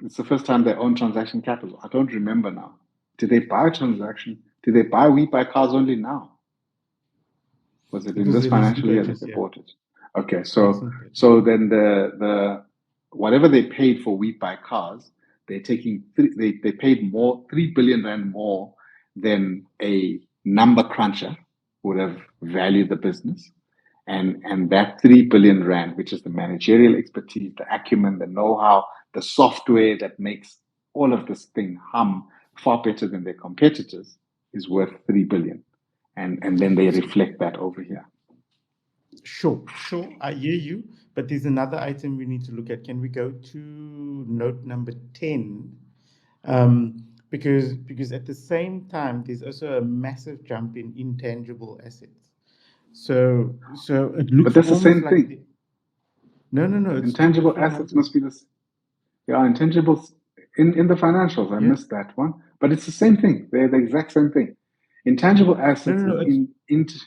it's the first time they own transaction capital. I don't remember now. Did they buy transaction? Did they buy We Buy Cars only now? Was it in this financial year that they bought it? Okay, so then the whatever they paid for We Buy Cars, they're taking they paid more 3 billion Rand more than a number cruncher would have valued the business. And that 3 billion Rand, which is the managerial expertise, the acumen, the know-how, the software that makes all of this thing hum far better than their competitors, is worth 3 billion. And then they reflect that over here. Sure. I hear you. But there's another item we need to look at. Can we go to note number 10? Because at the same time, there's also a massive jump in intangible assets. So it looks. But that's the same like thing. No. Intangible assets must be this. Yeah, intangibles in the financials. I missed that one, but it's the same thing. They're the exact same thing. Intangible assets is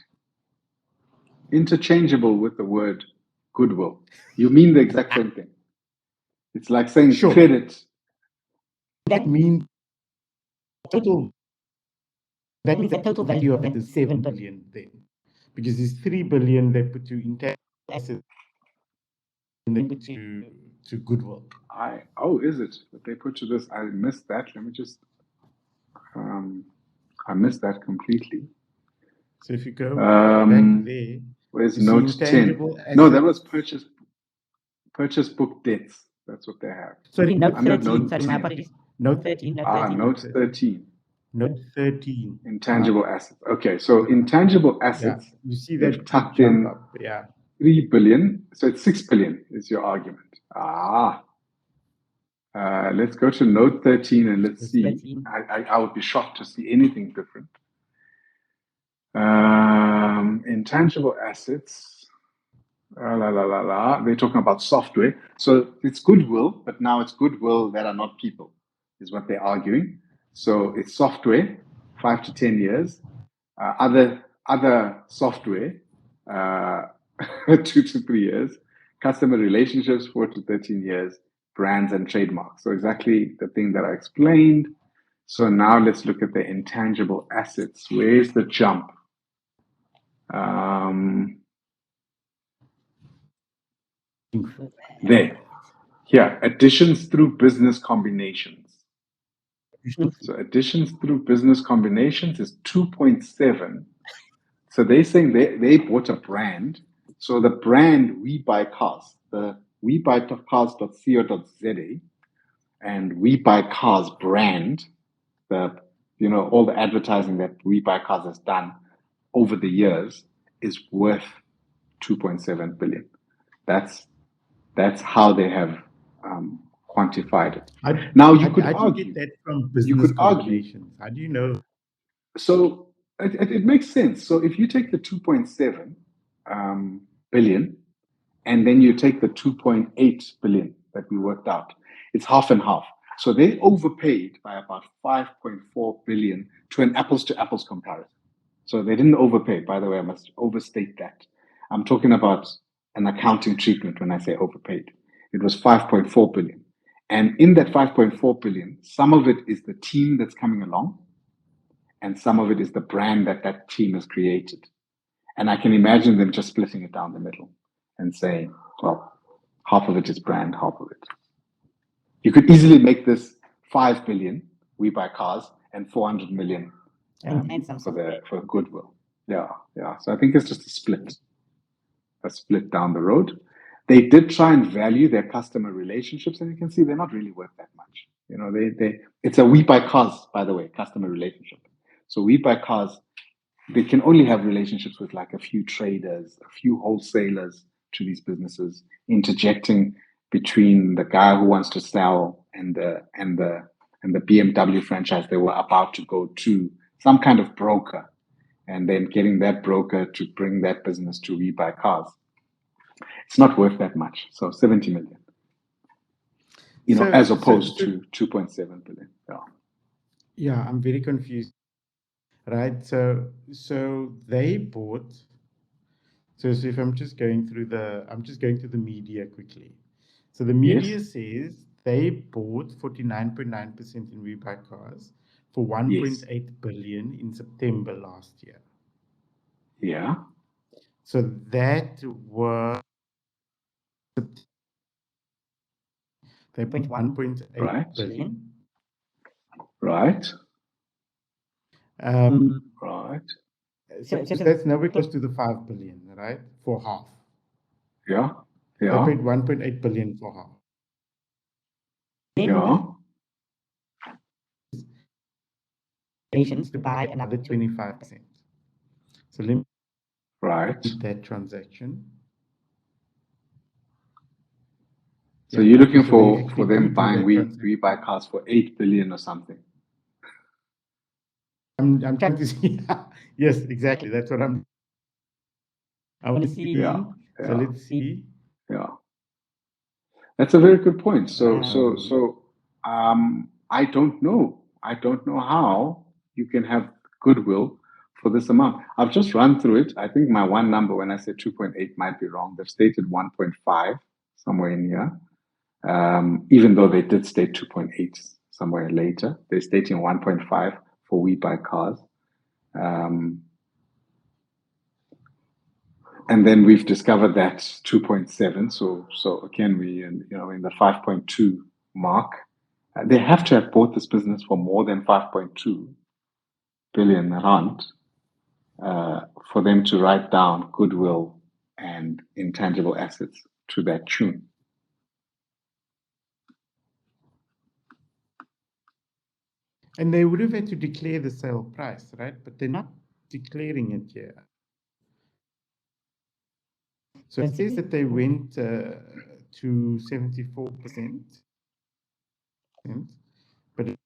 interchangeable with the word goodwill. You mean the exact same thing. It's like saying credit. That means total. That means the total value of that is 7 billion then, because it's 3 billion they put to intangible assets and they put to goodwill. Is it that they put to this? I missed that. Let me just. I missed that completely. So if you go back there, where's note 10? No, that was purchase book debts. That's what they have. Sorry, note 13. Note 13. Note 13. Note 13. Intangible assets. Okay, so intangible assets. You see that tucked in up. 3 billion. So it's 6 billion is your argument. Let's go to note 13 and let's see. 13. I would be shocked to see anything different. Intangible assets. They're talking about software. So it's goodwill, but now it's goodwill that are not people, is what they're arguing. So it's software, 5 to 10 years. Other software, 2 to 3 years. customer relationships, 4 to 13 years, brands and trademarks. So exactly the thing that I explained. So now let's look at the intangible assets. Where's the jump? There. Here, additions through business combinations. So additions through business combinations is 2.7. So they're saying they bought a brand. So the brand We Buy Cars, the webuycars.co.za and We Buy Cars brand, all the advertising that We Buy Cars has done over the years is worth 2.7 billion. That's how they have quantified it. Now you could argue get that from business combinations. How do you know? So it makes sense. So if you take the 2.7 billion and then you take the 2.8 billion that we worked out, it's half and half. So they overpaid by about 5.4 billion to an apples to apples comparison. So they didn't overpay. By the way, I must overstate that. I'm talking about an accounting treatment when I say overpaid. It was 5.4 billion. And in that 5.4 billion, some of it is the team that's coming along, and some of it is the brand that team has created. And I can imagine them just splitting it down the middle and saying, well, half of it is brand, half of it. You could easily make this 5 billion, We Buy Cars, and 400 million for goodwill. Yeah. So I think it's just a split down the road. They did try and value their customer relationships, and you can see they're not really worth that much. It's a We Buy Cars, by the way, customer relationship. So We Buy Cars, they can only have relationships with like a few traders, a few wholesalers to these businesses, interjecting between the guy who wants to sell and the BMW franchise they were about to go to, some kind of broker, and then getting that broker to bring that business to We Buy Cars. It's not worth that much. So 70 million, as opposed to 2.7 billion. Yeah, I'm very confused. Right. So they bought. So if I'm just going through the media quickly. So the media says they bought 49.9% in We Buy Cars for 1.8 billion in September last year. Yeah. So that was they bought 1.8 billion. Right. Right. So that's nowhere close to the 5 billion, right? For half. Yeah. They paid 1.8 billion for half. Yeah. To buy another 25%. So let me read that transaction. So you're looking for them buying We Buy Cars for 8 billion or something. I'm trying to see. Yes, exactly. That's what I want to see. Yeah. So let's see. Yeah. That's a very good point. So I don't know. I don't know how you can have goodwill for this amount. I've just run through it. I think my one number when I said 2.8 might be wrong. They've stated 1.5 somewhere in here. Even though they did state 2.8 somewhere later, they're stating 1.5 for We Buy Cars. And then we've discovered that 2.7. So again, we in the 5.2 mark. They have to have bought this business for more than 5.2 billion rand for them to write down goodwill and intangible assets to that tune. And they would have had to declare the sale price, right? But they're not declaring it here. So it says that they went to 74%. But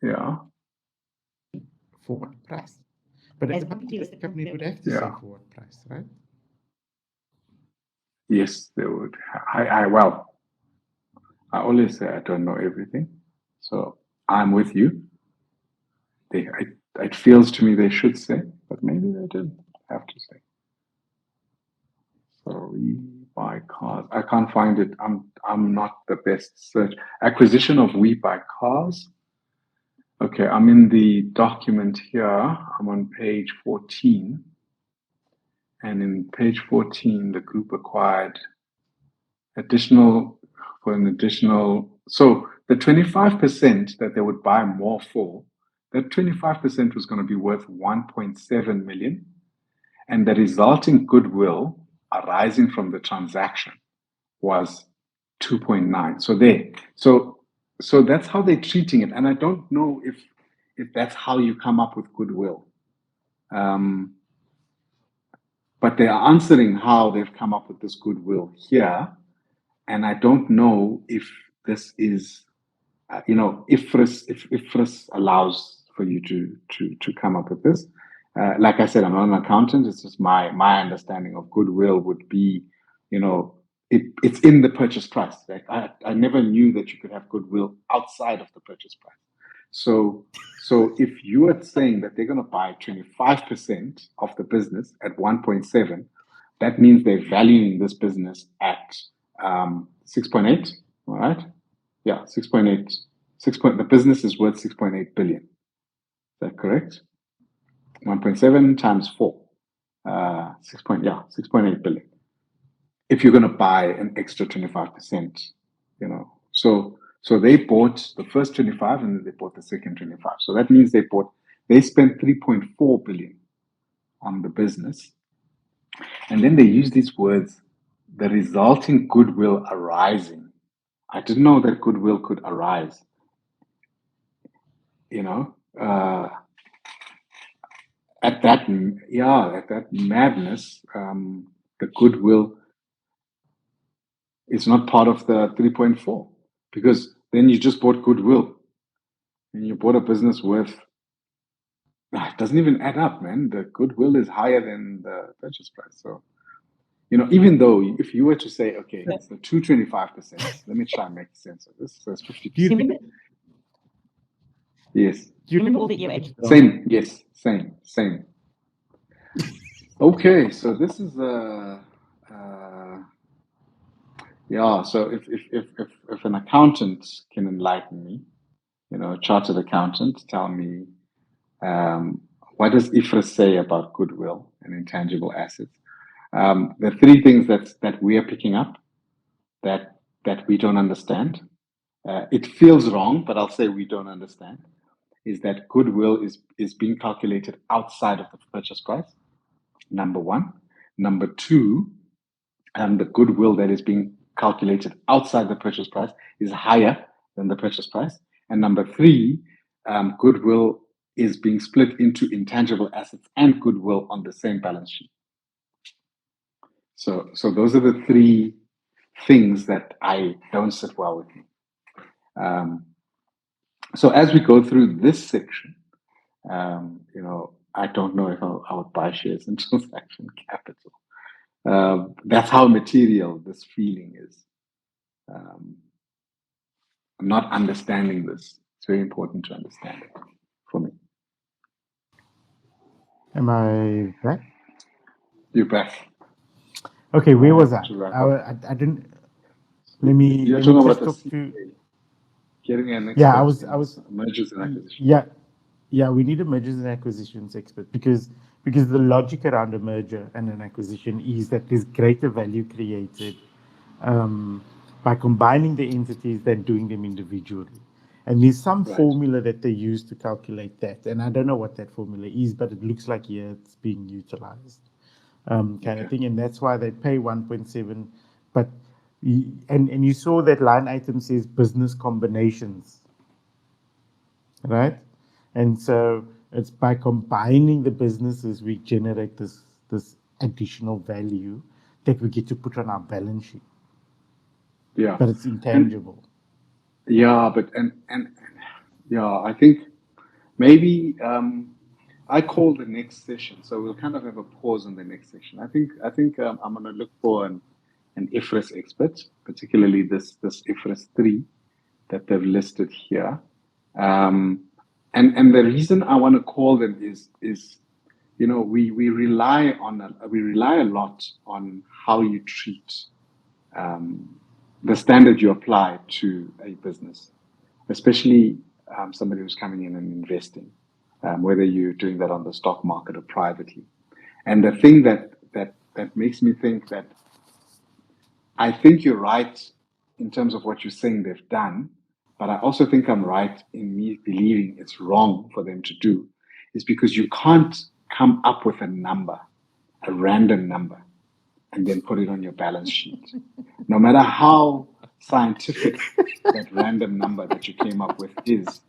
yeah, for what price? But as a publicly listed company, it would have to say for what price, right? Yes, they would. I always say I don't know everything, so I'm with you. It feels to me they should say, but maybe they didn't have to say. So We Buy Cars. I can't find it. I'm not the best search. Acquisition of We Buy Cars. Okay, I'm in the document here. I'm on page 14. And in page 14, the group acquired additional, so the 25% that they would buy more for, that 25% was going to be worth 1.7 million. And the resulting goodwill arising from the transaction was 2.9. So that's how they're treating it. And I don't know if that's how you come up with goodwill. But they are answering how they've come up with this goodwill here. And I don't know if this is, if IFRS allows for you to come up with this. Like I said, I'm not an accountant. It's just my understanding of goodwill would be, it's in the purchase price. Like I never knew that you could have goodwill outside of the purchase price. So if you are saying that they're going to buy 25% of the business at 1.7, that means they're valuing this business at 6.8. All right. Yeah, 6.8. The business is worth 6.8 billion. Is that correct? 1.7 times 4. 6.8 billion. If you're going to buy an extra 25%, so they bought the first 25 and then they bought the second 25. So that means they spent 3.4 billion on the business. And then they use these words, the resulting goodwill arising. I didn't know that goodwill could arise. At that madness, the goodwill is not part of the 3.4, because then you just bought goodwill and you bought a business worth, it doesn't even add up, man. The goodwill is higher than the purchase price. So, even though if you were to say, okay, it's the 225%, let me try and make sense of this. So it's 50%. Yes. Do you remember all the EOH? Same. Yes. Same. Okay. So this is so if an accountant can enlighten me, a chartered accountant, tell me what does IFRS say about goodwill and intangible assets? The three things that we are picking up that we don't understand. It feels wrong, but I'll say we don't understand. Is that goodwill is being calculated outside of the purchase price? Number one. Number two, the goodwill that is being calculated outside the purchase price is higher than the purchase price. And number three, goodwill is being split into intangible assets and goodwill on the same balance sheet. So those are the three things that I don't sit well with me. So as we go through this section, I don't know if I would buy shares in transaction capital. That's how material this feeling is. I'm not understanding this. It's very important to understand it for me. Am I back? You're back. Okay, where was I? I didn't. Let me. You're talking about the CA, getting an expert. Yeah, I was mergers and acquisitions. Yeah, we need a mergers and acquisitions expert because the logic around a merger and an acquisition is that there's greater value created by combining the entities than doing them individually. And there's some formula that they use to calculate that, and I don't know what that formula is, but it looks like here it's being utilized, kind of thing, and that's why they pay 1.7. But and you saw that line item says business combinations, right? And so it's by combining the businesses we generate this additional value that we get to put on our balance sheet. Yeah, but it's intangible. I think maybe I call the next session, so we'll kind of have a pause on the next session. I think I'm going to look for an IFRS expert, particularly this IFRS 3 that they've listed here. And the reason I want to call them is we rely a lot on how you treat the standard you apply to a business, especially somebody who's coming in and investing, whether you're doing that on the stock market or privately. And the thing that makes me think that I think you're right in terms of what you're saying they've done, but I also think I'm right in me believing it's wrong for them to do, is because you can't come up with a number, a random number, and then put it on your balance sheet. No matter how scientific that random number that you came up with is,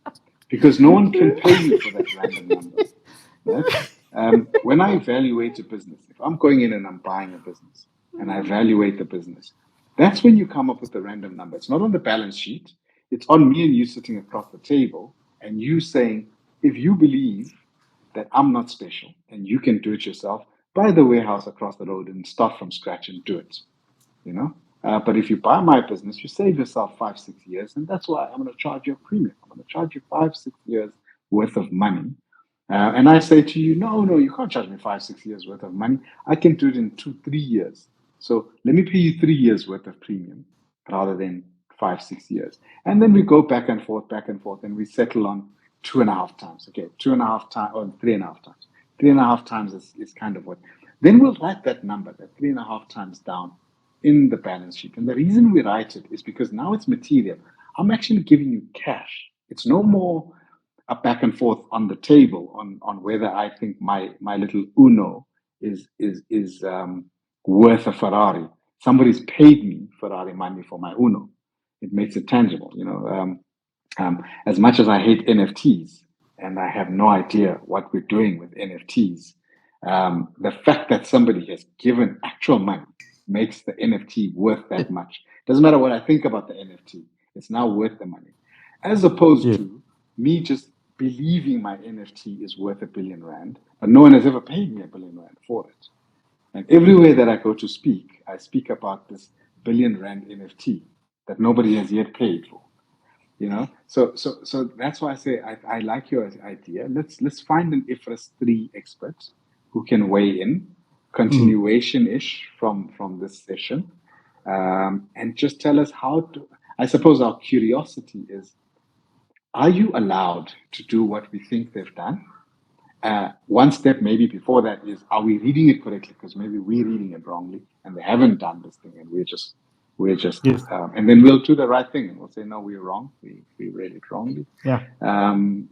because no one can pay you for that random number. Right? When I evaluate a business, if I'm going in and I'm buying a business and I evaluate the business, that's when you come up with a random number. It's not on the balance sheet. It's on me and you sitting across the table and you saying, if you believe that I'm not special and you can do it yourself, buy the warehouse across the road and start from scratch and do it. You know? But if you buy my business, you save yourself 5-6 years, and that's why I'm going to charge you a premium. I'm going to charge you 5-6 years worth of money. And I say to you, no, you can't charge me 5-6 years worth of money. I can do it in 2-3 years. So let me pay you 3 years worth of premium rather than 5-6 years. And then we go back and forth, and we settle on 2.5 times. Okay, 2.5 times or 3.5 times. 3.5 times is kind of what. Then we'll write that number, that 3.5 times down in the balance sheet. And the reason we write it is because now it's material. I'm actually giving you cash. It's no more a back and forth on the table on whether I think my little Uno is worth a Ferrari. Somebody's paid me Ferrari money for my Uno. It makes it tangible. As much as I hate NFTs and I have no idea what we're doing with NFTs, the fact that somebody has given actual money makes the NFT worth that much. Doesn't matter what I think about the NFT. It's now worth the money. As opposed to me just believing my NFT is worth R1 billion, but no one has ever paid me R1 billion for it. And everywhere that I go to speak, I speak about this R1 billion NFT that nobody has yet paid for. So that's why I say I like your idea. Let's find an IFRS 3 expert who can weigh in, continuation-ish from this session, and just tell us how to. I suppose our curiosity is: are you allowed to do what we think they've done? One step maybe before that is: are we reading it correctly? Because maybe we're reading it wrongly and they haven't done this thing, and we're just and then we'll do the right thing and we'll say, no, we're wrong. We read it wrongly. And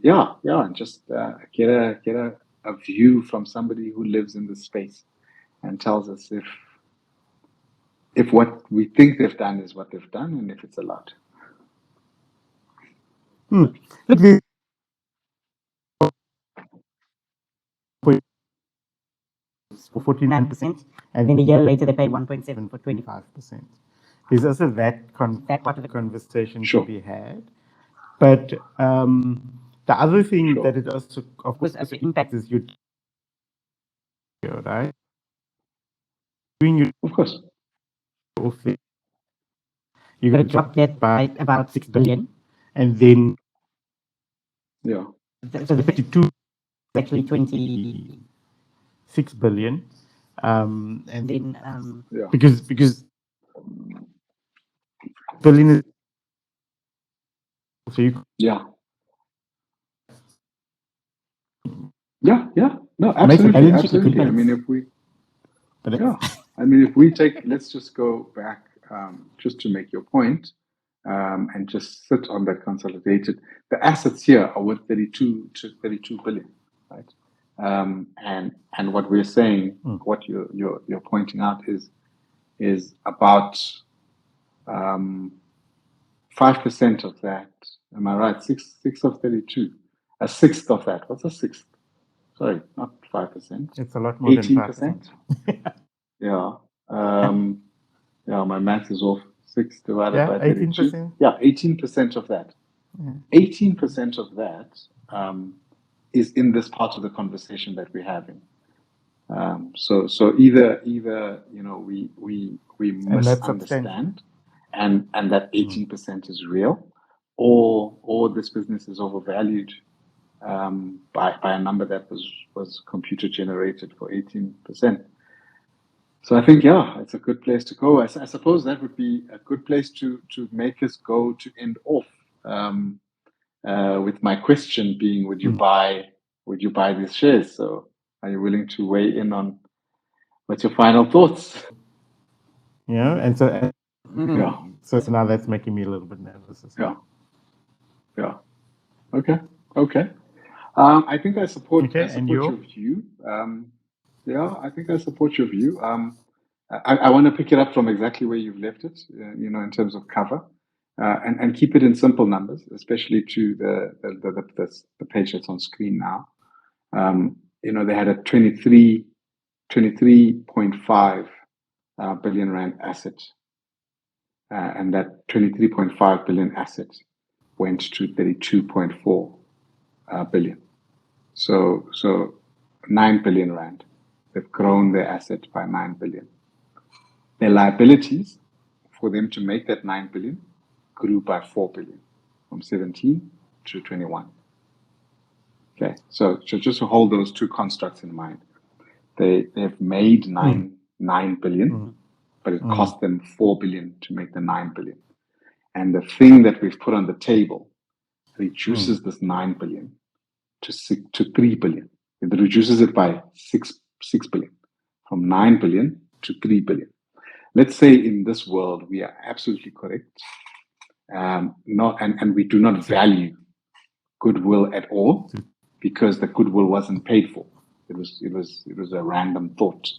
just get a view from somebody who lives in this space and tells us if what we think they've done is what they've done and if it's allowed. For 49%, and then a year later they paid 1.7 for 25%. There's also that part of the conversation to be had. But the other thing that it also, of course, also impacts is your, right? Of course. You're going to drop that by about 6 billion, and then so the 52 is actually 26 billion, and then because billion is so you no, absolutely. I mean, if we take, let's just go back just to make your point, and just sit on that consolidated. The assets here are worth 32 billion, right? And what we're saying, what you're pointing out is about 5% of that. Am I right? Six of 32. A sixth of that. What's a sixth? Sorry, not 5%. It's a lot more 18%. Than 5%. My math is off. 6 divided by 32. 18%. 18% of that. 18% of that is in this part of the conversation that we're having. So either we misunderstand, and that 18% is real, or this business is overvalued by a number that was computer generated for 18%. So I think, yeah, it's a good place to go. I suppose that would be a good place to make us go to end off. With my question being, would you buy these shares? So are you willing to weigh in on what's your final thoughts? And so Yeah. so now that's making me a little bit nervous as well. Yeah. Okay. I think I support your view. I think I support your view. I want to pick it up from exactly where you've left it, in terms of cover, and keep it in simple numbers, especially to the page that's on screen now. They had a 23.5 billion rand asset, and that 23.5 billion asset went to 32.4 billion. So 9 billion rand. They've grown their asset by 9 billion. Their liabilities, for them to make that 9 billion, grew by 4 billion, from 17 to 21. Okay, so just to hold those two constructs in mind, they've made 9 billion, but it cost them 4 billion to make the 9 billion. And the thing that we've put on the table reduces this 9 billion to 3 billion. It reduces it by 6 billion, from 9 billion to 3 billion. Let's say in this world we are absolutely correct, and we do not value goodwill at all, because the goodwill wasn't paid for. It was a random thought,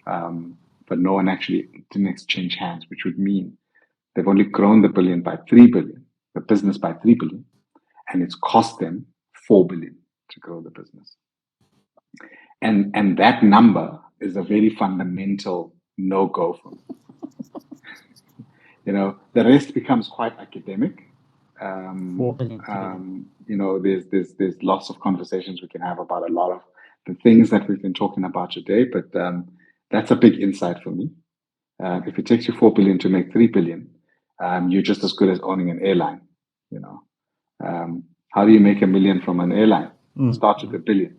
but no one actually didn't exchange hands, which would mean they've only grown the business by 3 billion, and it's cost them 4 billion to grow the business. And that number is a very fundamental no-go for me. The rest becomes quite academic. There's lots of conversations we can have about a lot of the things that we've been talking about today, but that's a big insight for me. If it takes you 4 billion to make 3 billion, you're just as good as owning an airline. How do you make $1 million from an airline? Start with $1 billion.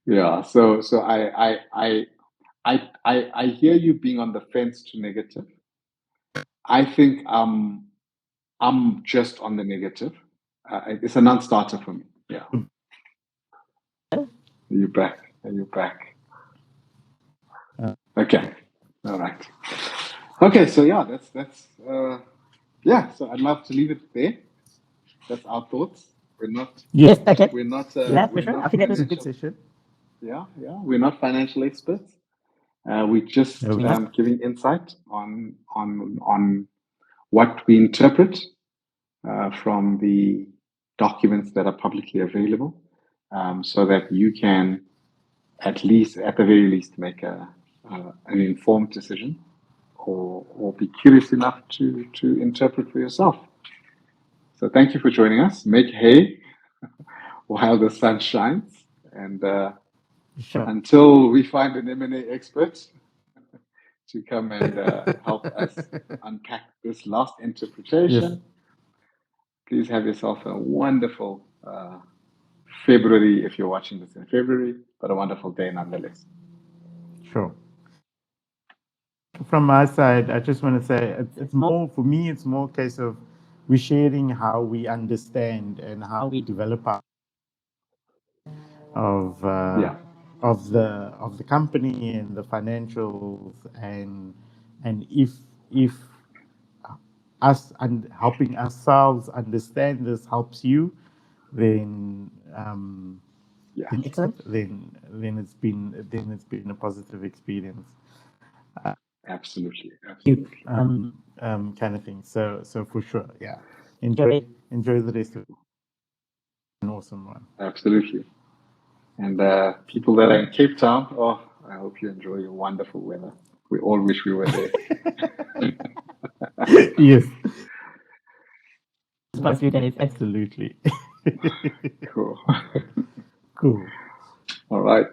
Yeah, so I hear you being on the fence to negative. I think I'm just on the negative. It's a non-starter for me. Yeah. Are you back? Okay. All right. Okay. So yeah, that's So I'd love to leave it there. That's our thoughts. We're not. Yes. Okay. We're not. I think that was a good session. Yeah. We're not financial experts. We're just giving insight on what we interpret from the documents that are publicly available, so that you can at the very least, make an informed decision, or be curious enough to interpret for yourself. So thank you for joining us. Make hay while the sun shines, and until we find an M&A expert to come and help us unpack this last interpretation. Please have yourself a wonderful February, if you're watching this in February, but a wonderful day nonetheless. Sure. From my side, I just want to say it's more, for me, it's more a case of we sharing how we understand and how we develop our of the company and the financials, and if us and helping ourselves understand this helps you, then then excellent. Then it's been a positive experience. Absolutely. Kind of thing. So for sure, yeah. Enjoy the rest of an awesome one. Absolutely. And people that are in Cape Town, I hope you enjoy your wonderful weather. We all wish we were there. Yes. Past few days, absolutely. Cool. Cool. All right.